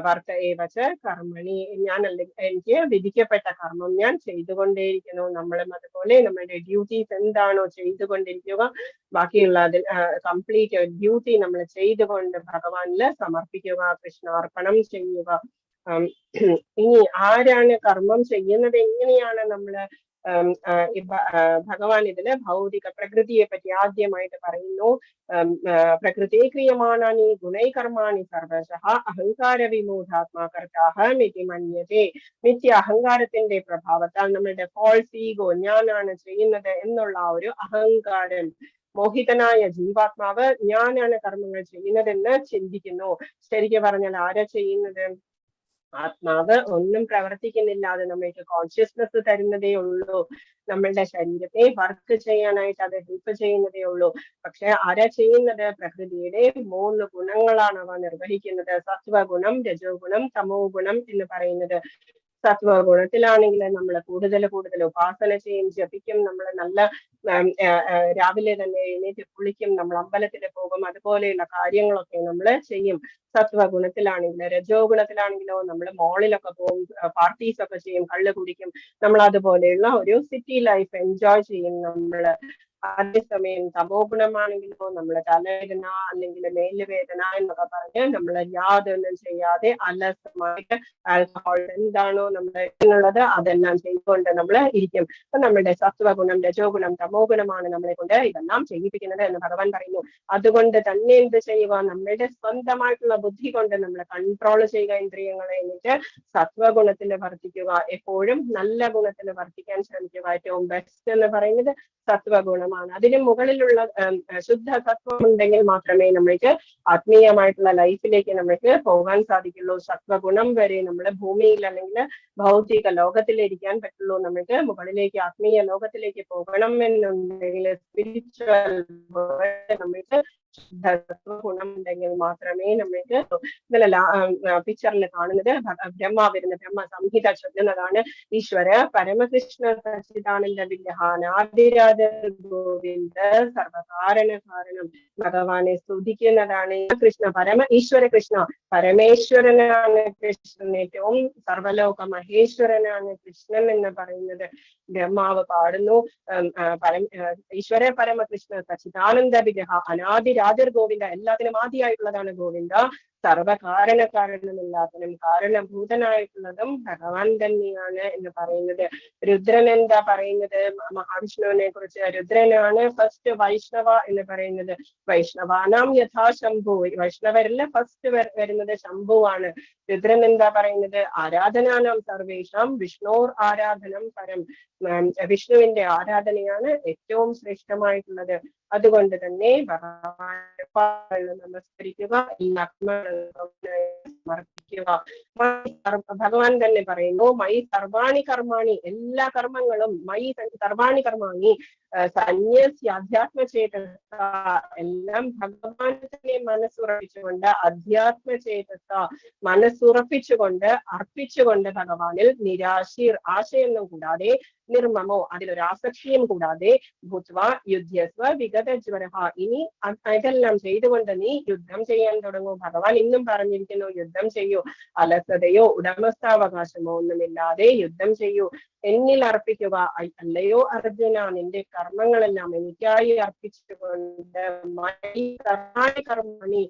വർത്ത ഏവച കർമ്മണി, ഞാൻ എനിക്ക് വിധിക്കപ്പെട്ട കർമ്മം ഞാൻ ചെയ്തുകൊണ്ടേയിരിക്കുന്നു. നമ്മളും അതുപോലെ നമ്മുടെ ഡ്യൂട്ടീസ് എന്താണോ ചെയ്തുകൊണ്ടിരിക്കുക, ബാക്കിയുള്ള അതിൽ കംപ്ലീറ്റ് ഡ്യൂട്ടി നമ്മൾ ചെയ്തുകൊണ്ട് ഭഗവാനില് സമർപ്പിക്കുക, കൃഷ്ണാർപ്പണം ചെയ്യുക. ഇനി ആരാണ് കർമ്മം ചെയ്യുന്നത്, എങ്ങനെയാണ് നമ്മള് ഭഗവാൻ ഇതില് ഭൗതിക പ്രകൃതിയെ പറ്റി ആദ്യമായിട്ട് പറയുന്നു. പ്രകൃതി ക്രിയമാണാനി ഗുണൈ കർമാണി സർവശഃ അഹങ്കാര വിമൂഢാത്മാ കർത്താഹ മിതി മന്യതേ. നിത്യ അഹങ്കാരത്തിന്റെ പ്രഭാവത്താൽ നമ്മളുടെ ഫോൾസ് ഈഗോ, ഞാനാണ് ചെയ്യുന്നത് എന്നുള്ള ഒരു അഹങ്കാരം, മോഹിതനായ ജീവാത്മാവ് ഞാനാണ് കർമ്മങ്ങൾ ചെയ്യുന്നതെന്ന് ചിന്തിക്കുന്നു. ശരിക്കും പറഞ്ഞാൽ ആരാ ചെയ്യുന്നത്? ആത്മാവ് ഒന്നും പ്രവർത്തിക്കുന്നില്ല, അത് നമ്മൾക്ക് കോൺഷ്യസ്നെസ് തരുന്നതേ ഉള്ളൂ. നമ്മളുടെ ശരീരത്തെ വർക്ക് ചെയ്യാനായിട്ട് അത് ഹെൽപ്പ് ചെയ്യുന്നതേ ഉള്ളൂ. പക്ഷെ ആരാ ചെയ്യുന്നത്? പ്രകൃതിയുടെ 3 ഗുണങ്ങളാണ് അവ നിർവഹിക്കുന്നത്. സത്വഗുണം, രജോ ഗുണം, തമോ ഗുണം എന്ന് പറയുന്നത്. സത്വഗുണത്തിലാണെങ്കിൽ നമ്മൾ കൂടുതൽ ഉപാസന ചെയ്യും, ജപിക്കും, നമ്മൾ നല്ല രാവിലെ തന്നെ എഴുന്നേറ്റ് കുളിക്കും, നമ്മൾ അമ്പലത്തിൽ പോകും, അതുപോലെയുള്ള കാര്യങ്ങളൊക്കെ നമ്മൾ ചെയ്യും. സത്വഗുണത്തിലാണെങ്കിൽ. രജോ ഗുണത്തിലാണെങ്കിലോ നമ്മൾ മോളിലൊക്കെ പോകും, പാർട്ടീസ് ഒക്കെ ചെയ്യും, കള്ള് കുടിക്കും, നമ്മൾ അതുപോലെയുള്ള ഒരു സിറ്റി ലൈഫ് എൻജോയ് ചെയ്യും നമ്മള്. അതേസമയം തമോ ഗുണമാണെങ്കിലോ നമ്മള് തലവേദന അല്ലെങ്കിൽ മേലുവേദന എന്നൊക്കെ പറഞ്ഞ് നമ്മൾ യാതൊന്നും ചെയ്യാതെ അലസമായിട്ട് ആൽക്കഹോൾ എന്താണോ നമ്മളുള്ളത് അതെല്ലാം ചെയ്തുകൊണ്ട് നമ്മൾ ഇരിക്കും. അപ്പൊ നമ്മുടെ സത്വഗുണം, രജോ ഗുണം, തമോ ഗുണമാണ് നമ്മളെ കൊണ്ട് ഇതെല്ലാം ചെയ്യിപ്പിക്കുന്നത് എന്ന് ഭഗവാൻ പറയുന്നു. അതുകൊണ്ട് തന്നെ എന്ത് ചെയ്യുക? നമ്മളുടെ സ്വന്തമായിട്ടുള്ള ബുദ്ധി കൊണ്ട് നമ്മൾ കൺട്രോൾ ചെയ്യുക ഇന്ദ്രിയങ്ങളെ. എന്നിട്ട് സത്വഗുണത്തിൽ വർദ്ധിക്കുക, എപ്പോഴും നല്ല ഗുണത്തിൽ വർദ്ധിക്കാൻ ശ്രമിക്കുക. ഏറ്റവും ബെസ്റ്റ് എന്ന് പറയുന്നത് സത്വഗുണമാണ്. അതിന് മുകളിലുള്ള ശുദ്ധ സത്വം ഉണ്ടെങ്കിൽ മാത്രമേ നമ്മൾക്ക് ആത്മീയമായിട്ടുള്ള ലൈഫിലേക്ക് നമ്മൾക്ക് പോകാൻ സാധിക്കുള്ളൂ. സത്വഗുണം വരെ നമ്മൾ ഭൂമിയിൽ അല്ലെങ്കിൽ ഭൗതിക ലോകത്തിലിരിക്കാൻ പറ്റുള്ളൂ. നമ്മൾക്ക് മുകളിലേക്ക് ആത്മീയ ലോകത്തിലേക്ക് പോകണം എന്നുണ്ടെങ്കിൽ, സ്പിരിച്വൽ നമ്മൾക്ക് ഗുണം ഉണ്ടെങ്കിൽ മാത്രമേ നമ്മൾക്ക് ഇതിലല്ല പിക്ചറിൽ കാണുന്നത് ബ്രഹ്മ വരുന്ന ബ്രഹ്മ സംഹിത ചൊല്ലുന്നതാണ്. ഈശ്വര പരമകൃഷ്ണ സച്ചിദാനന്ദ വിഗ്രഹാനാദിരാജ ഗോവിന്ദ സർവകാരണ കാരണം ഭഗവാനെ സ്തുതിക്കുന്നതാണ്. കൃഷ്ണ ഈശ്വര കൃഷ്ണ പരമേശ്വരനാണ് കൃഷ്ണൻ, ഏറ്റവും സർവലോക മഹേശ്വരനാണ് കൃഷ്ണൻ എന്ന് പറയുന്നത് ബ്രഹ്മാവ് പാടുന്നു. ഈശ്വര പരമകൃഷ്ണ സച്ചിദാനന്ദ വിഗ്രഹ അനാദി രാജർ ഗോവിന്ദ, എല്ലാത്തിനും ആദിയായിട്ടുള്ളതാണ് ഗോവിന്ദ. സർവകാരണക്കാരനും എല്ലാത്തിനും കാരണഭൂതനായിട്ടുള്ളതും ഭഗവാൻ തന്നെയാണ് എന്ന് പറയുന്നത്. രുദ്രൻ എന്താ പറയുന്നത് മഹാവിഷ്ണുവിനെ കുറിച്ച്? രുദ്രനാണ് ഫസ്റ്റ് വൈഷ്ണവ എന്ന് പറയുന്നത്. വൈഷ്ണവാനാം യഥാ ശംഭു, വൈഷ്ണവരിൽ ഫസ്റ്റ് വരുന്നത് ശംഭുവാണ്. രുദ്രൻ എന്താ പറയുന്നത്? ആരാധനാനാം സർവേഷാം വിഷ്ണോർ ആരാധനം പരം, വിഷ്ണുവിന്റെ ആരാധനയാണ് ഏറ്റവും ശ്രേഷ്ഠമായിട്ടുള്ളത്. അതുകൊണ്ട് തന്നെ ഭഗവാനെ നമസ്കരിക്കുക, എല്ലാ സമർപ്പിക്കുക. ഭഗവാൻ തന്നെ പറയുന്നു മൈ സർവാണി കർമാണി, എല്ലാ കർമ്മങ്ങളും മൈ സർവാണി കർമാണി സന്യസ്യ അധ്യാത്മചേതസ, എല്ലാം ഭഗവാൻ തന്നെ മനസ്സുറപ്പിച്ചുകൊണ്ട് അധ്യാത്മചേതസ മനസ്സുറപ്പിച്ചുകൊണ്ട് അർപ്പിച്ചുകൊണ്ട് ഭഗവാനിൽ നിരാശീർ ആശയൊന്നും കൂടാതെ നിർമ്മമോ അതിലൊരു ആസക്തിയും കൂടാതെ ഭൂത്വ യുദ്ധസ്വ വിഗത ജ്വരഹ, ഇനി ഇതെല്ലാം ചെയ്തുകൊണ്ട് നീ യുദ്ധം ചെയ്യാൻ തുടങ്ങൂ. ഭഗവാൻ ഇന്നും പറഞ്ഞിരിക്കുന്നു യുദ്ധം ചെയ്യൂ, അലസതയോ ഉടമസ്ഥാവകാശമോ ഒന്നുമില്ലാതെ യുദ്ധം ചെയ്യൂ, എന്നിൽ അർപ്പിക്കുക. അല്ലയോ അർജുന, നിന്റെ കർമ്മങ്ങളെല്ലാം എനിക്കായി അർപ്പിച്ചുകൊണ്ട് കർമ്മണി,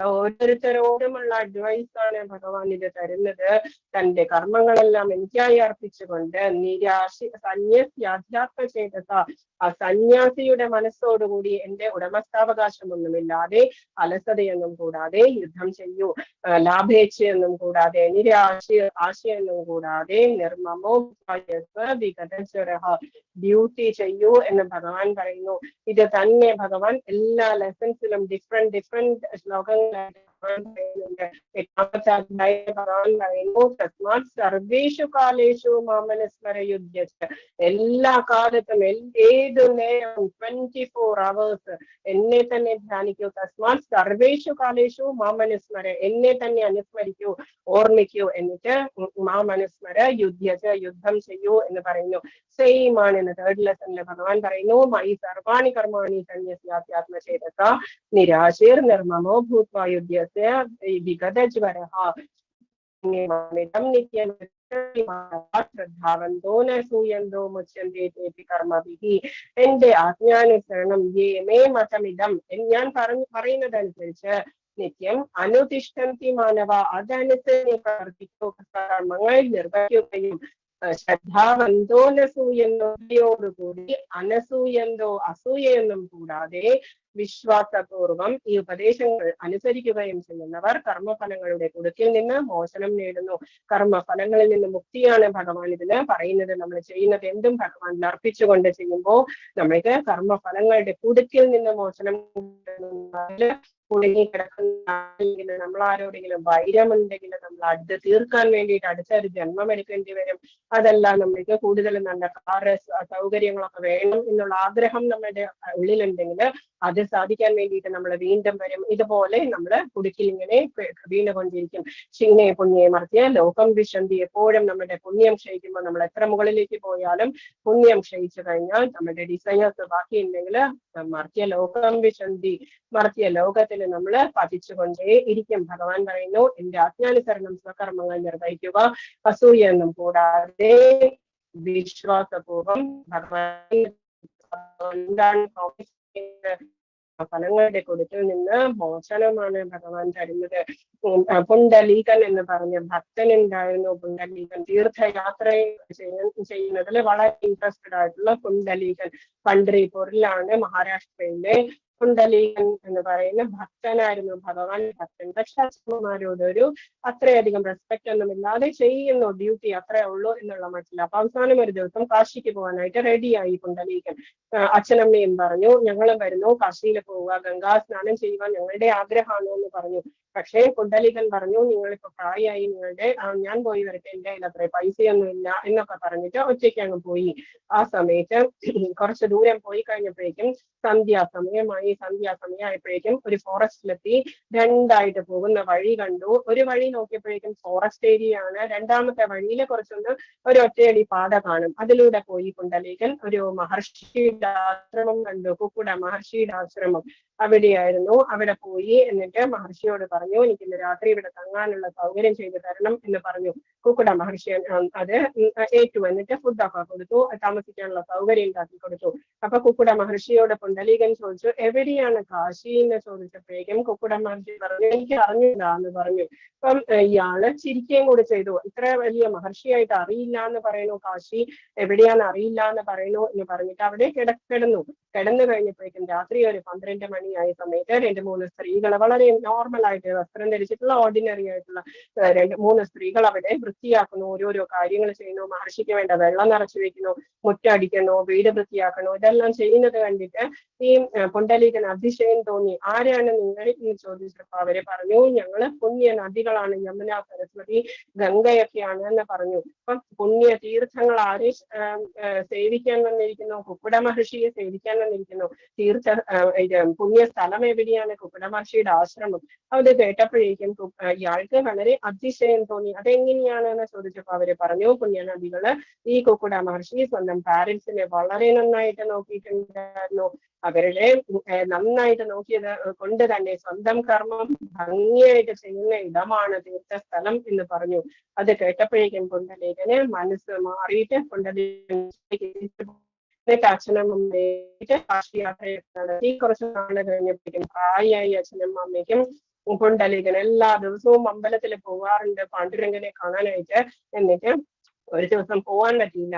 ഓരോരുത്തരോടുമുള്ള അഡ്വൈസ് ആണ് ഭഗവാൻ ഇത് തരുന്നത്. തന്റെ കർമ്മങ്ങളെല്ലാം എനിക്കായി അർപ്പിച്ചുകൊണ്ട് സന്യാസ്യാധ്യാത്മചേതസ, ആ സന്യാസിയുടെ മനസ്സോടുകൂടി എന്റെ ഉടമസ്ഥാവകാശമൊന്നുമില്ലാതെ അലസതയൊന്നും കൂടാതെ യുദ്ധം ചെയ്യൂ, ലാഭേച്ഛയൊന്നും കൂടാതെ ആശയൊന്നും കൂടാതെ നിർമ്മമോ വിഗതജ്വരഃ, ഡ്യൂട്ടി ചെയ്യൂ എന്ന് ഭഗവാൻ പറയുന്നു. ഇത് തന്നെ ഭഗവാൻ എല്ലാ ലെസൺസിലും ഡിഫറെന്റ് ശ്ലോകങ്ങൾ എട്ടാമത്തെ അധ്യായം ഭഗവാൻ പറയുന്നു തസ്മാത് സർവേഷു കാലേഷു മാമനുസ്മര യുദ്ധ, എല്ലാ കാലത്തും ഏതു നേരം 24 hours എന്നെ തന്നെ ധ്യാനിക്കൂ. തസ്മാത് സർവേഷു കാലേഷു മാമനുസ്മര, എന്നെ തന്നെ അനുസ്മരിക്കൂ, ഓർമ്മിക്കൂ. എന്നിട്ട് മാമനുസ്മര യുദ്ധം ചെയ്യൂ എന്ന് പറയുന്നു. സെയിം ആണ് എന്ന് 3rd ലെസണിൽ ഭഗവാൻ പറയുന്നു മൈ സർവാണി കർമാണി സന്യസ്യാത്മചേതസ നിരാശീർ നിർമ്മമോ ഭൂത്വാ യുദ്ധ तस्य विगतज्वरः नित्यं ശ്രദ്ധാവന്തോ ന സൂയന്തോ മുച്യന്തേ തേപി കർമ്മഭിഃ. എന്റെ ആജ്ഞാനുസരണം യേ മേ മതമിദം, ഞാൻ പറയുന്നതനുസരിച്ച് നിത്യം അനുതിഷ്ഠന്തി മാനവ, അതനുസരിച്ച് പ്രവർത്തിക്കുക, കർമ്മങ്ങൾ നിർവഹിക്കുകയും ശ്രദ്ധാവന്തോ നസൂയന്തോയോടുകൂടി അനസൂയന്തോ അസൂയയൊന്നും കൂടാതെ വിശ്വാസപൂർവം ഈ ഉപദേശങ്ങൾ അനുസരിക്കുകയും ചെയ്യുന്നവർ കർമ്മഫലങ്ങളുടെ കുടുക്കിൽ നിന്ന് മോചനം നേടുന്നു. കർമ്മഫലങ്ങളിൽ നിന്ന് മുക്തിയാണ് ഭഗവാൻ ഇതിന് പറയുന്നത്. നമ്മൾ ചെയ്യുന്നത് എന്തും ഭഗവാനിൽ അർപ്പിച്ചുകൊണ്ട് ചെയ്യുമ്പോൾ നമ്മൾക്ക് കർമ്മഫലങ്ങളുടെ കുടുക്കിൽ നിന്ന് മോചനം കുടുങ്ങി കിടക്കുന്ന നമ്മൾ ആരോടെങ്കിലും വൈരമുണ്ടെങ്കിൽ നമ്മൾ അടുത്ത് തീർക്കാൻ വേണ്ടിയിട്ട് അടുത്തൊരു ജന്മം എടുക്കേണ്ടി വരും. അതെല്ലാം നമ്മൾക്ക് കൂടുതലും നല്ല കാറ് സൗകര്യങ്ങളൊക്കെ വേണം എന്നുള്ള ആഗ്രഹം നമ്മുടെ ഉള്ളിലുണ്ടെങ്കിൽ അത് സാധിക്കാൻ വേണ്ടിയിട്ട് നമ്മൾ വീണ്ടും വരും. ഇതുപോലെ നമ്മൾ കുടുക്കിൽ ഇങ്ങനെ വീണുകൊണ്ടിരിക്കും. ക്ഷീണേ പുണ്യേ മർത്തിയ ലോകം വിശന്തി. എപ്പോഴും നമ്മുടെ പുണ്യം ക്ഷയിക്കുമ്പോൾ നമ്മൾ എത്ര മുകളിലേക്ക് പോയാലും പുണ്യം ക്ഷയിച്ചു കഴിഞ്ഞാൽ നമ്മുടെ ഡിസയേഴ്സ് ബാക്കിയുണ്ടെങ്കിൽ മർത്തിയ ലോകം വിശന്തി, മർത്തിയ ലോകത്തിൽ നമ്മൾ പതിച്ചുകൊണ്ടേ ഇരിക്കും. ഭഗവാൻ പറയുന്നു, എന്റെ ആജ്ഞാനുസരണം സ്വകർമ്മങ്ങൾ നിർവഹിക്കുക, അസൂയൊന്നും കൂടാതെ വിശ്വാസപൂർവം. ഭഗവാൻ ഫലങ്ങളുടെ കൊടുക്കിൽ നിന്ന് മോചനമാണ് ഭഗവാൻ തരുന്നത്. പുണ്ടലീകൻ എന്ന് പറഞ്ഞ ഭക്തൻ ഉണ്ടായിരുന്നു. പുണ്ടലീകൻ തീർത്ഥയാത്ര ചെയ്യുന്നതിൽ വളരെ ഇൻട്രസ്റ്റഡ് ആയിട്ടുള്ള പുണ്ടലീകൻ പണ്ഡ്രിപൂരിലാണ്, മഹാരാഷ്ട്രയിലെ. പുണ്ടലീകൻ എന്ന് പറയുന്ന ഭക്തനായിരുന്നു. ഭഗവാൻ ഭക്തൻ. പക്ഷെ അച്ഛന്മാരോടൊരു അത്രയധികം റെസ്പെക്ട് ഒന്നും ഇല്ലാതെ ചെയ്യുന്നു, ഡ്യൂട്ടി അത്രേ ഉള്ളൂ എന്നുള്ള മട്ടില്ല. അപ്പൊ അവസാനം ഒരു ദിവസം കാശിക്ക് പോകാനായിട്ട് റെഡിയായി പുണ്ടലീകൻ. അച്ഛനമ്മയും പറഞ്ഞു, ഞങ്ങളും വരുന്നു, കാശിയിൽ പോവുക, ഗംഗാ സ്നാനം ചെയ്യുവാൻ ഞങ്ങളുടെ ആഗ്രഹമാണോ എന്ന് പറഞ്ഞു. പക്ഷേ പുണ്ടലീകൻ പറഞ്ഞു, നിങ്ങളിപ്പോ പ്രായമായി, നിങ്ങളുടെ ഞാൻ പോയി വരട്ടെ, എന്റെ കയ്യിൽ അത്ര പൈസയൊന്നും ഇല്ല എന്നൊക്കെ പറഞ്ഞിട്ട് ഒറ്റയ്ക്ക് അങ്ങ് പോയി. ആ സമയത്ത് കുറച്ച് ദൂരം പോയി കഴിഞ്ഞപ്പോഴേക്കും സന്ധ്യാസമയമായി. സന്ധ്യാസമയമായപ്പോഴേക്കും ഒരു ഫോറസ്റ്റിലെത്തി. രണ്ടായിട്ട് പോകുന്ന വഴി കണ്ടു. ഒരു വഴി നോക്കിയപ്പോഴേക്കും ഫോറസ്റ്റ് ഏരിയ ആണ്. രണ്ടാമത്തെ വഴിയിലെ കുറച്ചൊന്ന് ഒരു ഒറ്റയടി പാത കാണും. അതിലൂടെ പോയി പുണ്ടലീകൻ ഒരു മഹർഷിയുടെ ആശ്രമം കണ്ടു. കുക്കുട മഹർഷിയുടെ ആശ്രമം അവിടെയായിരുന്നു. അവിടെ പോയി എന്നിട്ട് മഹർഷിയോട് പറഞ്ഞു, എനിക്കിന്ന് രാത്രി ഇവിടെ തങ്ങാനുള്ള സൗകര്യം ചെയ്തു തരണം എന്ന് പറഞ്ഞു. കുക്കുട മഹർഷി അത് ഏറ്റു. എന്നിട്ട് ഫുഡൊക്കെ കൊടുത്തു, താമസിക്കാനുള്ള സൗകര്യം ഉണ്ടാക്കി കൊടുത്തു. അപ്പൊ കുക്കുട മഹർഷിയോട് പുണ്ടലീകൻ ചോദിച്ചു, എവിടെയാണ് കാശി എന്ന് ചോദിച്ചപ്പോഴേക്കും കുക്കുട മഹർഷി പറഞ്ഞു, എനിക്ക് അറിഞ്ഞില്ല എന്ന് പറഞ്ഞു. അപ്പം ഇയാള് ചിരിക്കുകയും കൂടി ചെയ്തു. ഇത്ര വലിയ മഹർഷിയായിട്ട് അറിയില്ല എന്ന് പറയുന്നു, കാശി എവിടെയാന്ന് അറിയില്ല എന്ന് പറയുന്നു എന്ന് പറഞ്ഞിട്ട് അവിടെ കിടന്നു കഴിഞ്ഞപ്പോഴേക്കും രാത്രി ഒരു 12 മണിയായ സമയത്ത് 2-3 സ്ത്രീകൾ വളരെ നോർമൽ ആയിട്ട് വസ്ത്രം ധരിച്ചിട്ടുള്ള ഓർഡിനറി ആയിട്ടുള്ള 2-3 സ്ത്രീകൾ അവിടെ വൃത്തിയാക്കുന്നു, ഓരോരോ കാര്യങ്ങൾ ചെയ്യുന്നു. മഹർഷിക്ക് വേണ്ട വെള്ളം നിറച്ചു വെക്കുന്നു, മുറ്റടിക്കുന്നു, വീട് വൃത്തിയാക്കുന്നു. ഇതെല്ലാം ചെയ്യുന്നത് കണ്ടിട്ട് ഈ പുണ്ടലീകൻ അതിശയം തോന്നി. ആരാണ് നിങ്ങൾ എന്ന് ചോദിച്ചപ്പോ അവരെ പറഞ്ഞു, ഞങ്ങള് പുണ്യ നദികളാണ്, യമുന, സരസ്വതി, ഗംഗയൊക്കെയാണ് എന്ന് പറഞ്ഞു. അപ്പം പുണ്യ തീർത്ഥങ്ങൾ ആരെ സേവിക്കാൻ വന്നിരിക്കുന്നു? കുക്കുട മഹർഷിയെ സേവിക്കാൻ വന്നിരിക്കുന്നു. പുണ്യ സ്ഥലം എവിടെയാണ്? കുക്കുട മഹർഷിയുടെ ആശ്രമം. അത് കേട്ടപ്പോഴേക്കും ഇയാൾക്ക് വളരെ അതിശയം തോന്നി. അതെങ്ങനെയാണെന്ന് ചോദിച്ചപ്പോ അവര് പറഞ്ഞു, പുണ്യനദികള് ഈ കുക്കുട മഹർഷി സ്വന്തം പാരന്റ്സിനെ വളരെ നന്നായിട്ട് നോക്കിയിട്ടുണ്ടായിരുന്നു. അവരുടെ നന്നായിട്ട് നോക്കിയത് കൊണ്ട് തന്നെ സ്വന്തം കർമ്മം ഭംഗിയായിട്ട് ചെയ്യുന്ന ഇടമാണ് തീർത്ഥസ്ഥലം എന്ന് പറഞ്ഞു. അത് കേട്ടപ്പോഴേക്കും പുണ്ടലീകന് മനസ്സ് മാറിയിട്ട് അച്ഛനമ്മ കാശിയാത്രയൊക്കെ നടത്തി. കുറച്ച് നാള് കഴിഞ്ഞപ്പോഴേക്കും പ്രായമായി അച്ഛനമ്മ അമ്മയ്ക്കും പുണ്ടലീകൻ എല്ലാ ദിവസവും അമ്പലത്തിൽ പോവാറുണ്ട് പാണ്ഡുരംഗനെ കാണാനായിട്ട്. എന്നിട്ട് ഒരു ദിവസം പോവാൻ പറ്റിയില്ല.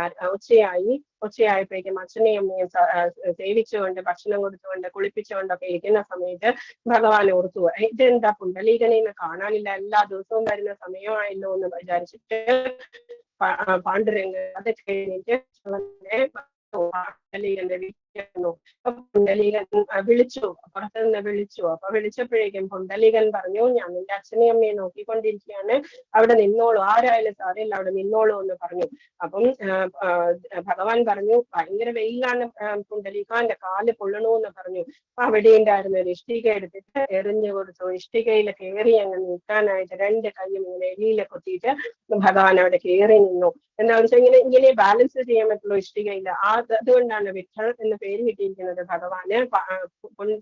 ഉച്ചയായപ്പോഴേക്കും അച്ഛനെയും അമ്മയും സേവിച്ചുകൊണ്ട് ഭക്ഷണം കൊടുത്തുകൊണ്ട് കുളിപ്പിച്ചുകൊണ്ടൊക്കെ ഇരിക്കുന്ന സമയത്ത് ഭഗവാൻ ഓർത്തു, ഇതെന്താ പുണ്ടലീകനെ കാണാനില്ല, എല്ലാ ദിവസവും വരുന്ന സമയമായല്ലോ എന്ന് വിചാരിച്ചിട്ട് പാണ്ഡുരംഗ അത് കഴിഞ്ഞിട്ട് പുണ്ടലീകന്റെ വീട്ടിൽ പുണ്ടലീകൻ വിളിച്ചു, പുറത്തുനിന്ന് വിളിച്ചു. അപ്പൊ വിളിച്ചപ്പോഴേക്കും പുണ്ടലീകൻ പറഞ്ഞു, ഞാൻ നിന്റെ അച്ഛനെയും അമ്മയെ നോക്കിക്കൊണ്ടിരിക്കുകയാണ്, അവിടെ നിന്നോളൂ, ആരായാലും സാരമില്ല, അവിടെ നിന്നോളൂ എന്ന് പറഞ്ഞു. അപ്പം ഭഗവാൻ പറഞ്ഞു, ഭയങ്കര വെയിലാണ് പുണ്ടലീകന്റെ കാല് പൊള്ളണു എന്ന് പറഞ്ഞു. അപ്പൊ അവിടെ ഉണ്ടായിരുന്ന ഒരു ഇഷ്ടിക എടുത്തിട്ട് എറിഞ്ഞു കൊടുത്തു. ഇഷ്ടികയിൽ കയറി അങ്ങ് നിൽക്കാനായിട്ട് 2 കൈയും ഇങ്ങനെ എലിയിലെ കൊത്തിയിട്ട് ഭഗവാൻ അവിടെ കയറി നിന്നു. എന്താ വെച്ചാൽ ഇങ്ങനെ ബാലൻസ് ചെയ്യാൻ പറ്റുള്ളൂ ഇഷ്ടികയില്ല. അതുകൊണ്ടാണ് വിഠൽ എന്ന് പേര് കിട്ടിയിരിക്കുന്നത് ഭഗവാന്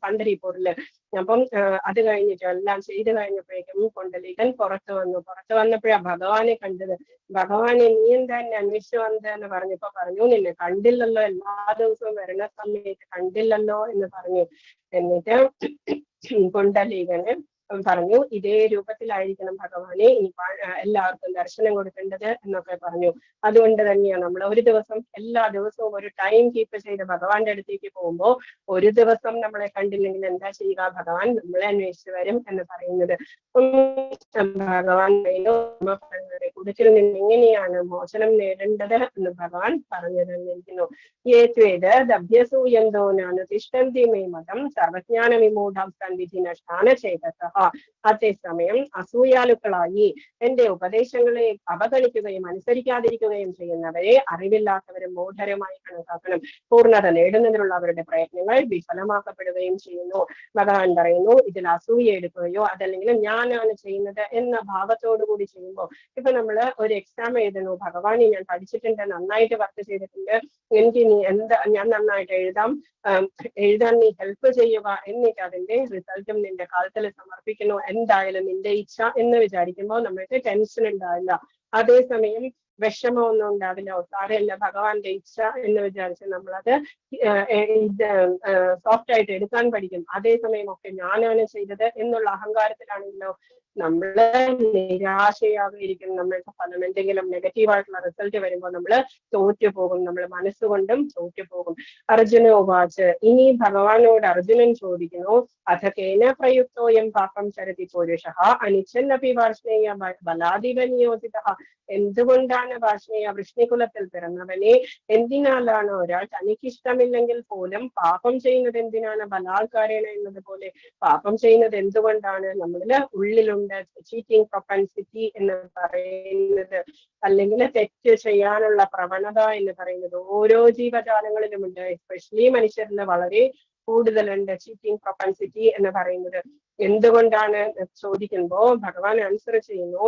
പന്തരിപ്പൂരില്. അപ്പം അത് കഴിഞ്ഞിട്ട് എല്ലാം ചെയ്ത് കഴിഞ്ഞപ്പോഴേക്കും പുണ്ടലീകൻ പുറത്തു വന്നപ്പോഴാ ഭഗവാനെ കണ്ടത്. ഭഗവാനെ നീ എന്താ എന്നെ അന്വേഷിച്ചു വന്നത് എന്ന് പറഞ്ഞപ്പോ പറഞ്ഞു, നിന്നെ കണ്ടില്ലല്ലോ, എല്ലാ ദിവസവും വരുന്ന സമയത്ത് കണ്ടില്ലല്ലോ എന്ന് പറഞ്ഞു. എന്നിട്ട് പുണ്ടലീകന് പറഞ്ഞു, ഇതേ രൂപത്തിലായിരിക്കണം ഭഗവാനെ ഇനി എല്ലാവർക്കും ദർശനം കൊടുക്കേണ്ടത് എന്നൊക്കെ പറഞ്ഞു. അതുകൊണ്ട് തന്നെയാണ് നമ്മൾ ഒരു ദിവസം എല്ലാ ദിവസവും ഒരു ടൈം കീപ്പ് ചെയ്ത് ഭഗവാന്റെ അടുത്തേക്ക് പോകുമ്പോൾ ഒരു ദിവസം നമ്മളെ കണ്ടില്ലെങ്കിൽ എന്താ ചെയ്യുക, ഭഗവാൻ നമ്മളെ അന്വേഷിച്ച് വരും എന്ന് പറയുന്നത്. ഭഗവാൻ കുടിച്ചിൽ നിന്ന് എങ്ങനെയാണ് മോചനം നേടേണ്ടത് എന്ന് ഭഗവാൻ പറഞ്ഞു തന്നിരിക്കുന്നു. ഏത്വേത് ദഭ്യസൂയന്തോ നാനുതിഷ്ഠന്തി മേ മതം സർവജ്ഞാന വിമൂഢം സന്ധിധി നഷ്ടാന ചേതസഃ. അതേസമയം അസൂയാലുക്കളായി എന്റെ ഉപദേശങ്ങളെ അവഗണിക്കുകയും അനുസരിക്കാതിരിക്കുകയും ചെയ്യുന്നവരെ അറിവില്ലാത്തവരും മൂഢരുമായി കണക്കാക്കണം. പൂർണ്ണത നേടുന്നതിനുള്ള അവരുടെ പ്രയത്നങ്ങൾ വിഫലമാക്കപ്പെടുകയും ചെയ്യുന്നു. ഭഗവാൻ പറയുന്നു, ഇതിൽ അസൂയ എടുക്കുകയോ അതല്ലെങ്കിൽ ഞാനാണ് ചെയ്യുന്നത് എന്ന ഭാവത്തോടു കൂടി ചെയ്യുമ്പോൾ, ഇപ്പൊ നമ്മള് ഒരു എക്സാം എഴുതുന്നു, ഭഗവാനെ ഞാൻ പഠിച്ചിട്ടുണ്ട്, നന്നായിട്ട് വർക്ക് ചെയ്തിട്ടുണ്ട്, എനിക്ക് നീ ഞാൻ നന്നായിട്ട് എഴുതാൻ നീ ഹെൽപ്പ് ചെയ്യുക എന്നിട്ട് അതിന്റെ റിസൾട്ടും നിന്റെ കാലത്തിൽ സമർപ്പിക്കുന്നു, എന്തായാലും നിന്റെ ഇച്ഛ എന്ന് വിചാരിക്കുമ്പോൾ നമ്മൾക്ക് ടെൻഷൻ ഉണ്ടാവില്ല. അതേസമയം വിഷമമൊന്നും ഉണ്ടാവില്ല. സാരമില്ല, ഭഗവാന്റെ ഇച്ഛ എന്ന് വിചാരിച്ച് നമ്മളത് സോഫ്റ്റ് ആയിട്ട് എടുക്കാൻ പഠിക്കും. അതേസമയം ഒക്കെ ഞാനാണ് ചെയ്തത് എന്നുള്ള അഹങ്കാരത്തിലാണെങ്കിലോ നമ്മള് നിരാശയായിരിക്കും. നമ്മൾക്ക് ഫലം എന്തെങ്കിലും നെഗറ്റീവായിട്ടുള്ള റിസൾട്ട് വരുമ്പോൾ നമ്മൾ തോറ്റുപോകും, നമ്മൾ മനസ്സുകൊണ്ടും തോറ്റുപോകും. അർജുന ഉവാച്ച്, ഇനി ഭഗവാനോട് അർജുനൻ ചോദിക്കുന്നു, അഥകേന പ്രയുക്തോയം പാപം ചരതി പുരുഷഃ അനിച്ഛന്നപി വാർഷ്ണേയ ബലാധിപ നിയോജിതഃ. എന്തുകൊണ്ടാണ് വാർഷ്ണേയ വൃഷ്ണികുലത്തിൽ പിറന്നവനെ എന്തിനാലാണ് ഒരാൾ തനിക്കിഷ്ടമില്ലെങ്കിൽ പോലും പാപം ചെയ്യുന്നത് എന്തിനാണ്, ബലാത്കാരേണ എന്നതുപോലെ പാപം ചെയ്യുന്നത് എന്തുകൊണ്ടാണ്? നമ്മളില് ഉള്ളിലുണ്ട് ചീറ്റിംഗ് പ്രൊപ്പൻസിറ്റി എന്ന് പറയുന്നത്, അല്ലെങ്കിൽ തെറ്റ് ചെയ്യാനുള്ള പ്രവണത എന്ന് പറയുന്നത് ഓരോ ജീവജാലങ്ങളിലുമുണ്ട്. എസ്പെഷ്യലി മനുഷ്യരിൽ വളരെ കൂടുതലുണ്ട് ചീറ്റിംഗ് പ്രൊപ്പൻസിറ്റി എന്ന് പറയുന്നത്. എന്തുകൊണ്ടാണ് ചോദിക്കുമ്പോ ഭഗവാൻ ആൻസർ ചെയ്യുന്നു,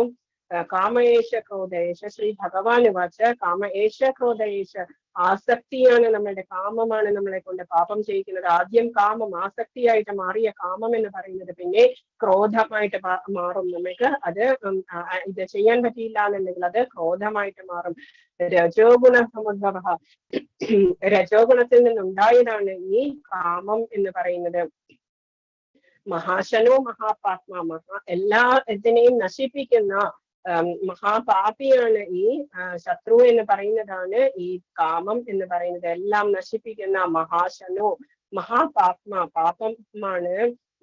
കാമയേശ ക്രോധയേശ. ശ്രീ ഭഗവാൻ വാച്ച് കാമയേശ ക്രോധയേശ. ആസക്തിയാണ് നമ്മളുടെ, കാമമാണ് നമ്മളെ കൊണ്ട് പാപം ചെയ്യിക്കുന്നത്. ആദ്യം കാമം ആസക്തിയായിട്ട് മാറിയ കാമം എന്ന് പറയുന്നത് പിന്നെ ക്രോധമായിട്ട് മാറും. നമുക്ക് അത് ഇത് ചെയ്യാൻ പറ്റിയില്ല എന്നുണ്ടെങ്കിൽ അത് ക്രോധമായിട്ട് മാറും. രജോഗുണ സമുദ്ഭവ, രജോഗുണത്തിൽ നിന്നുണ്ടായതാണ് ഈ കാമം എന്ന് പറയുന്നത്. മഹാശനോ മഹാപാത്മ, എല്ലാ ഇതിനെയും നശിപ്പിക്കുന്ന മഹാപാപിയാണ് ഈ ശത്രു എന്ന് പറയുന്നതാണ് ഈ കാമം എന്ന് പറയുന്നത്. എല്ലാം നശിപ്പിക്കുന്ന മഹാശനോ മഹാപാത്മ, പാപമാണ്.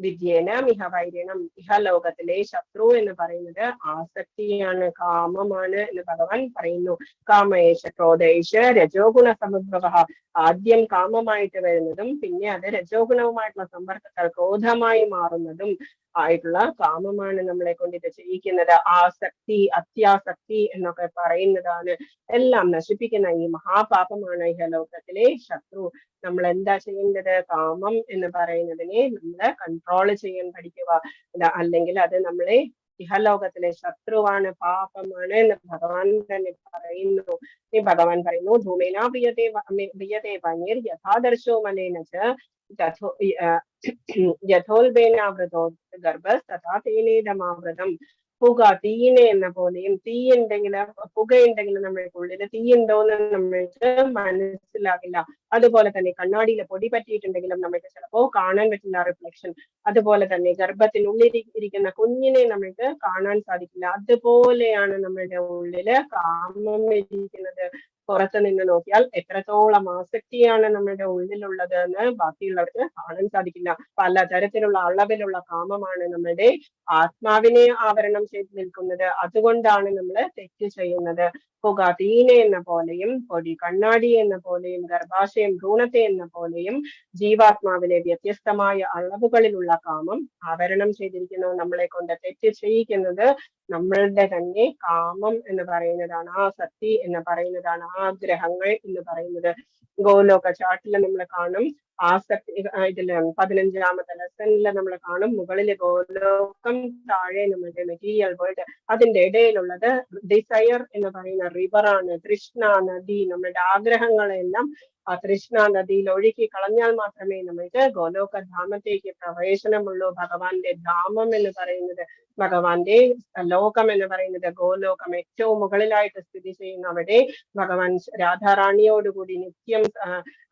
വിദ്യേന മിഹ വൈരിണം, ഇഹലോകത്തിലെ ശത്രു എന്ന് പറയുന്നത് ആസക്തിയാണ്, കാമമാണ് എന്ന് ഭഗവാൻ പറയുന്നു. കാമേശ ക്രോധേശ രജോഗുണ സമുദ്ഭവ. ആദ്യം കാമമായിട്ട് വരുന്നതും പിന്നെ അത് രജോഗുണവുമായിട്ടുള്ള സമ്പർക്കത്താൽ ക്രോധമായി മാറുന്നതും ആയിട്ടുള്ള കാമമാണ് നമ്മളെ കൊണ്ട് ഇത് ചെയ്യിക്കുന്നത്. ആസക്തി, അത്യാസക്തി എന്നൊക്കെ പറയുന്നതാണ് എല്ലാം നശിപ്പിക്കുന്ന ഈ മഹാപാപമാണ് ഇഹലോകത്തിലെ ശത്രു. നമ്മൾ എന്താ ചെയ്യേണ്ടത്? കാമം എന്ന് പറയുന്നതിനെ നമ്മള് കൺട്രോൾ ചെയ്യാൻ പഠിക്കുക. അല്ലെങ്കിൽ അത് നമ്മളെ ഇഹലോകത്തിലെ ശത്രുവാണ്, പാപമാണ് എന്ന് ഭഗവാൻ തന്നെ പറയുന്നു. ഈ ഭഗവാൻ പറയുന്നു, ധൂമേന പ്രിയതേ വനീർ യഥാദർശോ മലേന ച യഥോൽബേനാവൃതോ ഗർഭസ് തഥാ തേനേദമാവൃതം. പുക തീയിനെ എന്ന പോലെയും, തീയുണ്ടെങ്കിൽ പുകയുണ്ടെങ്കിൽ നമ്മൾക്ക് ഉള്ളിൽ തീയുണ്ടോന്ന് നമ്മൾക്ക് മനസ്സിലാകില്ല. അതുപോലെ തന്നെ കണ്ണാടിയിലെ പൊടി പറ്റിയിട്ടുണ്ടെങ്കിലും നമ്മൾക്ക് ചിലപ്പോ കാണാൻ പറ്റില്ല റിഫ്ലക്ഷൻ. അതുപോലെ തന്നെ ഗർഭത്തിനുള്ളിൽ ഇരിക്കുന്ന കുഞ്ഞിനെ നമ്മൾക്ക് കാണാൻ സാധിക്കില്ല. അതുപോലെയാണ് നമ്മളുടെ ഉള്ളില് കാമം ഇരിക്കുന്നത്. പുറത്ത് നിന്ന് നോക്കിയാൽ എത്രത്തോളം ആസക്തിയാണ് നമ്മുടെ ഉള്ളിലുള്ളത് എന്ന് ബാക്കിയുള്ളവർക്ക് കാണാൻ സാധിക്കില്ല. പലതരത്തിലുള്ള അളവിലുള്ള കാമമാണ് നമ്മുടെ ആത്മാവിനെ ആവരണം ചെയ്ത് നിൽക്കുന്നത്. അതുകൊണ്ടാണ് നമ്മൾ തെറ്റ് ചെയ്യുന്നത്. പുക തീനെ എന്ന പോലെയും പൊടി കണ്ണാടി എന്ന പോലെയും ഗർഭാശയം ഭ്രൂണത്തെ എന്ന പോലെയും ജീവാത്മാവിനെ വ്യത്യസ്തമായ അളവുകളിലുള്ള കാമം ആവരണം ചെയ്തിരിക്കുന്നു. നമ്മളെ കൊണ്ട് തെറ്റ് ചെയ്യിക്കുന്നത് നമ്മളുടെ തന്നെ കാമം എന്ന് പറയുന്നതാണ്, ആസക്തി എന്ന് പറയുന്നതാണ്, ആഗ്രഹങ്ങൾ എന്ന് പറയുന്നത്. ഗോലോക ചാട്ടിൽ നമ്മൾ കാണും ആസക്തി ഇതില് 15ാമത്തെ ലെസണില് നമ്മൾ കാണും. മുകളിലെ ഗോലോകം, താഴെ നമ്മുടെ മെറ്റീരിയൽ വേൾഡ്. അതിന്റെ ഇടയിലുള്ളത് ഡിസയർ എന്ന് പറയുന്ന റിവറാണ്, തൃഷ്ണ നദി. നമ്മുടെ ആഗ്രഹങ്ങളെല്ലാം ആ തൃഷ്ണ നദിയിൽ ഒഴുക്കി കളഞ്ഞാൽ മാത്രമേ നമുക്ക് ഗോലോകധാമത്തേക്ക് പ്രവേശനമുള്ളൂ. ഭഗവാന്റെ ധാമം എന്ന് പറയുന്നത്, ഭഗവാന്റെ ലോകം എന്ന് പറയുന്നത് ഗോലോകം, ഏറ്റവും മുകളിലായിട്ട് സ്ഥിതി ചെയ്യുന്ന അവിടെ ഭഗവാൻ രാധാറാണിയോടുകൂടി നിത്യം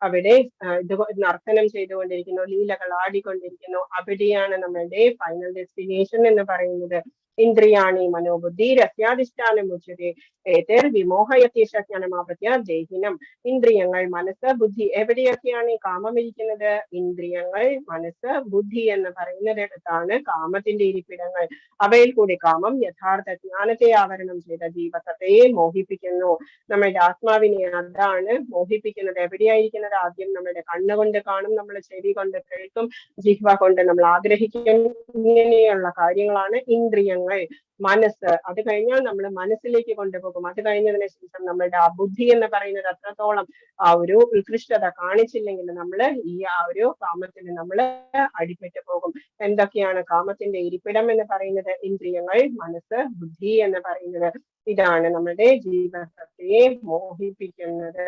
അവിടെ ഇത് നർത്തനം ചെയ്തുകൊണ്ടിരിക്കുന്നു, ലീലകൾ ആടിക്കൊണ്ടിരിക്കുന്നു. അവിടെയാണ് നമ്മളുടെ ഫൈനൽ ഡെസ്റ്റിനേഷൻ എന്ന് പറയുന്നത്. ഇന്ദ്രിയാണി മനോബുദ്ധി രസ്യാധിഷ്ഠാനം ഉച്ചതേ വിമോഹയത്യജ്ഞാനമാപത്യ ദേഹിനം. ഇന്ദ്രിയങ്ങൾ, മനസ്സ്, ബുദ്ധി. എവിടെയൊക്കെയാണ് ഈ കാമം ഇരിക്കുന്നത്? ഇന്ദ്രിയങ്ങൾ, മനസ്സ്, ബുദ്ധി എന്ന് പറയുന്നിടത്താണ് കാമത്തിന്റെ ഇരിപ്പിടങ്ങൾ. അവയിൽ കൂടി കാമം യഥാർത്ഥ ജ്ഞാനത്തെ ആവരണം ചെയ്ത ജീവസത്തയെ മോഹിപ്പിക്കുന്നു. നമ്മുടെ ആത്മാവിനെ അതാണ് മോഹിപ്പിക്കുന്നത്. എവിടെയായിരിക്കുന്നത്? ആദ്യം നമ്മുടെ കണ്ണുകൊണ്ട് കാണും, നമ്മൾ ചെവി കൊണ്ട് കേൾക്കും, ജിഹ്വ കൊണ്ട് നമ്മൾ ആഗ്രഹിക്കും. ഇങ്ങനെയുള്ള കാര്യങ്ങളാണ് ഇന്ദ്രിയങ്ങൾ. മനസ്സ്, അത് കഴിഞ്ഞാൽ നമ്മൾ മനസ്സിലേക്ക് കൊണ്ടുപോകും. അത് കഴിഞ്ഞതിന് ശേഷം നമ്മളുടെ ആ ബുദ്ധി എന്ന് പറയുന്നത് അത്രത്തോളം ആ ഒരു ഉത്കൃഷ്ടത കാണിച്ചില്ലെങ്കിൽ നമ്മൾ ഈ ആ ഒരു കാമത്തിൽ നമ്മൾ അടിപ്പെട്ടു പോകും. എന്തൊക്കെയാണ് കാമത്തിന്റെ ഇരിപ്പിടം എന്ന് പറയുന്നത്? ഇന്ദ്രിയങ്ങൾ, മനസ്സ്, ബുദ്ധി എന്ന് പറയുന്നത്. ഇതാണ് നമ്മുടെ ജീവിതത്തെ മോഹിപ്പിക്കുന്നത്.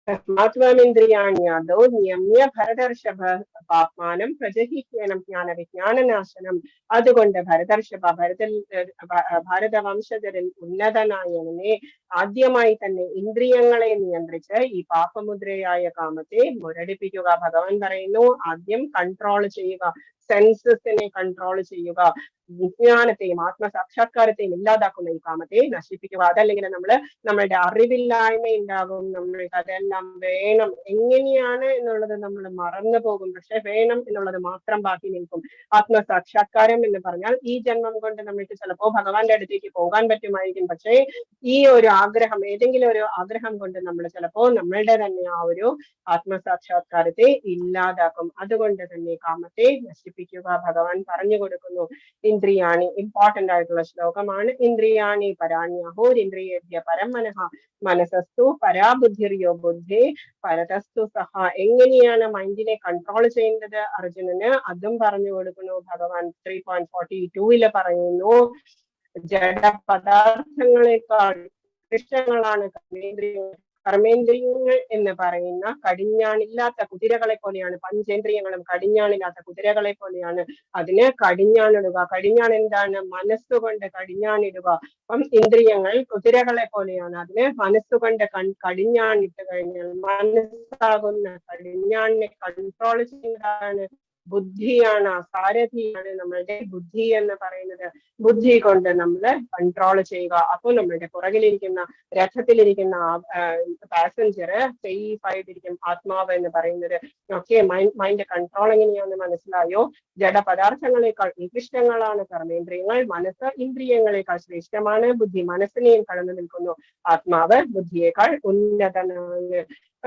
തസ്മാത്വമിന്ദ്രിയാണ്യാദോ നിയമ്യ ഭരതർഷഭ പാപ്മാനം പ്രജഹിക്കണം ജ്ഞാനവിജ്ഞാനനാശനം. അതുകൊണ്ട് ഭാരതവംശജരിൽ ഉന്നതനായവനെ ആദ്യമായി തന്നെ ഇന്ദ്രിയങ്ങളെ നിയന്ത്രിച്ച് ഈ പാപമുദ്രയായ കാമത്തെ മുരടിപ്പിക്കുക. ഭഗവാൻ പറയുന്നു, ആദ്യം കൺട്രോൾ ചെയ്യുക, സെൻസസിനെ കൺട്രോൾ ചെയ്യുക, വിജ്ഞാനത്തെയും ആത്മസാക്ഷാത്കാരത്തെയും ഇല്ലാതാക്കുന്ന ഈ കാമത്തെ നശിപ്പിക്കുക. അതല്ലെങ്കിൽ നമ്മളുടെ അറിവില്ലായ്മ ഉണ്ടാകും. നമ്മൾക്ക് അതെല്ലാം വേണം, എങ്ങനെയാണ് എന്നുള്ളത് നമ്മൾ മറന്നു പോകും. പക്ഷെ വേണം എന്നുള്ളത് മാത്രം ബാക്കി നിൽക്കും. ആത്മസാക്ഷാത്കാരം എന്ന് പറഞ്ഞാൽ ഈ ജന്മം കൊണ്ട് നമ്മൾക്ക് ചിലപ്പോൾ ഭഗവാന്റെ അടുത്തേക്ക് പോകാൻ പറ്റുമായിരിക്കും. പക്ഷേ ഈ ഒരു ആഗ്രഹം, ഏതെങ്കിലും ഒരു ആഗ്രഹം കൊണ്ട് നമ്മൾ ചിലപ്പോൾ നമ്മളുടെ തന്നെ ആ ഒരു ആത്മസാക്ഷാത്കാരത്തെ ഇല്ലാതാക്കും. അതുകൊണ്ട് തന്നെ കാമത്തെ നശിപ്പിക്കുക. ഭഗവാൻ പറഞ്ഞു കൊടുക്കുന്നു. ഇന്ദ്രിയാണി, ഇമ്പോർട്ടന്റ് ആയിട്ടുള്ള ശ്ലോകമാണ്. ഇന്ദ്രിയാണി പരാണ്യഹോരിന്ദ്രിയേഭ്യ പരം മനഃ മനസ്സസ്തു പരാബുദ്ധിർയോ ബുദ്ധി പരതസ്തു സഹ. എങ്ങനെയാണ് മൈൻഡിനെ കൺട്രോൾ ചെയ്യേണ്ടത് അർജുനന്, അതും പറഞ്ഞു കൊടുക്കുന്നു ഭഗവാൻ. 3.42 പറയുന്നു, ജഡ പദാർത്ഥങ്ങളെക്കാൾ ഇഷ്ടങ്ങളാണ് കർമ്മേന്ദ്രിയങ്ങൾ. കർമ്മേന്ദ്രിയങ്ങൾ എന്ന് പറയുന്ന കടിഞ്ഞാണില്ലാത്ത കുതിരകളെ പോലെയാണ്. പഞ്ചേന്ദ്രിയങ്ങളും കടിഞ്ഞാണില്ലാത്ത കുതിരകളെ പോലെയാണ്. അതിന് കടിഞ്ഞാണിടുക. കടിഞ്ഞാൺ എന്താണ്? മനസ്സുകൊണ്ട് കടിഞ്ഞാണിടുക. അപ്പം ഇന്ദ്രിയങ്ങൾ കുതിരകളെ പോലെയാണ്. അതിന് മനസ്സുകൊണ്ട് കടിഞ്ഞാണിട്ട് കഴിഞ്ഞാൽ മനസ്സാകുന്ന കടിഞ്ഞാണിനെ കൺട്രോൾ ചെയ്യുന്നതാണ് ബുദ്ധിയാണ്, സാരഥിയാണ് നമ്മളുടെ ബുദ്ധി എന്ന് പറയുന്നത്. ബുദ്ധി കൊണ്ട് നമ്മൾ കൺട്രോൾ ചെയ്യുക. അപ്പോൾ നമ്മളുടെ പുറകിലിരിക്കുന്ന രഥത്തിലിരിക്കുന്ന പാസഞ്ചർ സേഫ് ആയിട്ടിരിക്കും. ആത്മാവ് എന്ന് പറയുന്നത് ഓക്കെ. മൈൻഡ് കൺട്രോൾ എങ്ങനെയാണെന്ന് മനസ്സിലായോ? ജഡപദാർത്ഥങ്ങളെക്കാൾ നികൃഷ്ടങ്ങളാണ് കർമ്മേന്ദ്രിയങ്ങൾ, മനസ്സ് ഇന്ദ്രിയങ്ങളെക്കാൾ ശ്രേഷ്ഠമാണ്, ബുദ്ധി മനസ്സിനെയും കടന്നു നിൽക്കുന്നു, ആത്മാവ് ബുദ്ധിയേക്കാൾ ഉന്നതനാണ്.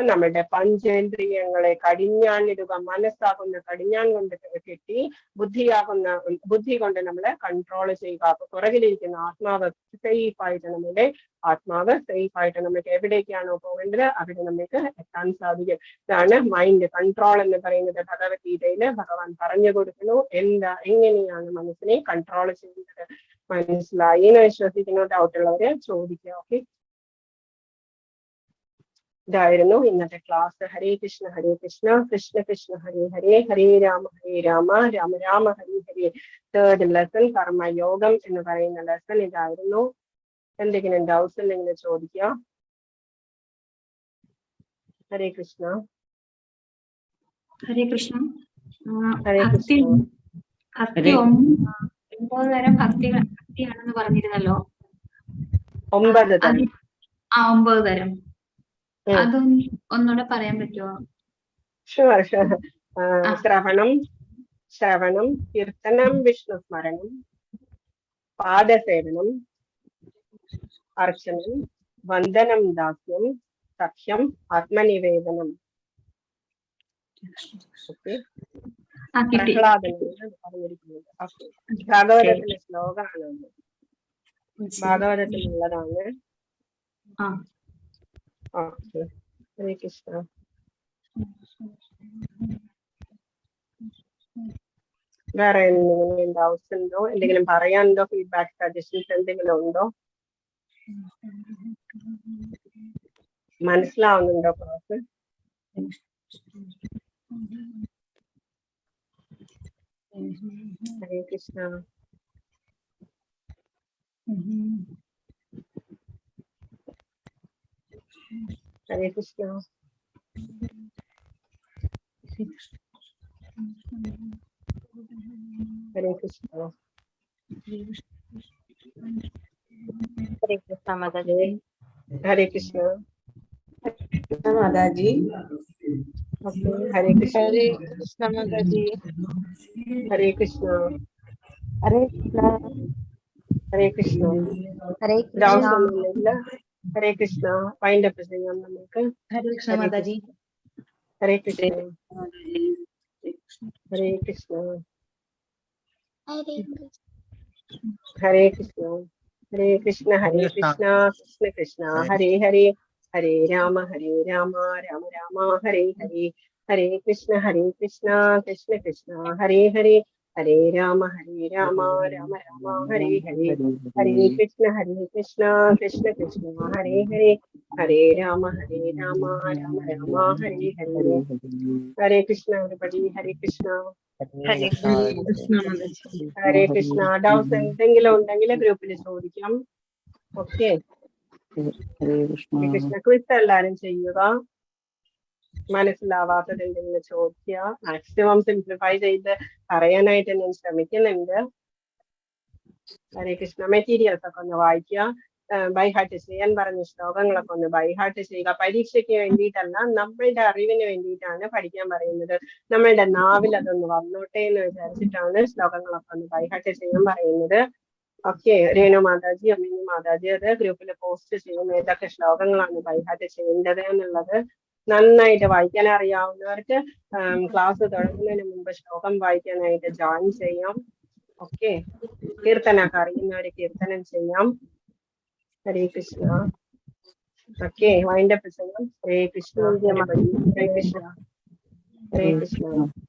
നമ്മളുടെ പഞ്ചേന്ദ്രിയങ്ങളെ കടിഞ്ഞാണിടുക. മനസ്സാകുന്ന കടിഞ്ഞാൺ കൊണ്ട് കെട്ടി ബുദ്ധി കൊണ്ട് നമ്മളെ കൺട്രോൾ ചെയ്യുക. അപ്പൊ പുറകിലിരിക്കുന്ന ആത്മാവ് സേഫ് ആയിട്ട്, നമ്മുടെ ആത്മാവ് സേഫ് ആയിട്ട് നമുക്ക് എവിടേക്കാണോ പോകേണ്ടത് അവിടെ നമുക്ക് എത്താൻ സാധിക്കും. ഇതാണ് മൈൻഡ് കൺട്രോൾ എന്ന് പറയുന്നത്. ഭഗവത്ഗീതയില് ഭഗവാൻ പറഞ്ഞു കൊടുക്കുന്നു എങ്ങനെയാണ് മനസ്സിനെ കൺട്രോൾ ചെയ്യുന്നത്. മനസ്സിലായി എന്ന് വിശ്വസിക്കുന്നു. ഡൗട്ടുള്ളവര് ചോദിക്കുക. ഓക്കെ, ഇതായിരുന്നു ഇന്നത്തെ ക്ലാസ്. ഹരേ കൃഷ്ണ കൃഷ്ണ കൃഷ്ണ ഹരേ ഹരേ, ഹരേ രാമ രാമ രാമ ഹരേ ഹരേ. തേർഡ് ലെസൺ കർമ്മയോഗം എന്ന് പറയുന്ന ലെസൺ ഇതായിരുന്നു. എന്തെങ്കിലും ഡൗട്ട്സ് ഉണ്ടെങ്കിൽ ചോദിക്കുക. ഹരേ കൃഷ്ണ. ഹരേ കൃഷ്ണ. ഹരേ കൃഷ്ണ. ഭക്തി 9 തരം ഭക്തിയാണെന്ന് പറഞ്ഞിരുന്നല്ലോ. 9 തരം. 9 തരം. അതൊന്ന് ഒന്നുകൂടെ പറയാൻ പറ്റുമോ? ഷുവർ. ശ്രവണം, കീർത്തനം, വിഷ്ണുസ്മരണം, പാദസേവനം, അർച്ചനം, വന്ദനം, ദാസ്യം, സഖ്യം, ആത്മനിവേദനം. പ്രഹ്ലാദനാണ് പറഞ്ഞിരിക്കുന്നത്. ഭാഗവതത്തിലെ ശ്ലോകമാണ്, ഭാഗവതത്തിലുള്ളതാണ്. ഓക്കെ, ഹരേ കൃഷ്ണ. വേറെ എന്തെങ്കിലും ഡൗട്ട്സ് ഉണ്ടോ? എന്തെങ്കിലും പറയാനുണ്ടോ? ഫീഡ്ബാക്ക് സജഷൻസ് എന്തെങ്കിലും ഉണ്ടോ? മനസ്സിലാവുന്നുണ്ടോ ക്ലാസ്? ഹരേ കൃഷ്ണ. ഹരേ കൃഷ്ണ. ഹരേ കൃഷ്ണ. ഹരേ കൃഷ്ണ മാതാജി. ഹരേ കൃഷ്ണ. മാതാജി. ഹരേ കൃഷ്ണ. ഹരേ കൃഷ്ണ മാതാജി. ഹരേ കൃഷ്ണ. ഹരേ കൃഷ്ണ. ഹരേ കൃഷ്ണ. ഹരേ ഡൗട്ട്സ് കൃഷ്ണ. ഒന്നുമില്ല. ഹരേ കൃഷ്ണ. വൈൻഡ് അപ്പ് ചെയ്യാം നമുക്ക്. ഹരേ കൃഷ്ണ മാതാജി. ഹരേ കൃഷ്ണ. ഹരേ കൃഷ്ണ. ഹരേ കൃഷ്ണ. ഹരേ കൃഷ്ണ. ഹരേ കൃഷ്ണ. കൃഷ്ണ കൃഷ്ണ ഹരേ ഹരേ. ഹരേ രാമ രാമ രാമ ഹരേ ഹരേ. ഹരേ കൃഷ്ണ കൃഷ്ണ കൃഷ്ണ ഹരേ ഹരേ. ഹരേ രാമ രാമ രാമ ഹരേ ഹരേ. ഹരേ കൃഷ്ണ കൃഷ്ണ കൃഷ്ണ ഹരേ ഹരേ. ഹരേ രാമ രാമ രാമ ഹരേ ഹരേ. ഹരേ കൃഷ്ണ everybody. ഹരേ കൃഷ്ണ. ഹരേ കൃഷ്ണ മാതാജി. ഹരേ കൃഷ്ണ. ഡൗട്ട്സ് എന്തെങ്കിലും ഉണ്ടെങ്കിൽ ഗ്രൂപ്പിൽ ചോദിക്കാം. ഓക്കെ. ഹരേ കൃഷ്ണ. ക്വിസ് എല്ലാരും ചെയ്യുക. മനസ്സിലാവാത്തത് എന്തെങ്കിലും ചോദിക്കുക. മാക്സിമം സിംപ്ലിഫൈ ചെയ്ത് പറയാനായിട്ട് ഞാൻ ശ്രമിക്കുന്നുണ്ട്. ഹരേ കൃഷ്ണ. മെറ്റീരിയൽസ് ഒക്കെ ഒന്ന് വായിക്കുക. ബൈഹാർട്ട് ചെയ്യാൻ പറഞ്ഞ ശ്ലോകങ്ങളൊക്കെ ഒന്ന് ബൈഹാർട്ട് ചെയ്യുക. പരീക്ഷയ്ക്ക് വേണ്ടിയിട്ടല്ല, നമ്മളുടെ അറിവിന് വേണ്ടിയിട്ടാണ് പഠിക്കാൻ പറയുന്നത്. നമ്മളുടെ നാവിൽ അതൊന്ന് വന്നോട്ടെ എന്ന് വിചാരിച്ചിട്ടാണ് ശ്ലോകങ്ങളൊക്കെ ഒന്ന് ബൈഹാർട്ട് ചെയ്യാൻ പറയുന്നത്. ഓക്കെ. രേണു മാതാജി, അമ്മിനി മാതാജി അത് ഗ്രൂപ്പിൽ പോസ്റ്റ് ചെയ്യും ഏതൊക്കെ ശ്ലോകങ്ങളാണ് ബൈഹാർട്ട് ചെയ്യേണ്ടത് എന്നുള്ളത്. നന്നായിട്ട് വായിക്കാൻ അറിയാവുന്നവർക്ക് ക്ലാസ് തുടങ്ങുന്നതിന് മുമ്പ് ശ്ലോകം വായിക്കാനായിട്ട് ജോയിൻ ചെയ്യാം. ഓക്കെ. കീർത്തനൊക്കെ അറിയുന്നവര് കീർത്തനം ചെയ്യാം. ഹരേ കൃഷ്ണ. ഓക്കെ. വൈൻഡ് അപ്പ് ചെയ്യാം. ഹരേ കൃഷ്ണ. ഹരേ കൃഷ്ണ. ഹരേ കൃഷ്ണ.